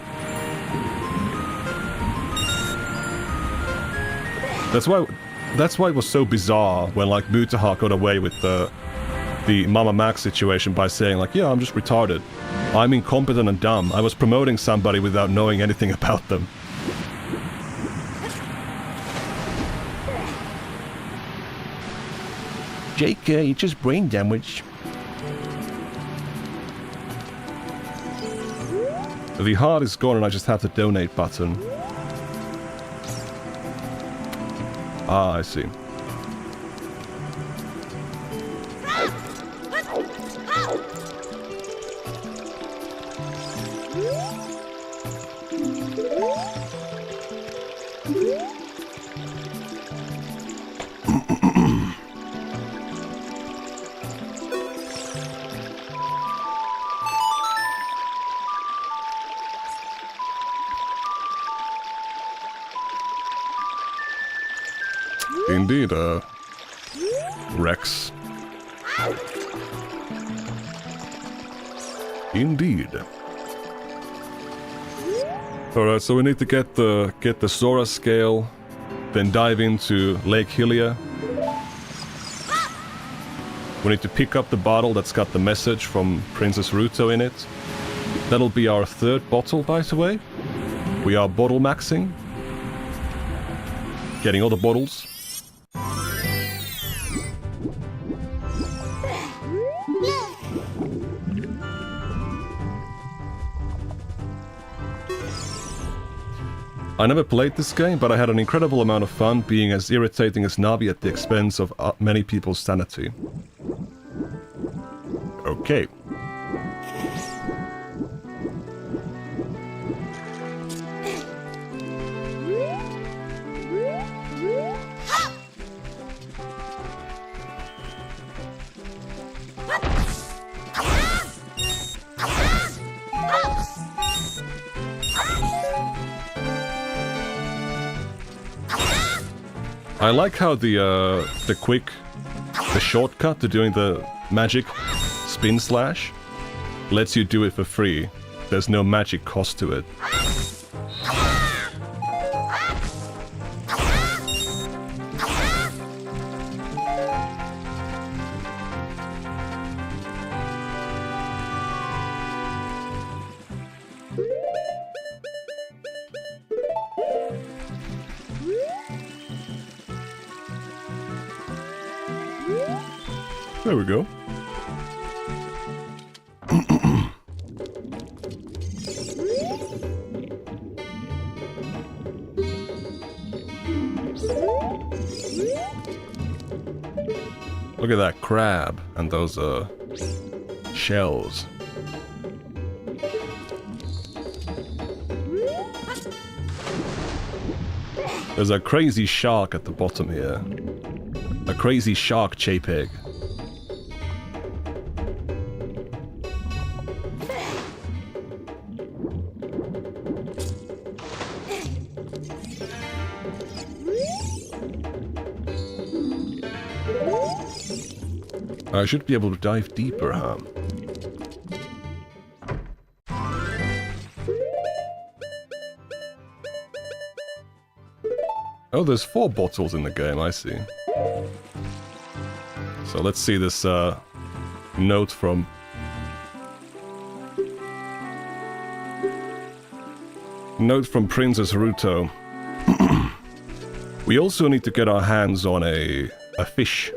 That's why it was so bizarre when like Mutahar got away with the Mama Max situation by saying like, yeah, I'm just retarded. I'm incompetent and dumb. I was promoting somebody without knowing anything about them. Jake, it's just brain damage. The heart is gone and I just have the donate button. Ah, I see. Indeed, Rex. Indeed. Alright, so we need to get the Sora scale, then dive into Lake Hylia. We need to pick up the bottle that's got the message from Princess Ruto in it. That'll be our third bottle, by the way. We are bottle maxing. Getting all the bottles. I never played this game, but I had an incredible amount of fun being as irritating as Navi at the expense of many people's sanity. Okay. I like how the shortcut to doing the magic spin slash lets you do it for free. There's no magic cost to it. There we go. Look at that crab and those shells. There's a crazy shark at the bottom here. A crazy shark JPEG. I should be able to dive deeper, huh? Oh, there's 4 bottles in the game, I see. So let's see this note from... Note from Princess Ruto. We also need to get our hands on a fish.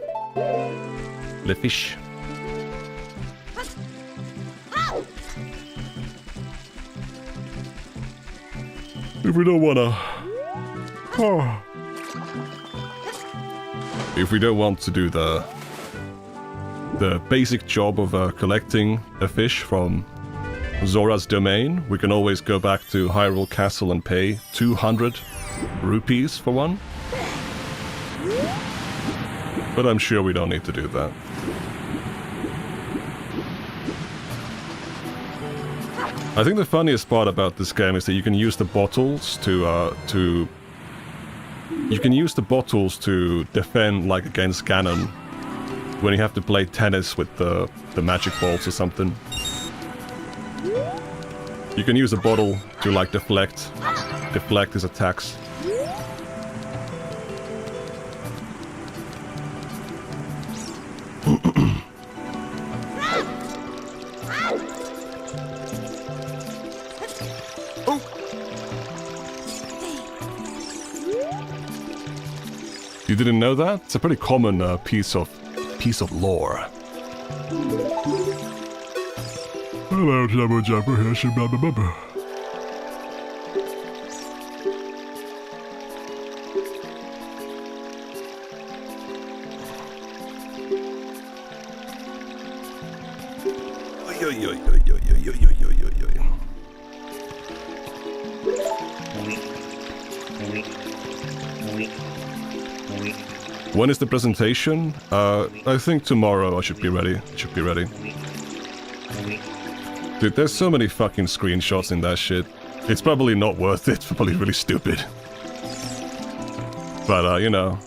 The fish. If we don't wanna... Oh. If we don't want to do the basic job of collecting a fish from Zora's domain, we can always go back to Hyrule Castle and pay 200 rupees for one. But I'm sure we don't need to do that. I think the funniest part about this game is that you can use the bottles to defend, like, against Ganon when you have to play tennis with the magic balls or something. You can use a bottle to, like, deflect his attacks. You didn't know that? It's a pretty common piece of lore. Hello, Jabba Jabba, Hershey, blah blah blah. When is the presentation? I think tomorrow I should be ready. Dude, there's so many fucking screenshots in that shit. It's probably not worth it, it's probably really stupid. But, you know.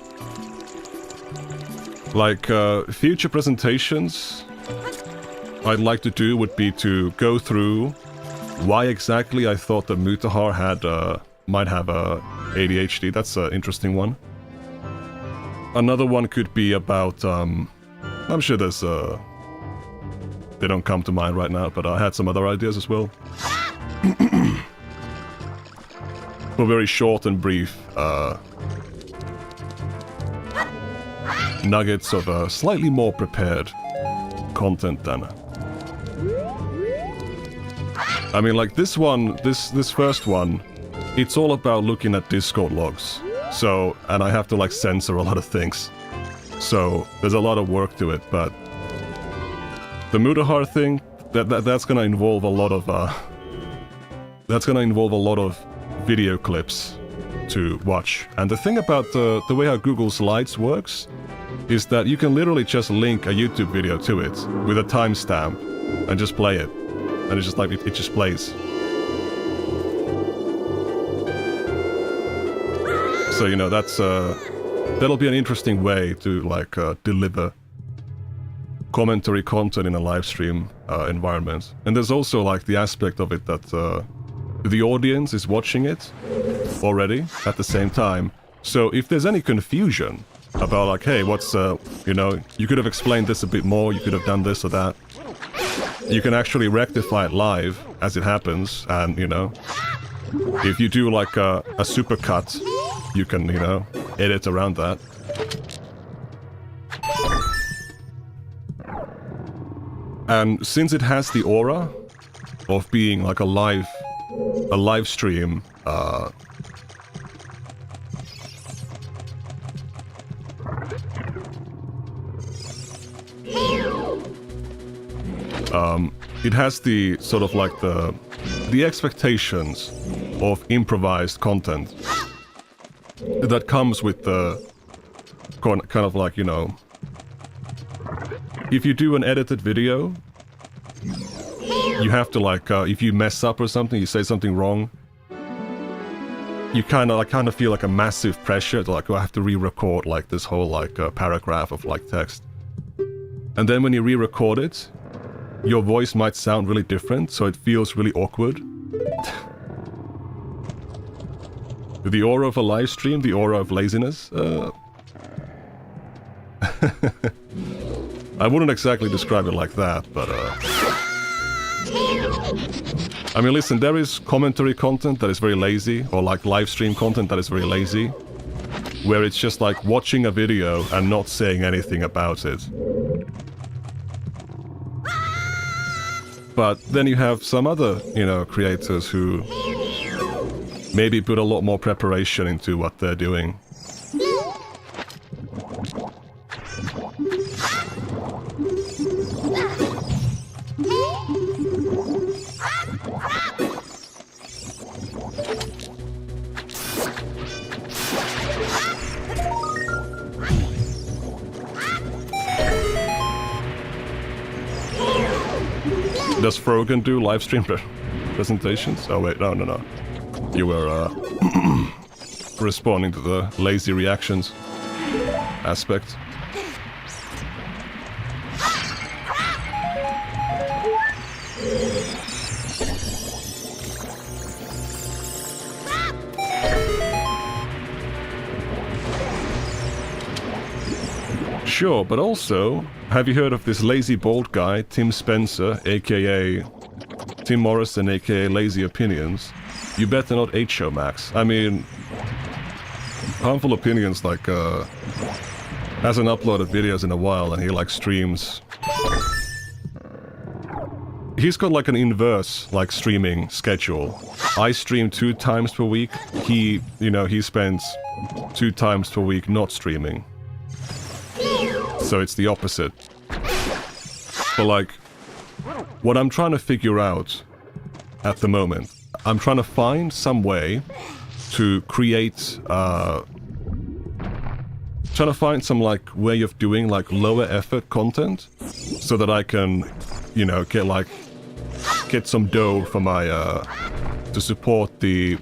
Like, future presentations I'd like to do would be to go through why exactly I thought that Mutahar might have ADHD. That's an interesting one. Another one could be about, I'm sure there's they don't come to mind right now, but I had some other ideas as well. For very short and brief nuggets of slightly more prepared content than... I mean, like this one, this first one, it's all about looking at Discord logs. So, and I have to like censor a lot of things. So there's a lot of work to it, but the Mudahar thing, that's gonna involve a lot of video clips to watch. And the thing about the way how Google Slides works is that you can literally just link a YouTube video to it with a timestamp and just play it. And it's just like, it just plays. So, you know, that's, that'll be an interesting way to, like, deliver commentary content in a live stream environment. And there's also, like, the aspect of it that the audience is watching it already at the same time. So if there's any confusion about, like, hey, what's, you know, you could have explained this a bit more, you could have done this or that, you can actually rectify it live as it happens, and, you know, if you do, like, a supercut, you can, you know, edit around that. And since it has the aura of being like a live stream, it has the sort of like the expectations of improvised content that comes with the kind of like, you know, if you do an edited video, you have to like, if you mess up or something, you say something wrong, you kind of feel like a massive pressure to like, oh, I have to re-record like this whole like paragraph of like text. And then when you re-record it, your voice might sound really different, so it feels really awkward. The aura of a live stream, the aura of laziness. I wouldn't exactly describe it like that, but I mean, listen, there is commentary content that is very lazy, or like live stream content that is very lazy, where it's just like watching a video and not saying anything about it. But then you have some other, you know, creators who maybe put a lot more preparation into what they're doing. Does Frogan do live stream presentations? Oh wait, no. You were responding to the lazy reactions aspect. Sure, but also, have you heard of this lazy bald guy, Tim Spencer, aka Tim Morrison, aka Lazy Opinions? You better not H-Show Max. I mean, Harmful Opinions, like, hasn't uploaded videos in a while, and he, like, streams. He's got, like, an inverse, like, streaming schedule. I stream 2 times per week. He, you know, he spends 2 times per week not streaming. So it's the opposite. But, like, what I'm trying to figure out at the moment, I'm trying to find some way to create, trying to find some, like, way of doing, like, lower effort content so that I can, you know, get some dough for my, to support the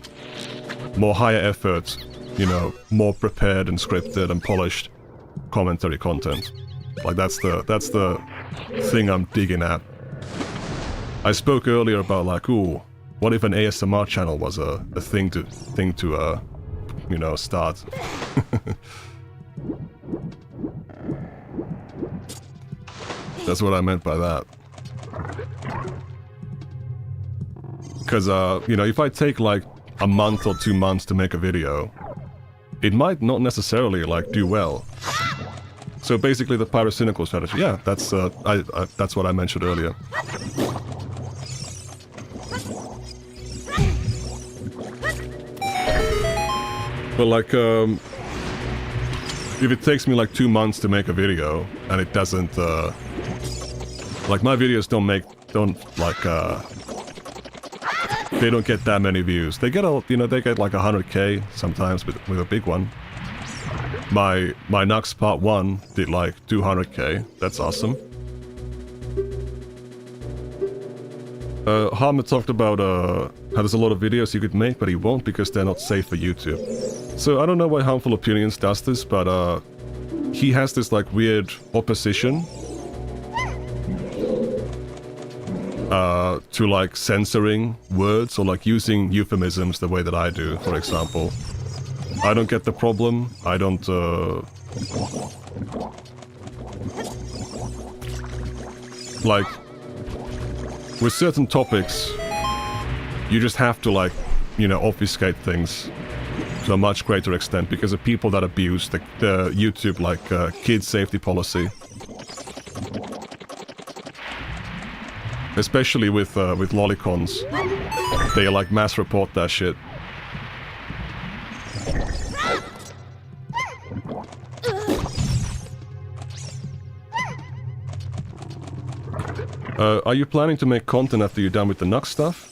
more higher effort, you know, more prepared and scripted and polished commentary content. Like, that's the thing I'm digging at. I spoke earlier about, like, ooh, what if an ASMR channel was a thing to you know, start. That's what I meant by that. Because, you know, if I take like a month or 2 months to make a video, it might not necessarily like do well. So basically the pyrocynical strategy, yeah, that's that's what I mentioned earlier. But like, if it takes me like 2 months to make a video and it doesn't, like my videos don't they don't get that many views. They get they get like 100k sometimes with a big one. My Nux Part 1 did like 200k. That's awesome. Harmer talked about how there's a lot of videos you could make, but he won't because they're not safe for YouTube. So I don't know why Harmful Opinions does this, but he has this like weird opposition to like censoring words or like using euphemisms the way that I do, for example. I don't get the problem. I don't like with certain topics you just have to like, you know, obfuscate things to a much greater extent because of people that abuse the YouTube like kid safety policy. Especially with lolicons. They like mass report that shit. Are you planning to make content after you're done with the Nux stuff?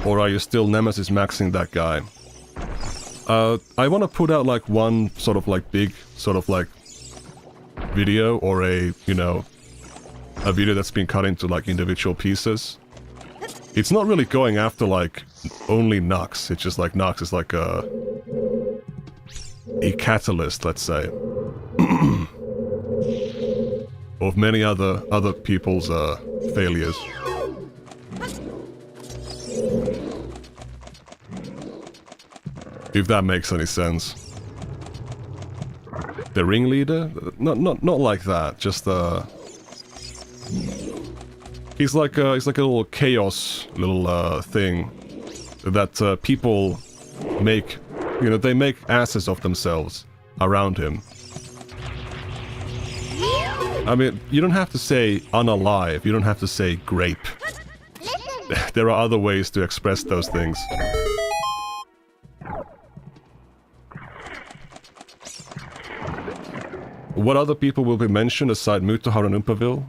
Or are you still Nemesis maxing that guy? I want to put out like one sort of like big sort of like video or a, you know, a video that's been cut into like individual pieces. It's not really going after like only Nux, it's just like Nux is like a catalyst, let's say, of many other people's failures. If that makes any sense. The ringleader? Not like that. Just he's like a little chaos little thing that people make. You know, they make asses of themselves around him. I mean, you don't have to say unalive. You don't have to say grape. There are other ways to express those things. What other people will be mentioned aside Mutahar and Oompaville?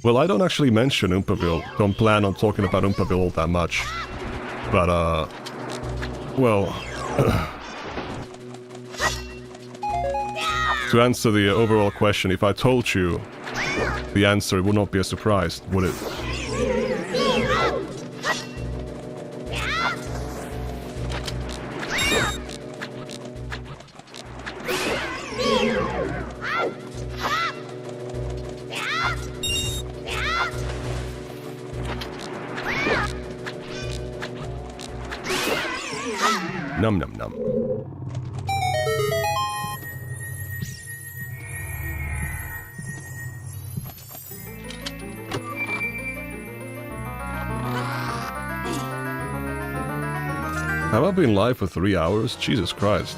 Well, I don't actually mention Oompaville. Don't plan on talking about Oompaville all that much. But, well... to answer the overall question, if I told you the answer, it would not be a surprise, would it? Num num num. Have I been live for 3 hours? Jesus Christ.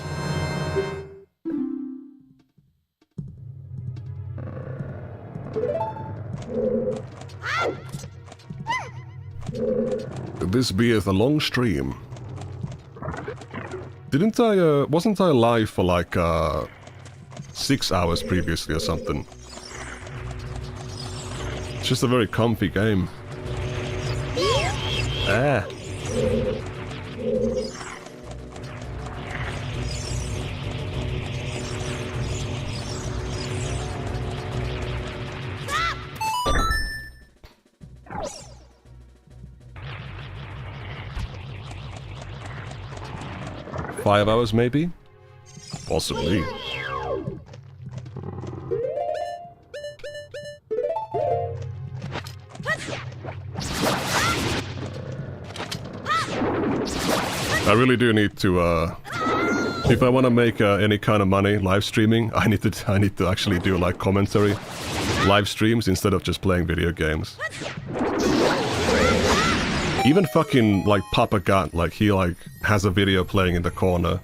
This beeth a long stream. Didn't I, wasn't I live for like, 6 hours previously or something? It's just a very comfy game. Ah. Five hours, maybe? Possibly. I really do need to, if I want to make any kind of money live streaming, I need to actually do like commentary live streams instead of just playing video games. Even fucking, like, Papa Gat, like, he, like, has a video playing in the corner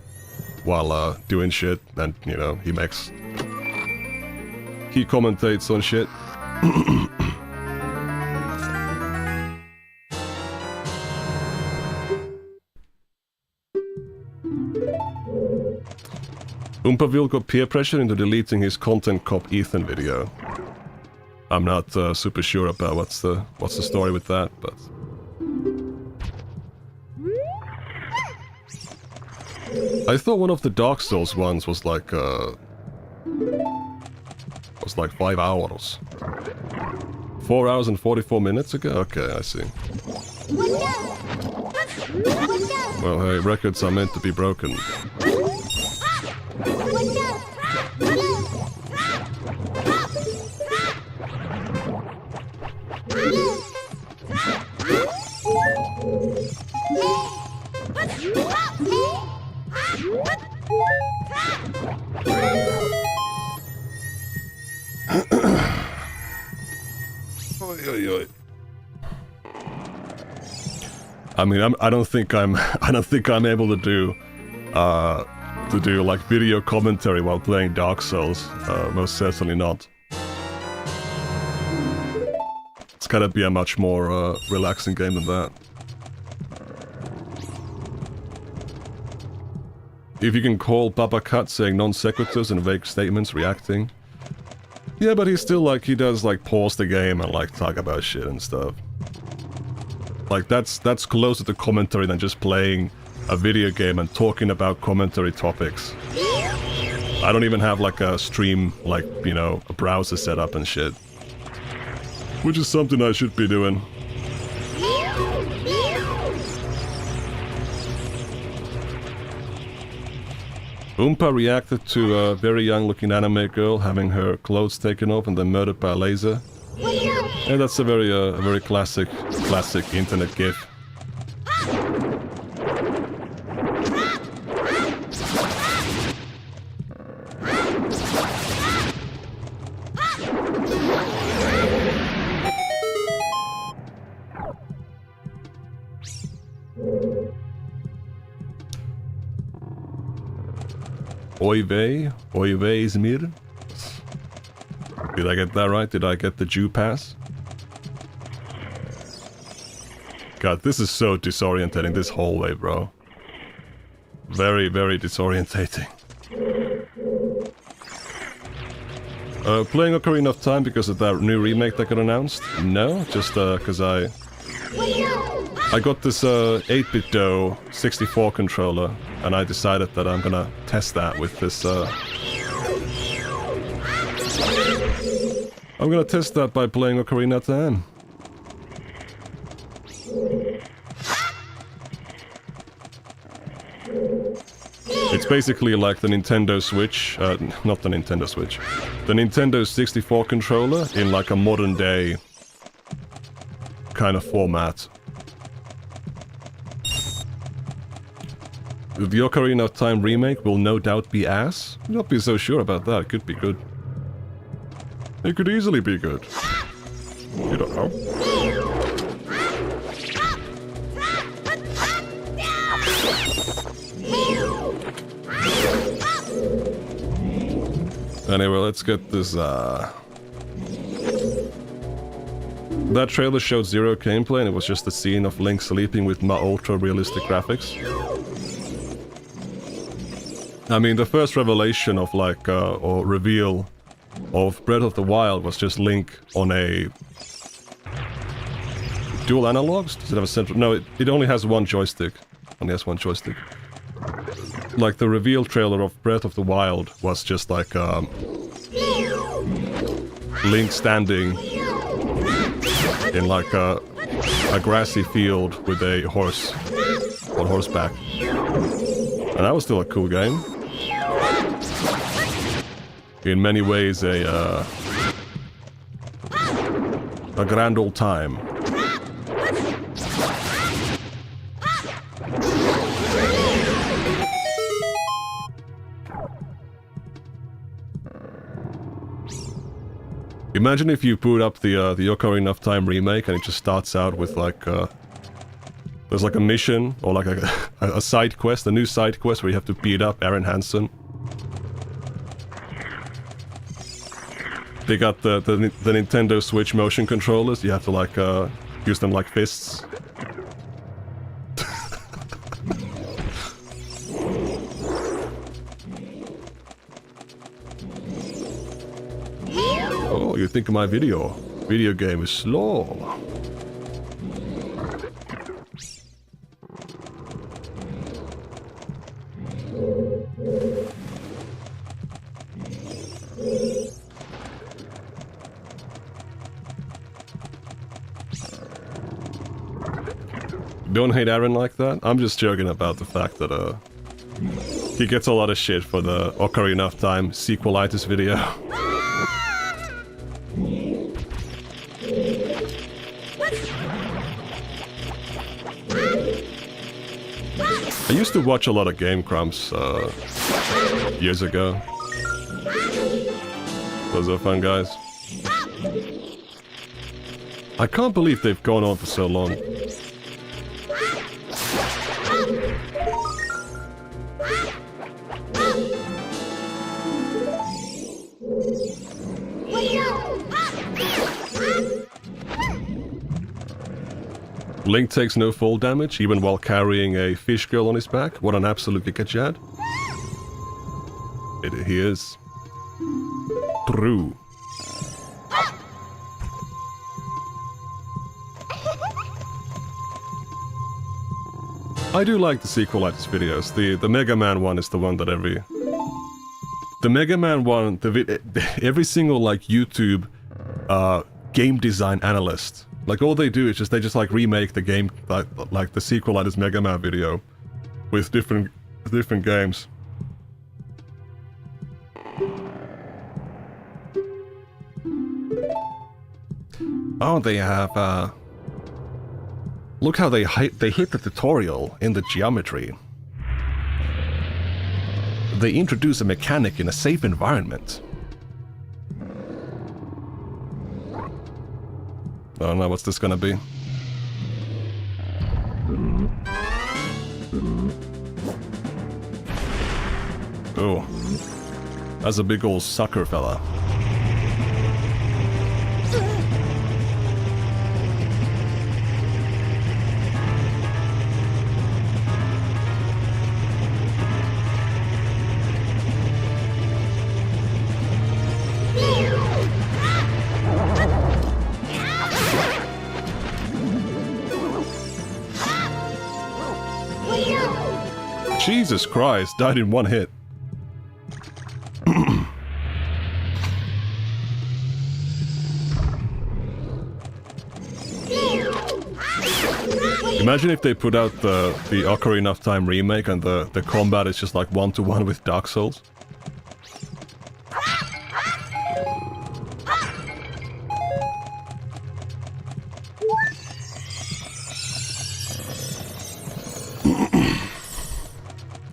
while, doing shit, and, you know, he commentates on shit. Oompaville got peer pressure into deleting his Content Cop Ethan video. I'm not super sure about what's the story with that, but... I thought one of the Dark Souls ones was like 5 hours. 4 hours and 44 minutes ago? Okay, I see. Well, hey, records are meant to be broken. I mean, I don't think I'm able to do like video commentary while playing Dark Souls. Most certainly not. It's gotta be a much more relaxing game than that. If you can call Baba Cat saying non sequiturs and vague statements reacting. Yeah, but he's still like, he does like pause the game and like talk about shit and stuff. Like that's closer to commentary than just playing a video game and talking about commentary topics. I don't even have like a stream, like, you know, a browser set up and shit. Which is something I should be doing. Oompa reacted to a very young-looking anime girl having her clothes taken off and then murdered by a laser. Yeah, that's a very classic internet gif. Oive Izmir. Did I get that right? Did I get the Jew pass? God, this is so disorientating, this hallway, bro. Very, very disorientating. Playing Ocarina of Time because of that new remake that got announced? No, just because I got this 8-bit DOE 64 controller, and I decided that I'm gonna test that with this. I'm gonna test that by playing Ocarina of Time. It's basically like the Nintendo Switch, not the Nintendo Switch, the Nintendo 64 controller in like a modern day kind of format. The Ocarina of Time remake will no doubt be ass. Not be so sure about that. It could be good. It could easily be good. You don't know. Anyway, let's get this, That trailer showed zero gameplay and it was just a scene of Link sleeping with ultra-realistic graphics. I mean, the first revelation of like, or reveal of Breath of the Wild was just Link on a dual analogs? Does it have a central? No, it only has one joystick. Only has one joystick. Like the reveal trailer of Breath of the Wild was just like Link standing in like a grassy field with a horse on horseback. And that was still a cool game. In many ways, a grand old time. Imagine if you boot up the Ocarina of Time remake and it just starts out with like There's like a mission, or like a side quest, a new side quest where you have to beat up Aaron Hansen. They got the Nintendo Switch motion controllers, you have to like use them like fists. Oh, you think my video game is slow? Don't hate Aaron like that. I'm just joking about the fact that he gets a lot of shit for the Ocarina of Time sequelitis video. I used to watch a lot of Game Grumps years ago. Those are fun guys. I can't believe they've gone on for so long. Link takes no fall damage, even while carrying a fish girl on his back. What an absolute Gigachad. He is. True. I do like the sequelitis videos. The Mega Man one is the one that every... The Mega Man one, every single like YouTube game design analyst, like all they do is they just like remake the game, like the sequelitis Mega Man video with different games. Oh, they have look how they hit the tutorial in the geometry. They introduce a mechanic in a safe environment. I don't know, what's this gonna be? Oh. That's a big old sucker fella. Jesus Christ, died in one hit. Imagine if they put out the Ocarina of Time remake and the combat is just like one-to-one with Dark Souls.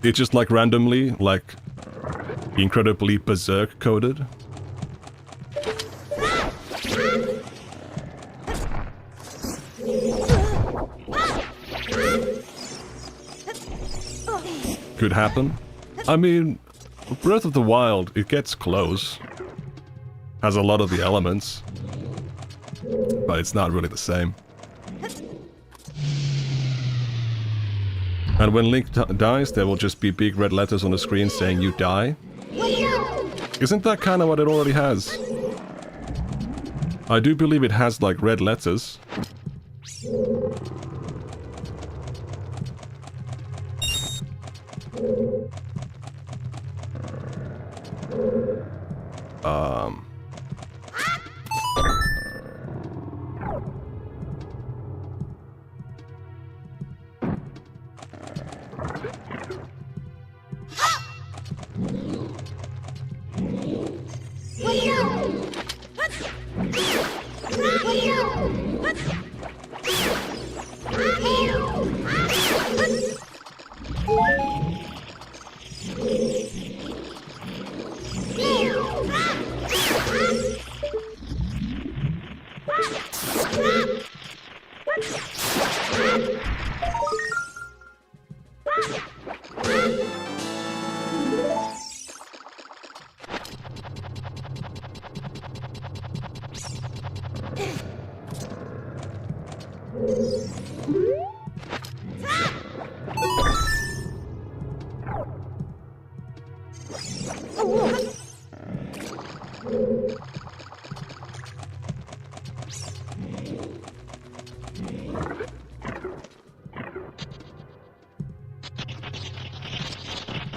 It's just like randomly, like incredibly berserk coded. Could happen. I mean, Breath of the Wild, it gets close. Has a lot of the elements. But it's not really the same. And when Link dies, there will just be big red letters on the screen saying you die. Isn't that kind of what it already has? I do believe it has like red letters.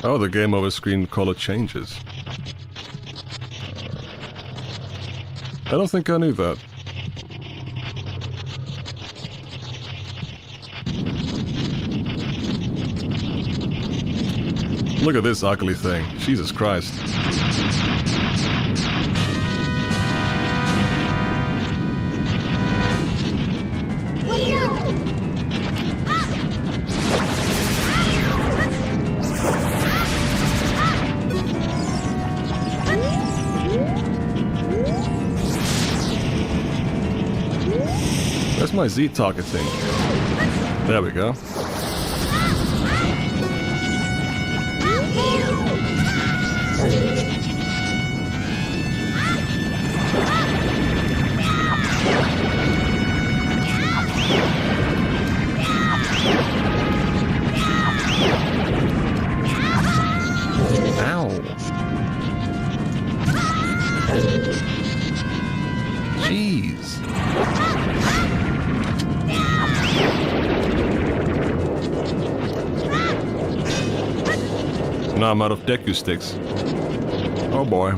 Oh, the game over screen color changes. I don't think I knew that. Look at this ugly thing. Jesus Christ. Where's my Z targeting? There we go. Ow. Jeez. Now I'm out of Deku sticks. Oh boy.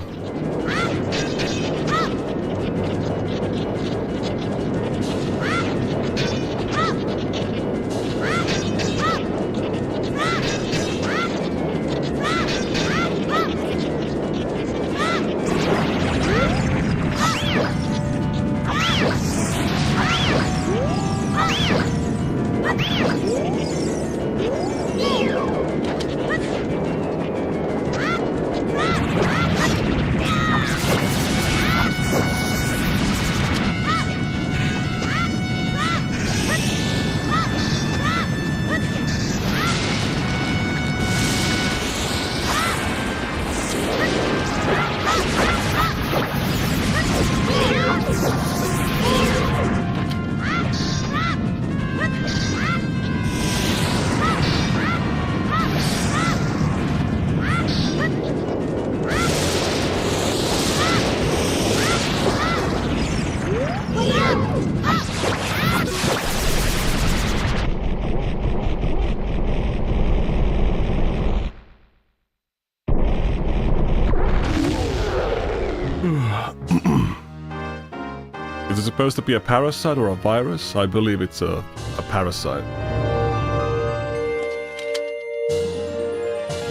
Is it supposed to be a parasite or a virus? I believe it's a parasite.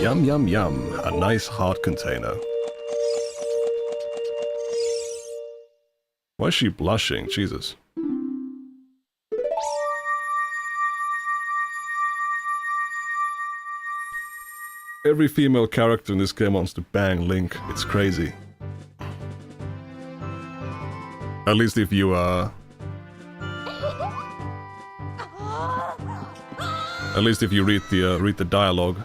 Yum yum yum, a nice hard container. Why is she blushing? Jesus. Every female character in this game wants to bang Link. It's crazy. At least if you, At least if you read the dialogue.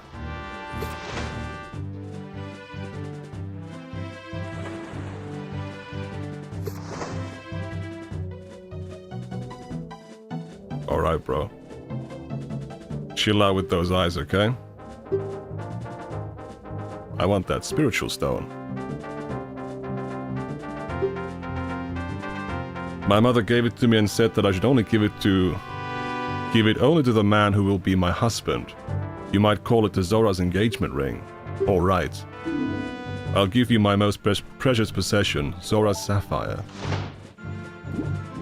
Alright, bro. Chill out with those eyes, okay? I want that spiritual stone. My mother gave it to me and said that I should only give it only to the man who will be my husband. You might call it the Zora's engagement ring. All right. I'll give you my most precious possession, Zora's sapphire.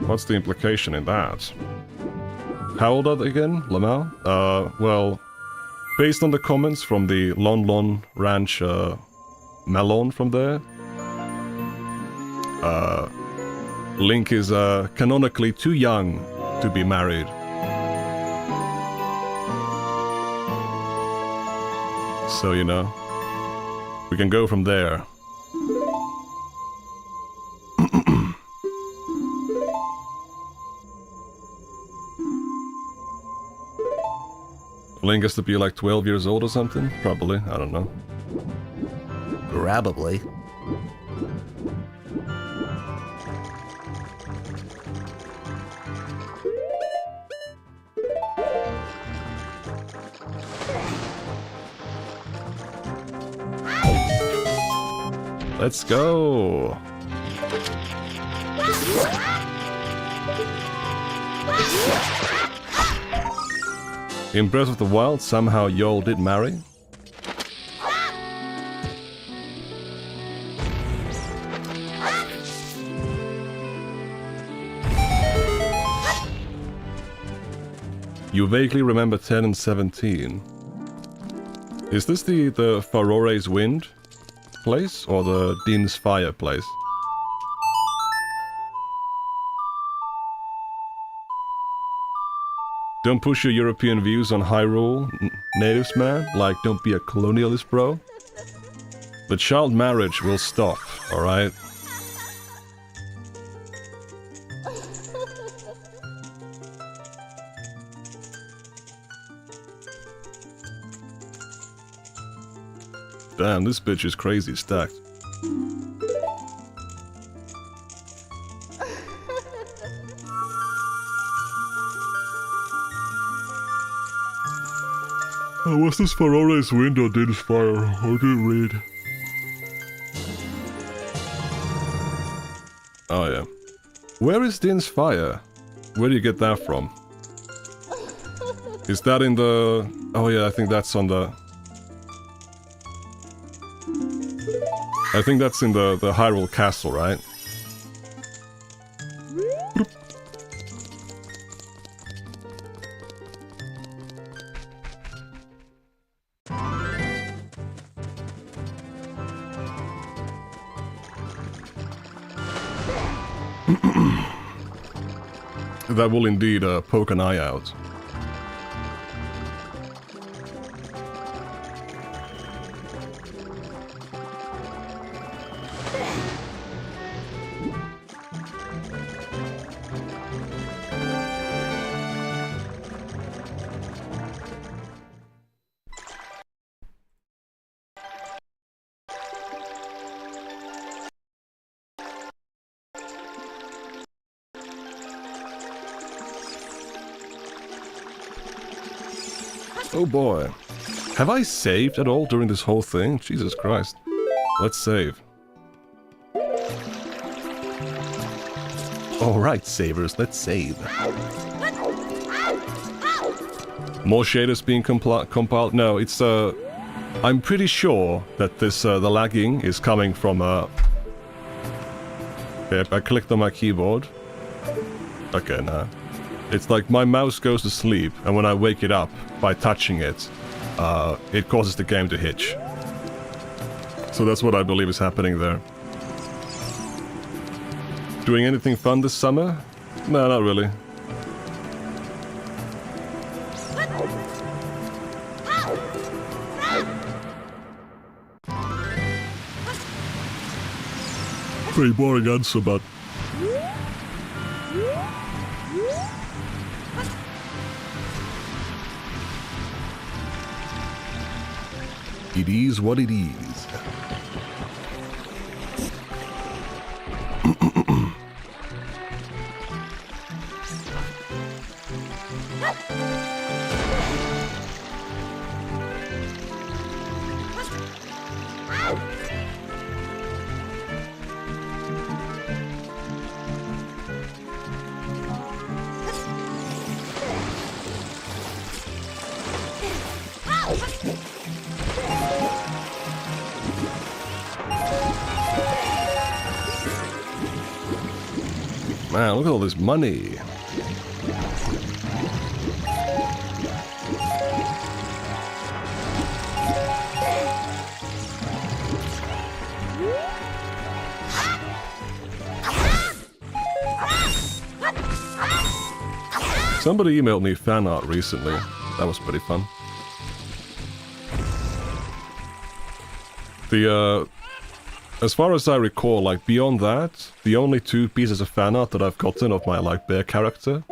What's the implication in that? How old are they again, Lamau? Well, based on the comments from the Lon Lon Ranch, Malone from there, Link is canonically too young to be married. So, you know, we can go from there. Link has to be like 12 years old or something? Probably, I don't know.
Probably.
Let's go! In Breath of the Wild, somehow Yoel did marry. You vaguely remember 10 and 17. Is this the Farore's Wind place or the Din's Fire place? Don't push your European views on Hyrule natives, man. Like, don't be a colonialist, bro. The child marriage will stop, alright? Damn, this bitch is crazy stacked. Was this Farore's Wind or Din's Fire? I didn't read. Oh yeah. Where is Din's Fire? Where do you get that from? Is that in the... Oh yeah, I think that's on the... I think that's in the Hyrule Castle, right? That will indeed poke an eye out. Oh boy. Have I saved at all during this whole thing? Jesus Christ. Let's save. Alright, savers, let's save. More shaders being compiled? No, it's I'm pretty sure that this, the lagging is coming from, Okay, I clicked on my keyboard. Okay, nah. It's like my mouse goes to sleep, and when I wake it up by touching it, it causes the game to hitch. So that's what I believe is happening there. Doing anything fun this summer? No, not really. Pretty boring answer, but... It is what it is. Man, look at all this money. Somebody emailed me fan art recently. That was pretty fun. As far as I recall, like, beyond that, the only 2 pieces of fan art that I've gotten of my, like, bear character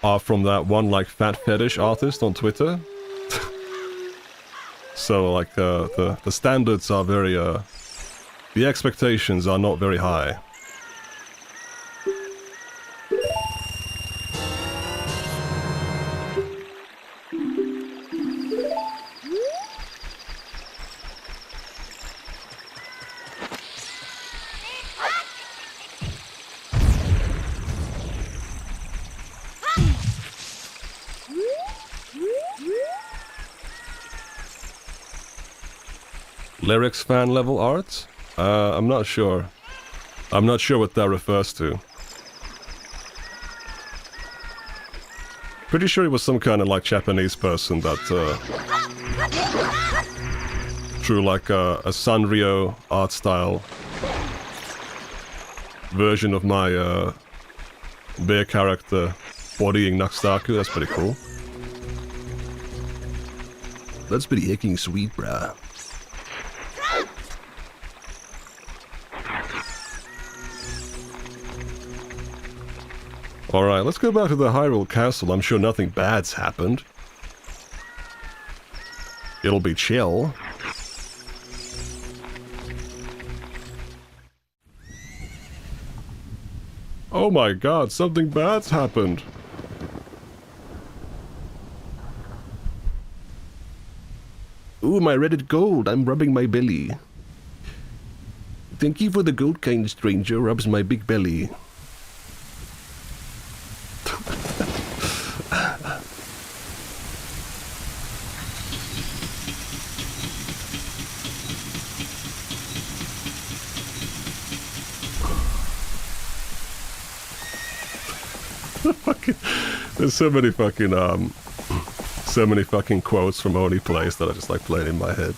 are from that one, like, fat fetish artist on Twitter. So, like, the standards are very, the expectations are not very high. Lyrics fan level art? I'm not sure. I'm not sure what that refers to. Pretty sure it was some kind of like Japanese person that drew like a Sanrio art style version of my bear character bodying Naxtaku. That's pretty cool. That's pretty hecking sweet, bruh. Alright, let's go back to the Hyrule Castle. I'm sure nothing bad's happened. It'll be chill. Oh my god, something bad's happened. Ooh, my Reddit gold. I'm rubbing my belly. Thank you for the gold, kind stranger. Rubs my big belly. There's so many fucking quotes from Oni Plays that are just like playing in my head.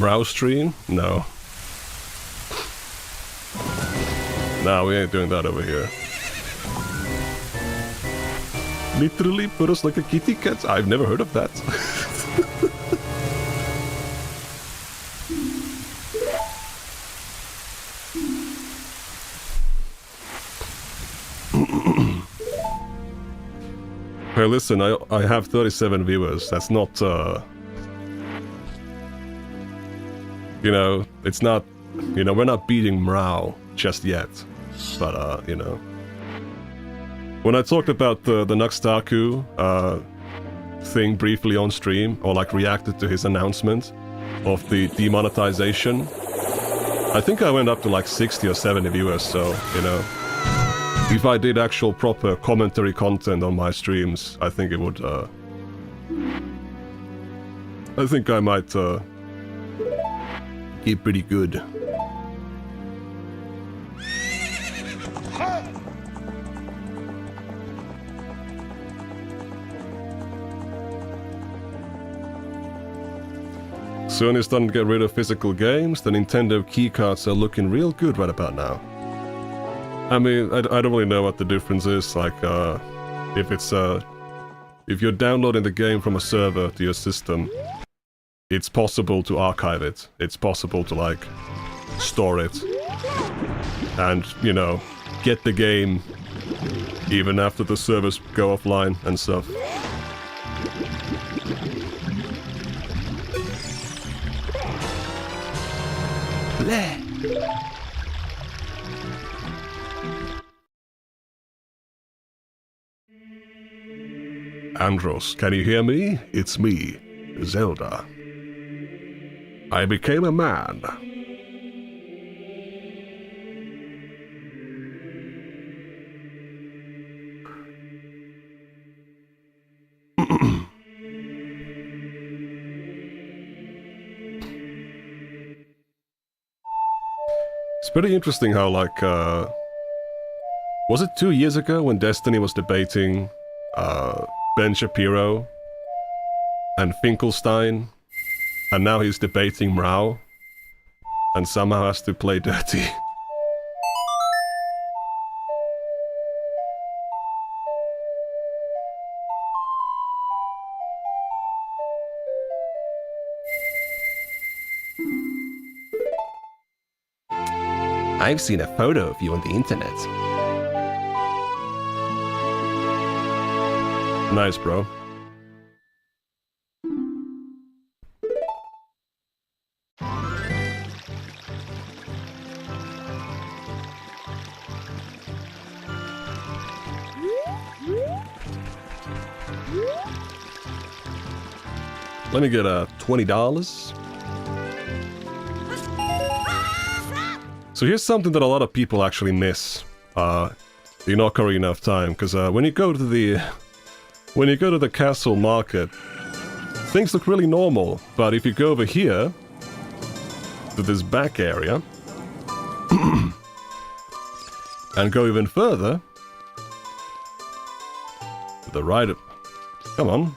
Brow stream? No. Nah, we ain't doing that over here. Literally put us like a kitty cat? I've never heard of that. Hey, listen, I have 37 viewers. That's not, you know, it's not, you know, we're not beating Mrao just yet. But, you know. When I talked about the Naxtaku thing briefly on stream, or like reacted to his announcement of the demonetization, I think I went up to like 60 or 70 viewers, so, you know. If I did actual proper commentary content on my streams, I think it would, I think I might, get pretty good. Sony's starting to get rid of physical games. The Nintendo keycards are looking real good right about now. I mean, I don't really know what the difference is, like, if it's, if you're downloading the game from a server to your system, it's possible to archive it. It's possible to, like, store it. And, you know, get the game even after the servers go offline and stuff. Bleh. Andros, can you hear me? It's me, Zelda. I became a man. It's pretty interesting how, like, was it 2 years ago when Destiny was debating, Ben Shapiro and Finkelstein, and now he's debating Mrao, and somehow has to play dirty. I've seen a photo of you on the internet. Nice, bro. Let me get $20. So here's something that a lot of people actually miss in Ocarina of Time, because when you go to the when you go to the castle market, things look really normal, but if you go over here, to this back area, and go even further, to the right of... Come on.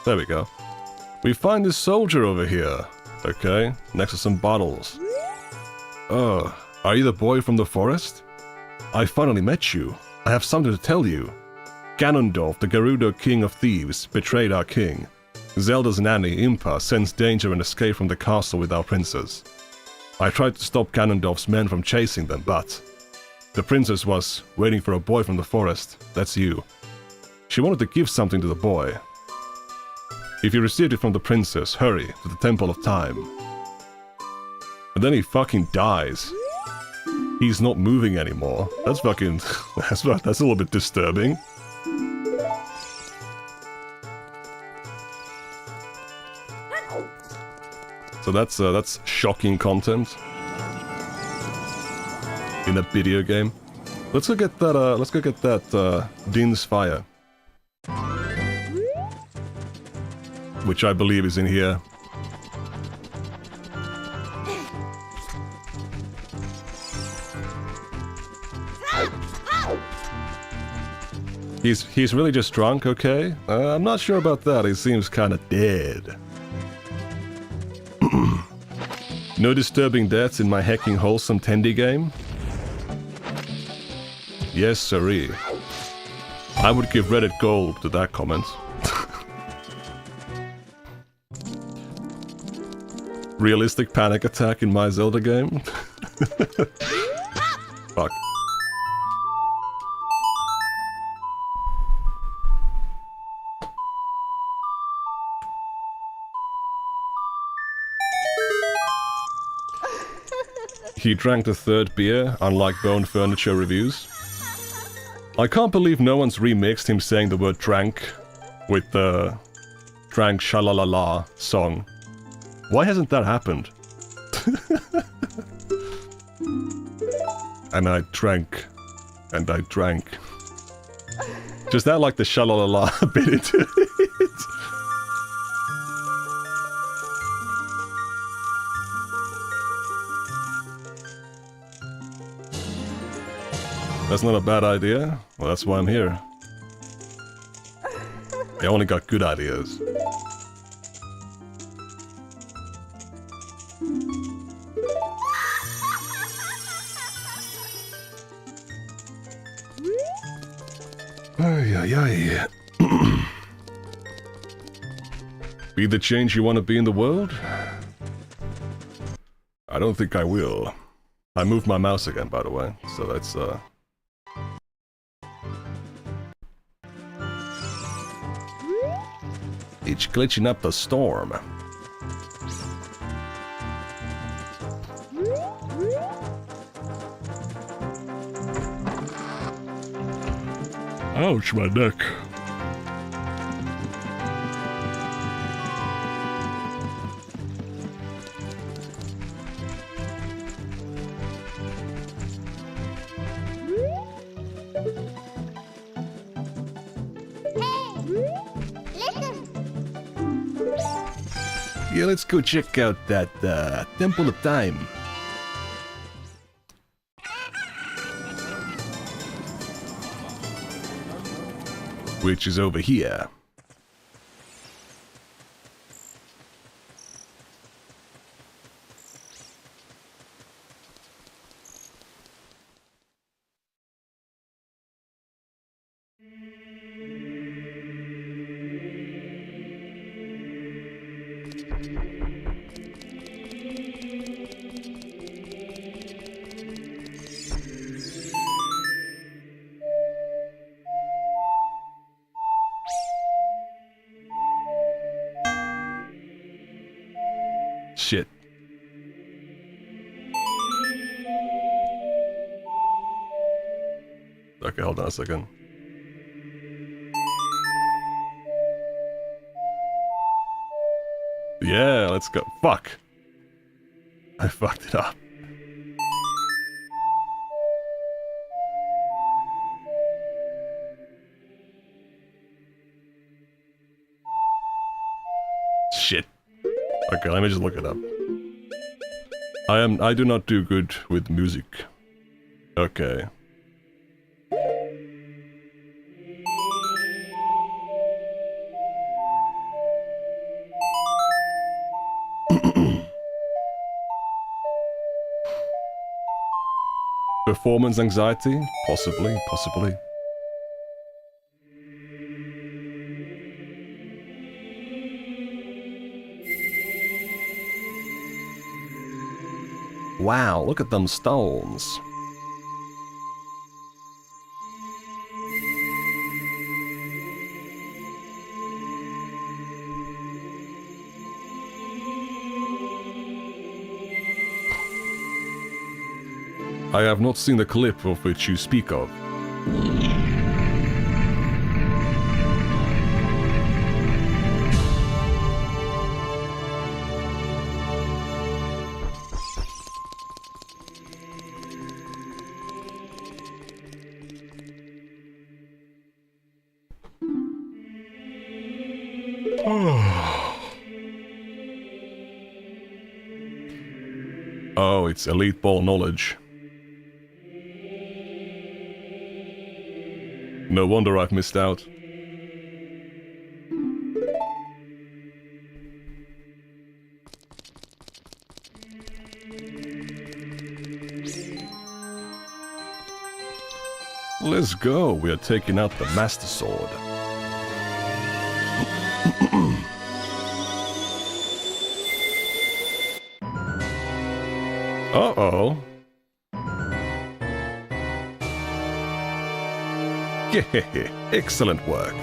There we go. We find this soldier over here, okay, next to some bottles. Oh, are you the boy from the forest? I finally met you. I have something to tell you. Ganondorf, the Gerudo King of Thieves, betrayed our king. Zelda's nanny, Impa, sensed danger and escaped from the castle with our princess. I tried to stop Ganondorf's men from chasing them, but... The princess was waiting for a boy from the forest. That's you. She wanted to give something to the boy. If you received it from the princess, hurry to the Temple of Time. And then he fucking dies. He's not moving anymore. That's fucking... that's a little bit disturbing. So that's shocking content in a video game. Let's go get that Din's Fire, which I believe is in here. He's really just drunk, okay? I'm not sure about that. He seems kind of dead. No disturbing deaths in my hecking wholesome Tendy game? Yes, sirree. I would give Reddit gold to that comment. Realistic panic attack in my Zelda game? Fuck. He drank the third beer, unlike Bone Furniture reviews. I can't believe no one's remixed him saying the word drank with the drank shalalala song. Why hasn't that happened? And I drank. And I drank. Just add like the shalalala bit into it. That's not a bad idea. Well, that's why I'm here. I only got good ideas. Ay, ay, ay. Be the change you want to be in the world? I don't think I will. I moved my mouse again, by the way, so that's, It's glitching up the storm. Ouch, my neck. Yeah, let's go check out that Temple of Time. Which is over here. Shit. Okay, hold on a second. Yeah, let's go. Fuck. I fucked it up. Shit. Okay, let me just look it up. I do not do good with music. Okay. Performance anxiety? Possibly, possibly. Wow, look at them stones. I have not seen the clip of which you speak of. Oh, it's elite ball knowledge. No wonder I've missed out. Let's go, we are taking out the Master Sword. Uh-oh. Excellent work.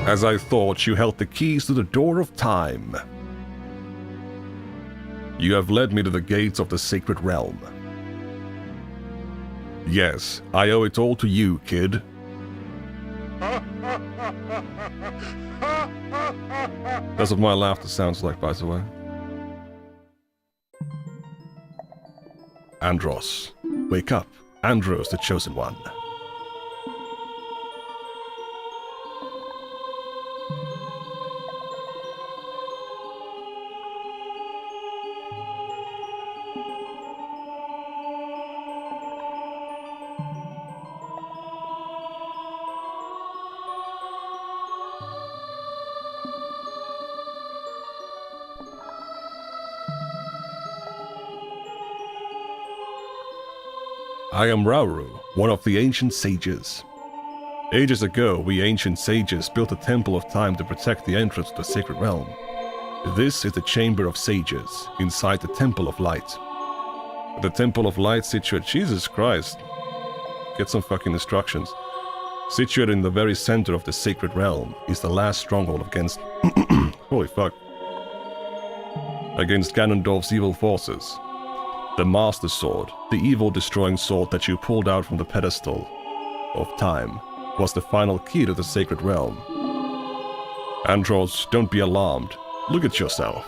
As I thought, you held the keys to the door of time. You have led me to the gates of the sacred realm. Yes, I owe it all to you, kid. That's what my laughter sounds like, by the way. Andros, wake up. Andros, the chosen one. I am Rauru, one of the ancient sages. Ages ago, we ancient sages built a temple of time to protect the entrance to the sacred realm. This is the Chamber of Sages, inside the Temple of Light. The Temple of Light situated... Jesus Christ. Get some fucking instructions. Situated in the very center of the sacred realm is the last stronghold against... Holy fuck. Against Ganondorf's evil forces. The Master Sword, the evil-destroying sword that you pulled out from the pedestal of time, was the final key to the sacred realm. Andros, don't be alarmed. Look at yourself.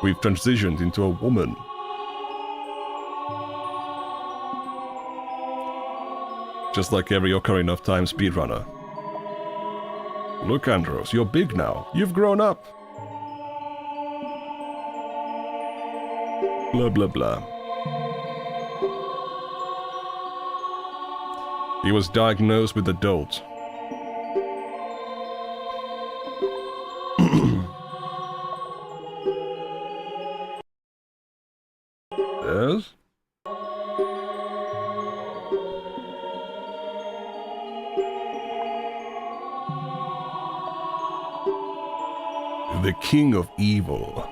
We've transitioned into a woman. Just like every Ocarina of Time speedrunner. Look, Andros, you're big now. You've grown up. Blah, blah, blah. He was diagnosed with the dolt. Yes? The King of Evil.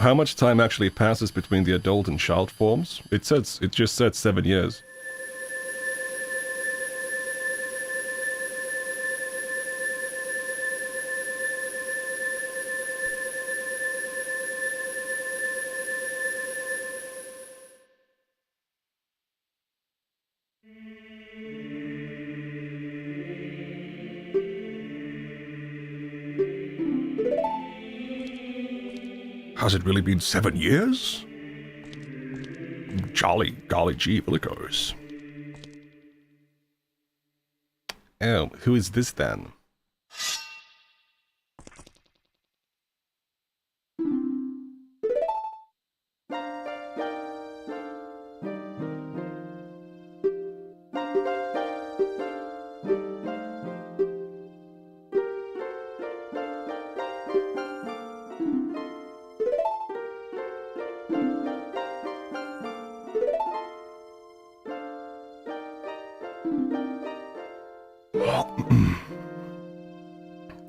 how much time actually passes between the adult and child forms? It just said 7 years. Has it really been 7 years? Golly gee willikers. Oh, who is this then?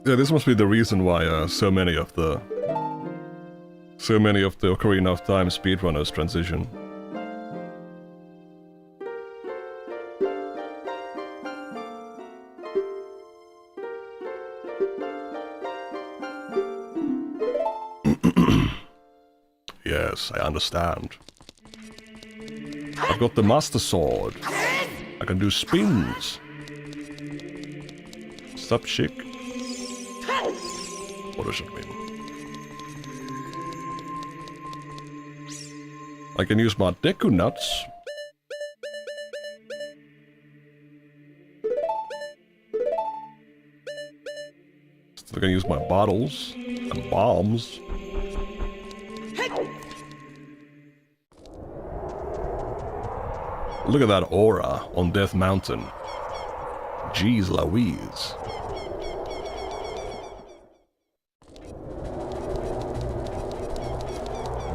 Yeah, this must be the reason why so many of the Ocarina of Time speedrunners transition. Yes, I understand. I've got the Master Sword. I can do spins. Sup, chick? What does it mean? I can use my Deku Nuts. Still can use my bottles and bombs. Look at that aura on Death Mountain. Jeez Louise.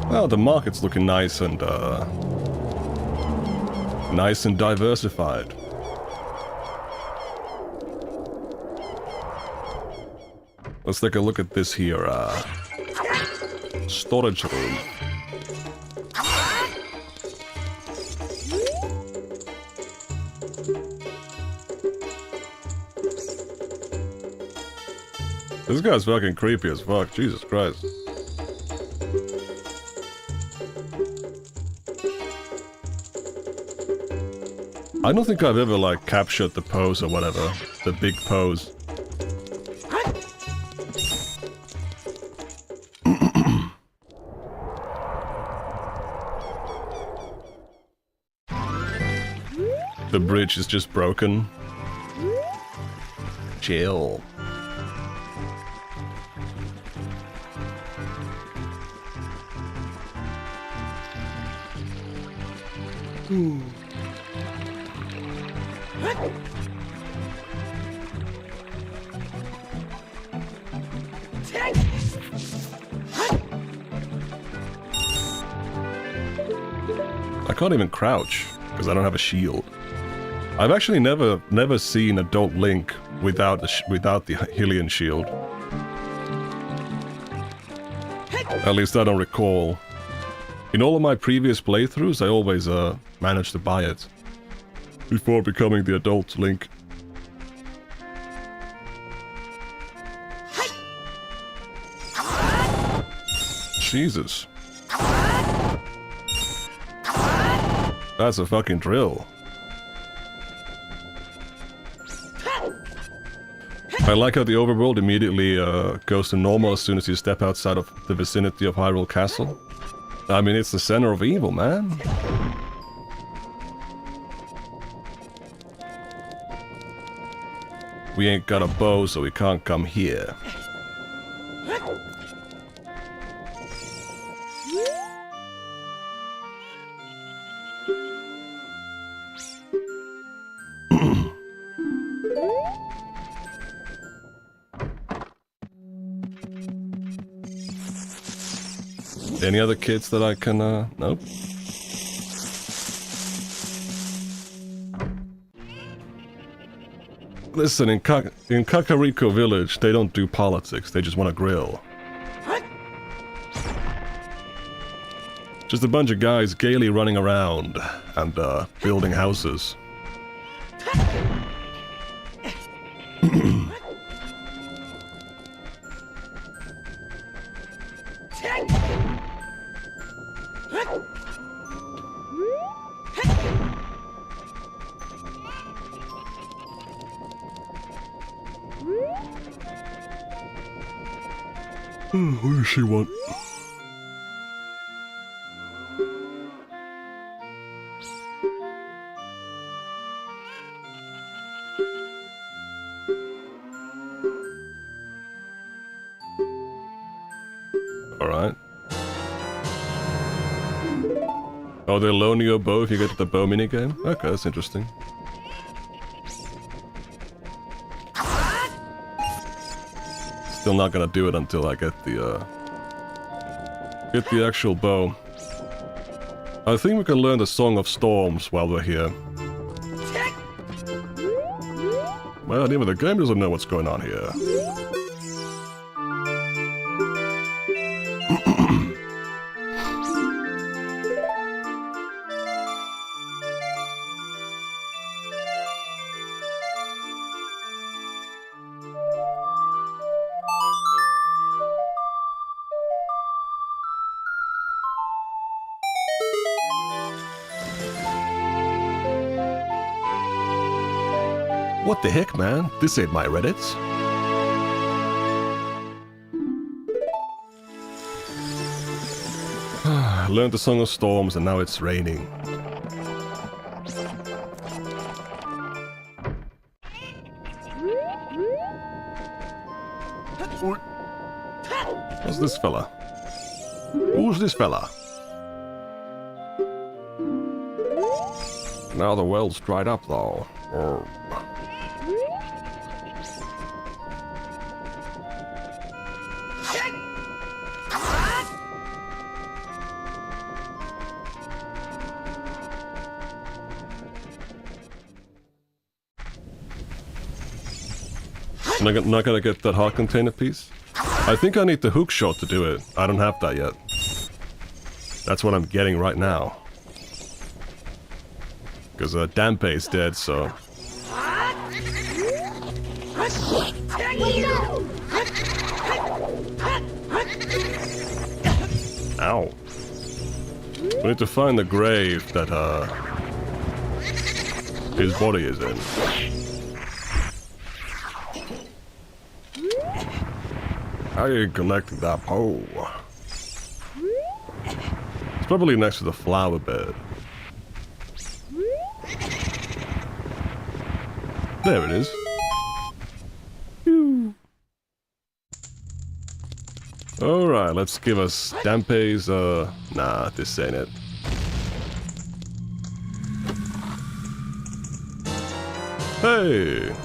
Well, the market's looking nice and diversified. Let's take a look at this here, storage room. This guy's fucking creepy as fuck, Jesus Christ. I don't think I've ever, like, captured the pose or whatever. The big pose. The bridge is just broken. Chill. I can't even crouch because I don't have a shield. I've actually never seen adult Link without the Hylian shield. At least I don't recall. In all of my previous playthroughs, I always managed to buy it before becoming the adult Link. Jesus. That's a fucking drill. I like how the overworld immediately goes to normal as soon as you step outside of the vicinity of Hyrule Castle. I mean, it's the center of evil, man. We ain't got a bow, so we can't come here. Any other kids that I can, nope. Listen, in Kakariko Village, they don't do politics, they just want to grill. Just a bunch of guys gaily running around and building houses. What does she want? Alright. Oh, they loan you a bow if you get to the bow minigame? Okay, that's interesting. Still not gonna do it until I get the actual bow. I think we can learn the Song of Storms while we're here. Well, even the game doesn't know what's going on here. What the heck, man? This ain't my Reddit. Learned the Song of Storms and now it's raining. What's this fella? Who's this fella? Now the well's dried up though. Not gonna get that heart container piece? I think I need the hook shot to do it. I don't have that yet. That's what I'm getting right now. Because Dampe is dead, so... Ow. We need to find the grave that, his body is in. How are you collecting that pole? It's probably next to the flower bed. There it is. Alright, let's give us Dampe's, nah, this ain't it. Hey!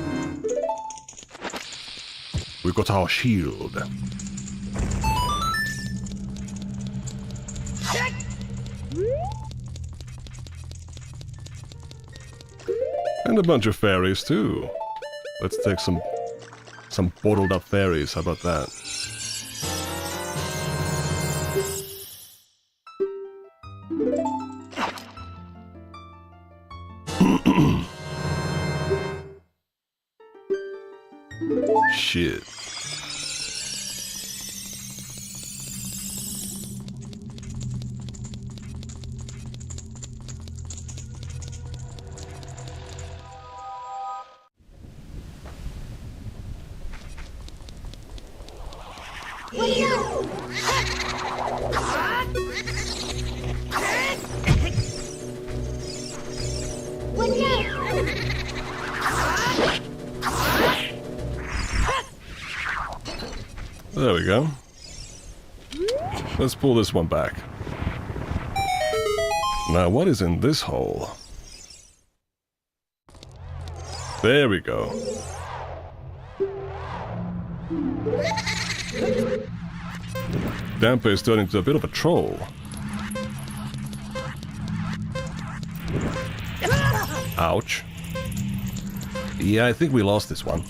We got our shield. And a bunch of fairies too. Let's take some bottled up fairies, how about that? Shit. There we go. Let's pull this one back. Now, what is in this hole? There we go. Dampe is turning into a bit of a troll. Ouch. Yeah, I think we lost this one.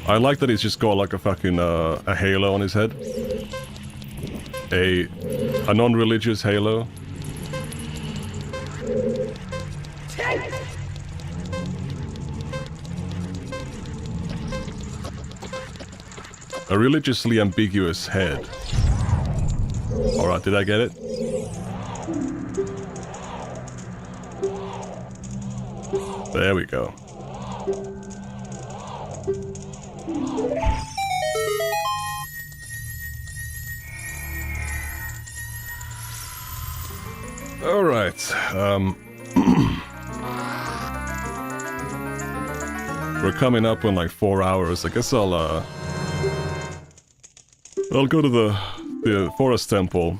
I like that he's just got like a fucking a halo on his head. A non-religious halo. A religiously ambiguous head. Alright, did I get it? There we go. Alright, we're coming up in like 4 hours. I guess I'll go to the forest temple.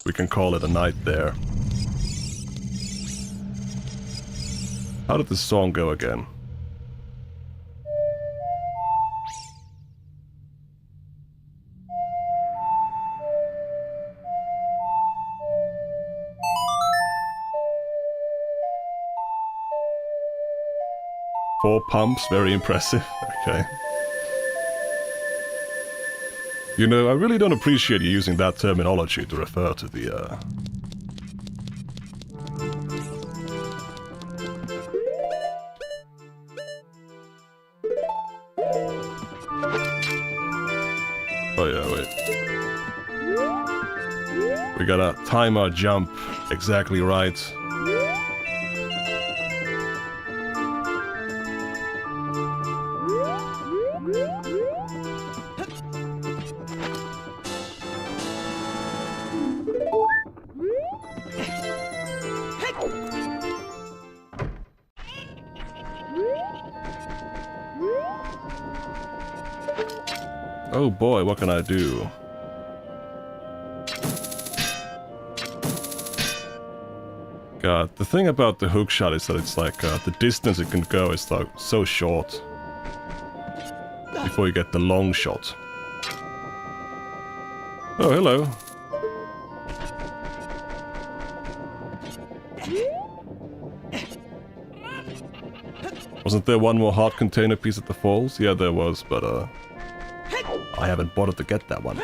We can call it a night there. How did this song go again? Four pumps, very impressive. Okay. You know, I really don't appreciate you using that terminology to refer to the, Oh yeah, wait. We gotta time our jump exactly right. Oh boy, what can I do? God, the thing about the hookshot is that it's like, the distance it can go is like so short before you get the long shot. Oh, hello. Wasn't there one more heart container piece at the falls? Yeah, there was, but I haven't bothered to get that one.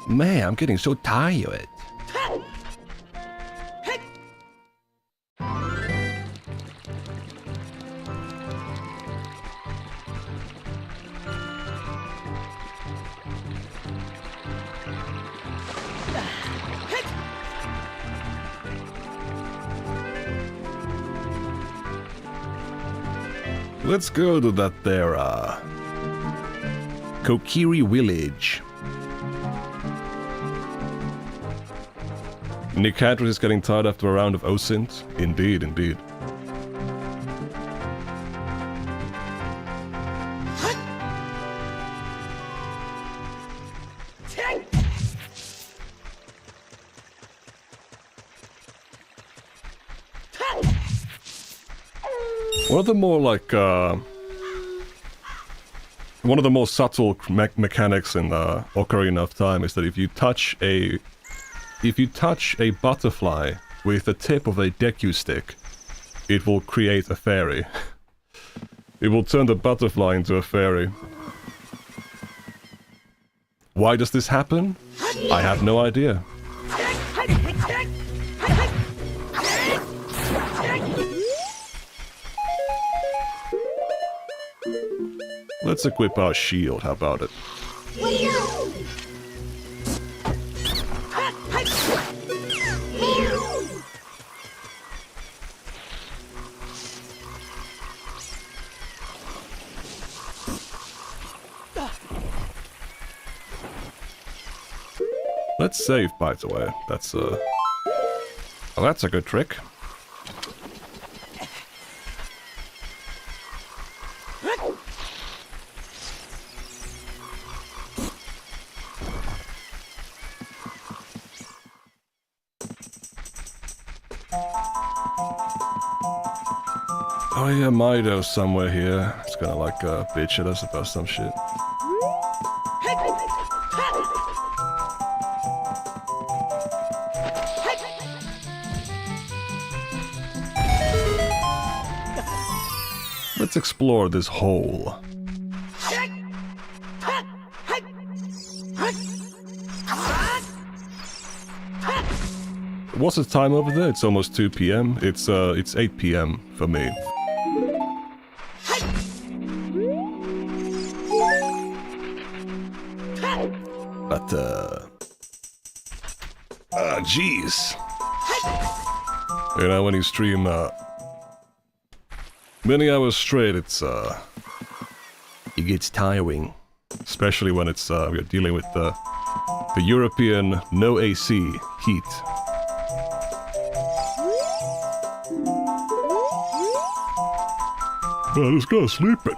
Man, I'm getting so tired. Let's go to that there, Kokiri village. Nicatrus is getting tired after a round of OSINT. Indeed, indeed. One of the more like, one of the more subtle mechanics in Ocarina of Time is that if you touch a butterfly with the tip of a Deku stick, it will create a fairy. It will turn the butterfly into a fairy. Why does this happen? I have no idea. Let's equip our shield, how about it? Let's save, by the way. That's oh, that's a good trick. Oh yeah, Mido's somewhere here. It's gonna like bitch at us about some shit. Let's explore this hole. What's the time over there? It's almost 2 p.m. It's 8 p.m. for me. But jeez. You know, when you stream many hours straight, it gets tiring. Especially when it's we're dealing with the European no AC heat. Well, this guy's sleeping.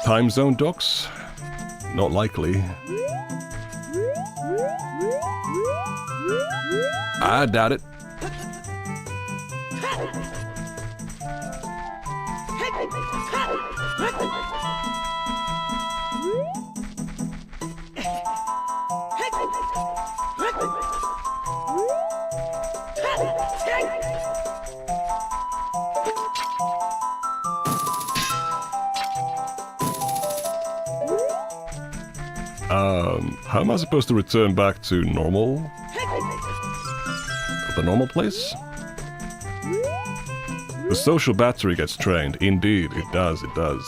Time zone docks? Not likely. I doubt it. How am I supposed to return back to normal? The normal place? The social battery gets drained. Indeed, it does, it does.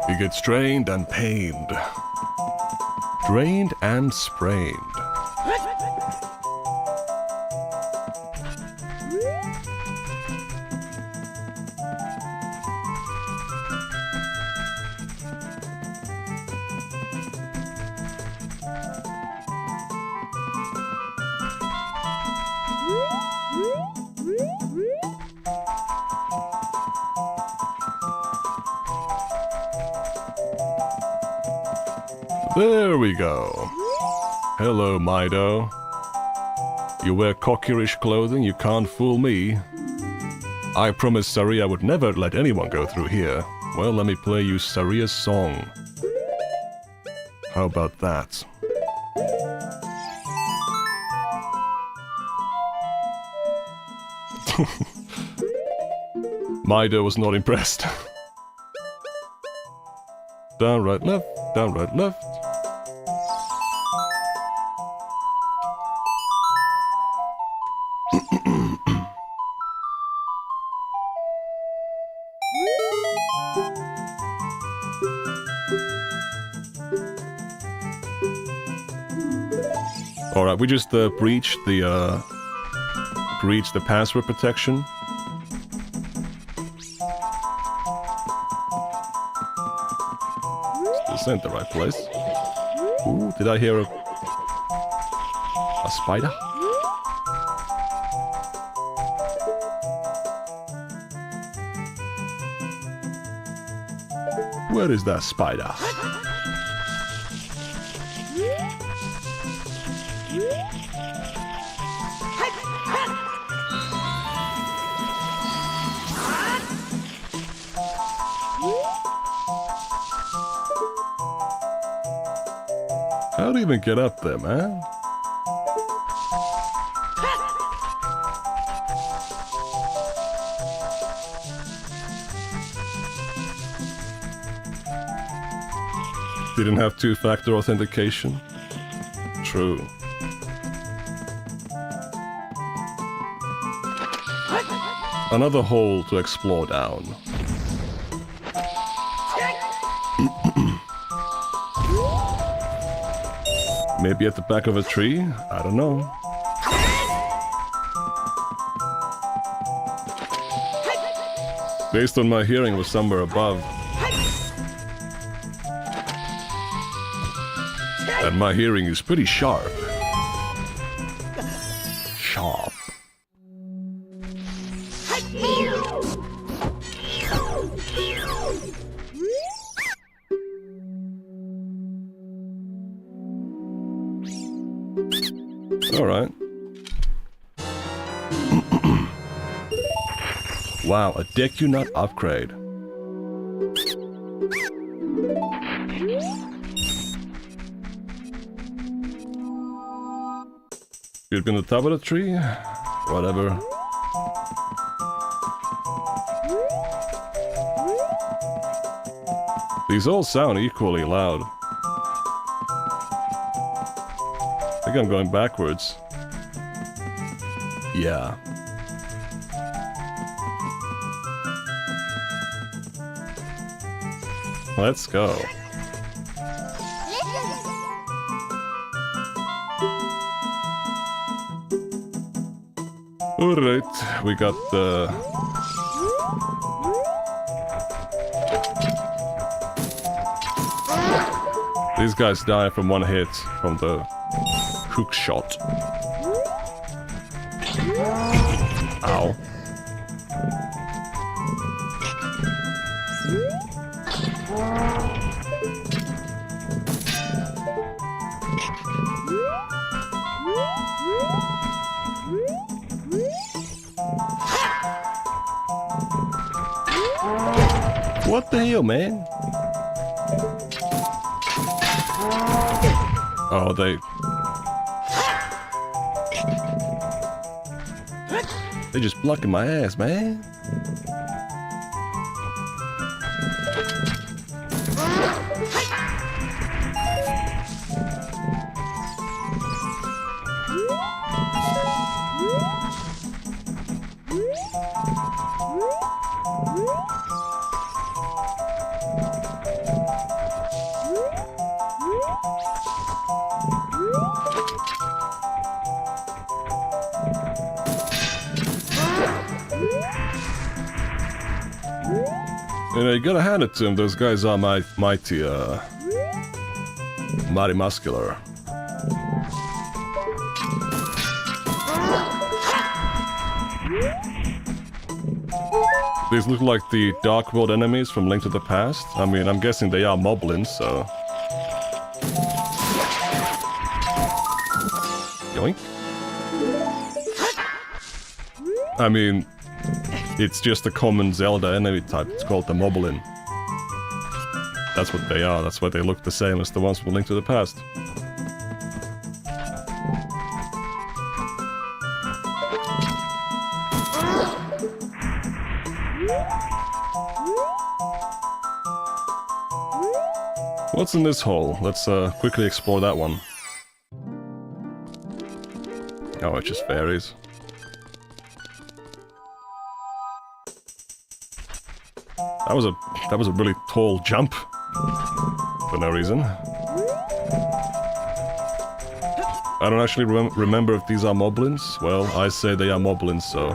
It gets drained and pained. Drained and sprained. There we go. Hello, Mido. You wear cockerish clothing, you can't fool me. I promised Sari I would never let anyone go through here. Well, let me play you Saria's song. How about that? Mido was not impressed. Down, right, left. Down, right, left. Alright, we just breached the password protection. This ain't the right place. Ooh, did I hear a spider? Where is that spider? How do you even get up there, man? Didn't have two-factor authentication? True. Another hole to explore down. Maybe at the back of a tree? I don't know.
Based on my hearing, it was somewhere above. And my hearing is pretty sharp. Sharp. Alright. Wow, a deck you not upgrade. You've been the top of the tree? Whatever. These all sound equally loud. I think I'm going backwards. Yeah. Let's go. Alright, we got the... These guys die from one hit from the hook shot. Ow. What the hell, man? Oh, they're just blocking my ass, man. You know, you gotta hand it to him, those guys are mighty muscular. These look like the Dark World enemies from Link to the Past. I mean, I'm guessing they are moblins, so... Yoink. I mean... It's just a common Zelda enemy type. It's called the Moblin. That's what they are. That's why they look the same as the ones from Link to the Past. What's in this hole? Let's quickly explore that one. Oh, it's just fairies. That was a really tall jump for no reason. I don't actually remember if these are moblins. Well, I say they are moblins, so...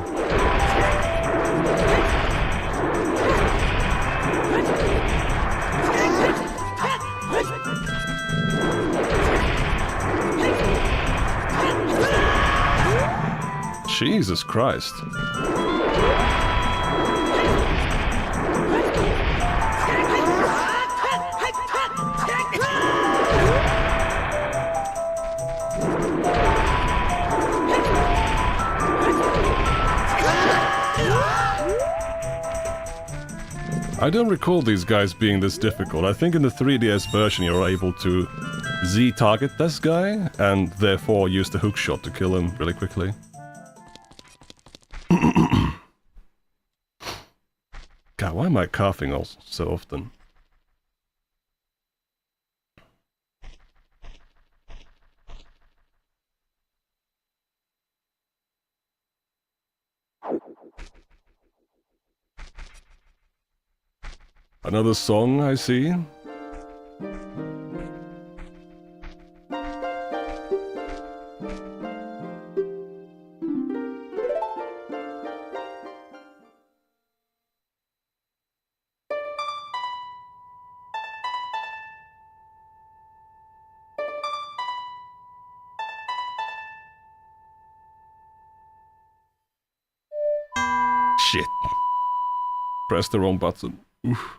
Jesus Christ. I don't recall these guys being this difficult. I think in the 3DS version you're able to Z-target this guy, and therefore use the hook shot to kill him really quickly. God, why am I coughing so often? Another song, I see. Shit. Press the wrong button. Oof.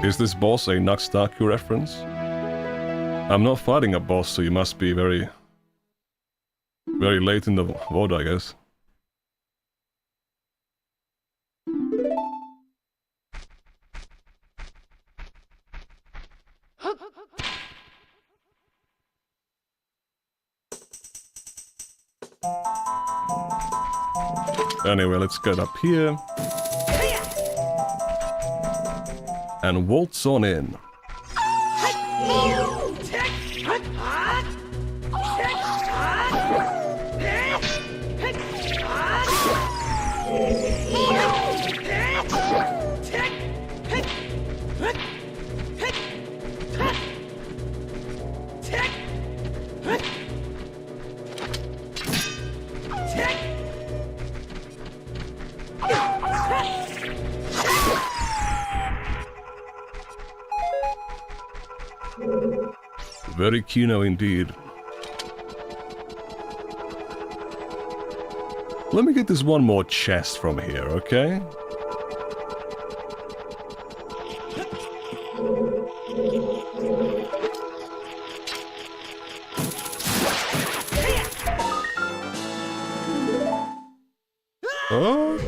Is this boss a Naxtaku reference? I'm not fighting a boss, so you must be very late in the VOD, I guess. Anyway, let's get up here. And waltz on in. Very Kino indeed. Let me get this one more chest from here, okay? Oh?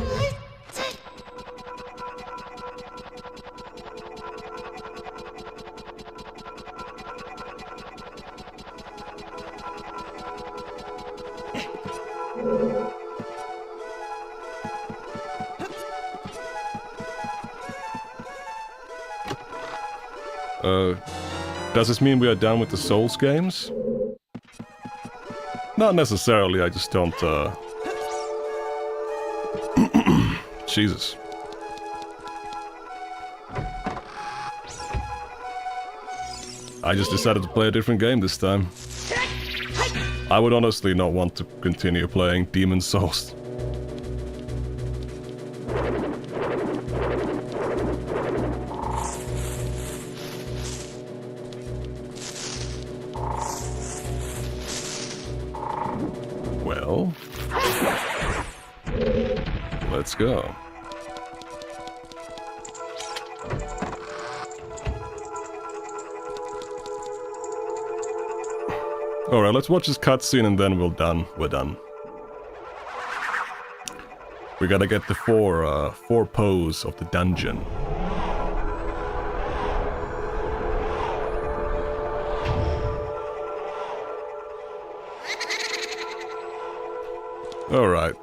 Does this mean we are done with the Souls games? Not necessarily, I just don't, Jesus. I just decided to play a different game this time. I would honestly not want to continue playing Demon's Souls. Well, let's go. Alright, let's watch this cutscene and then we're done. We gotta get the four pose of the dungeon. Alright.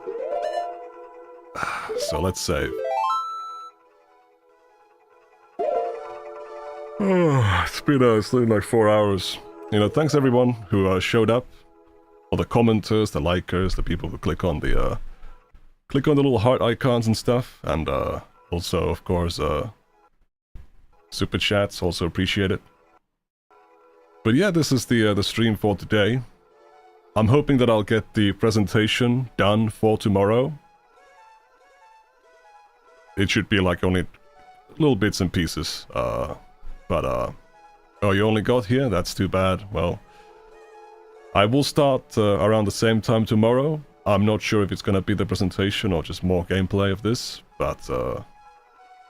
So let's save. Oh, it's been like 4 hours. You know, thanks everyone who showed up. All the commenters, the likers, the people who click on the little heart icons and stuff. And also, of course, super chats, also appreciate it. But yeah, this is the stream for today. I'm hoping that I'll get the presentation done for tomorrow. It should be like only little bits and pieces, oh, you only got here? That's too bad. Well, I will start around the same time tomorrow. I'm not sure if it's gonna be the presentation or just more gameplay of this, but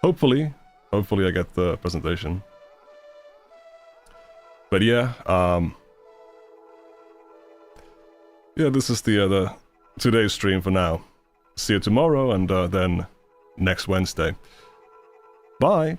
hopefully I get the presentation. But yeah, yeah, this is the today's stream for now. See you tomorrow and then next Wednesday. Bye!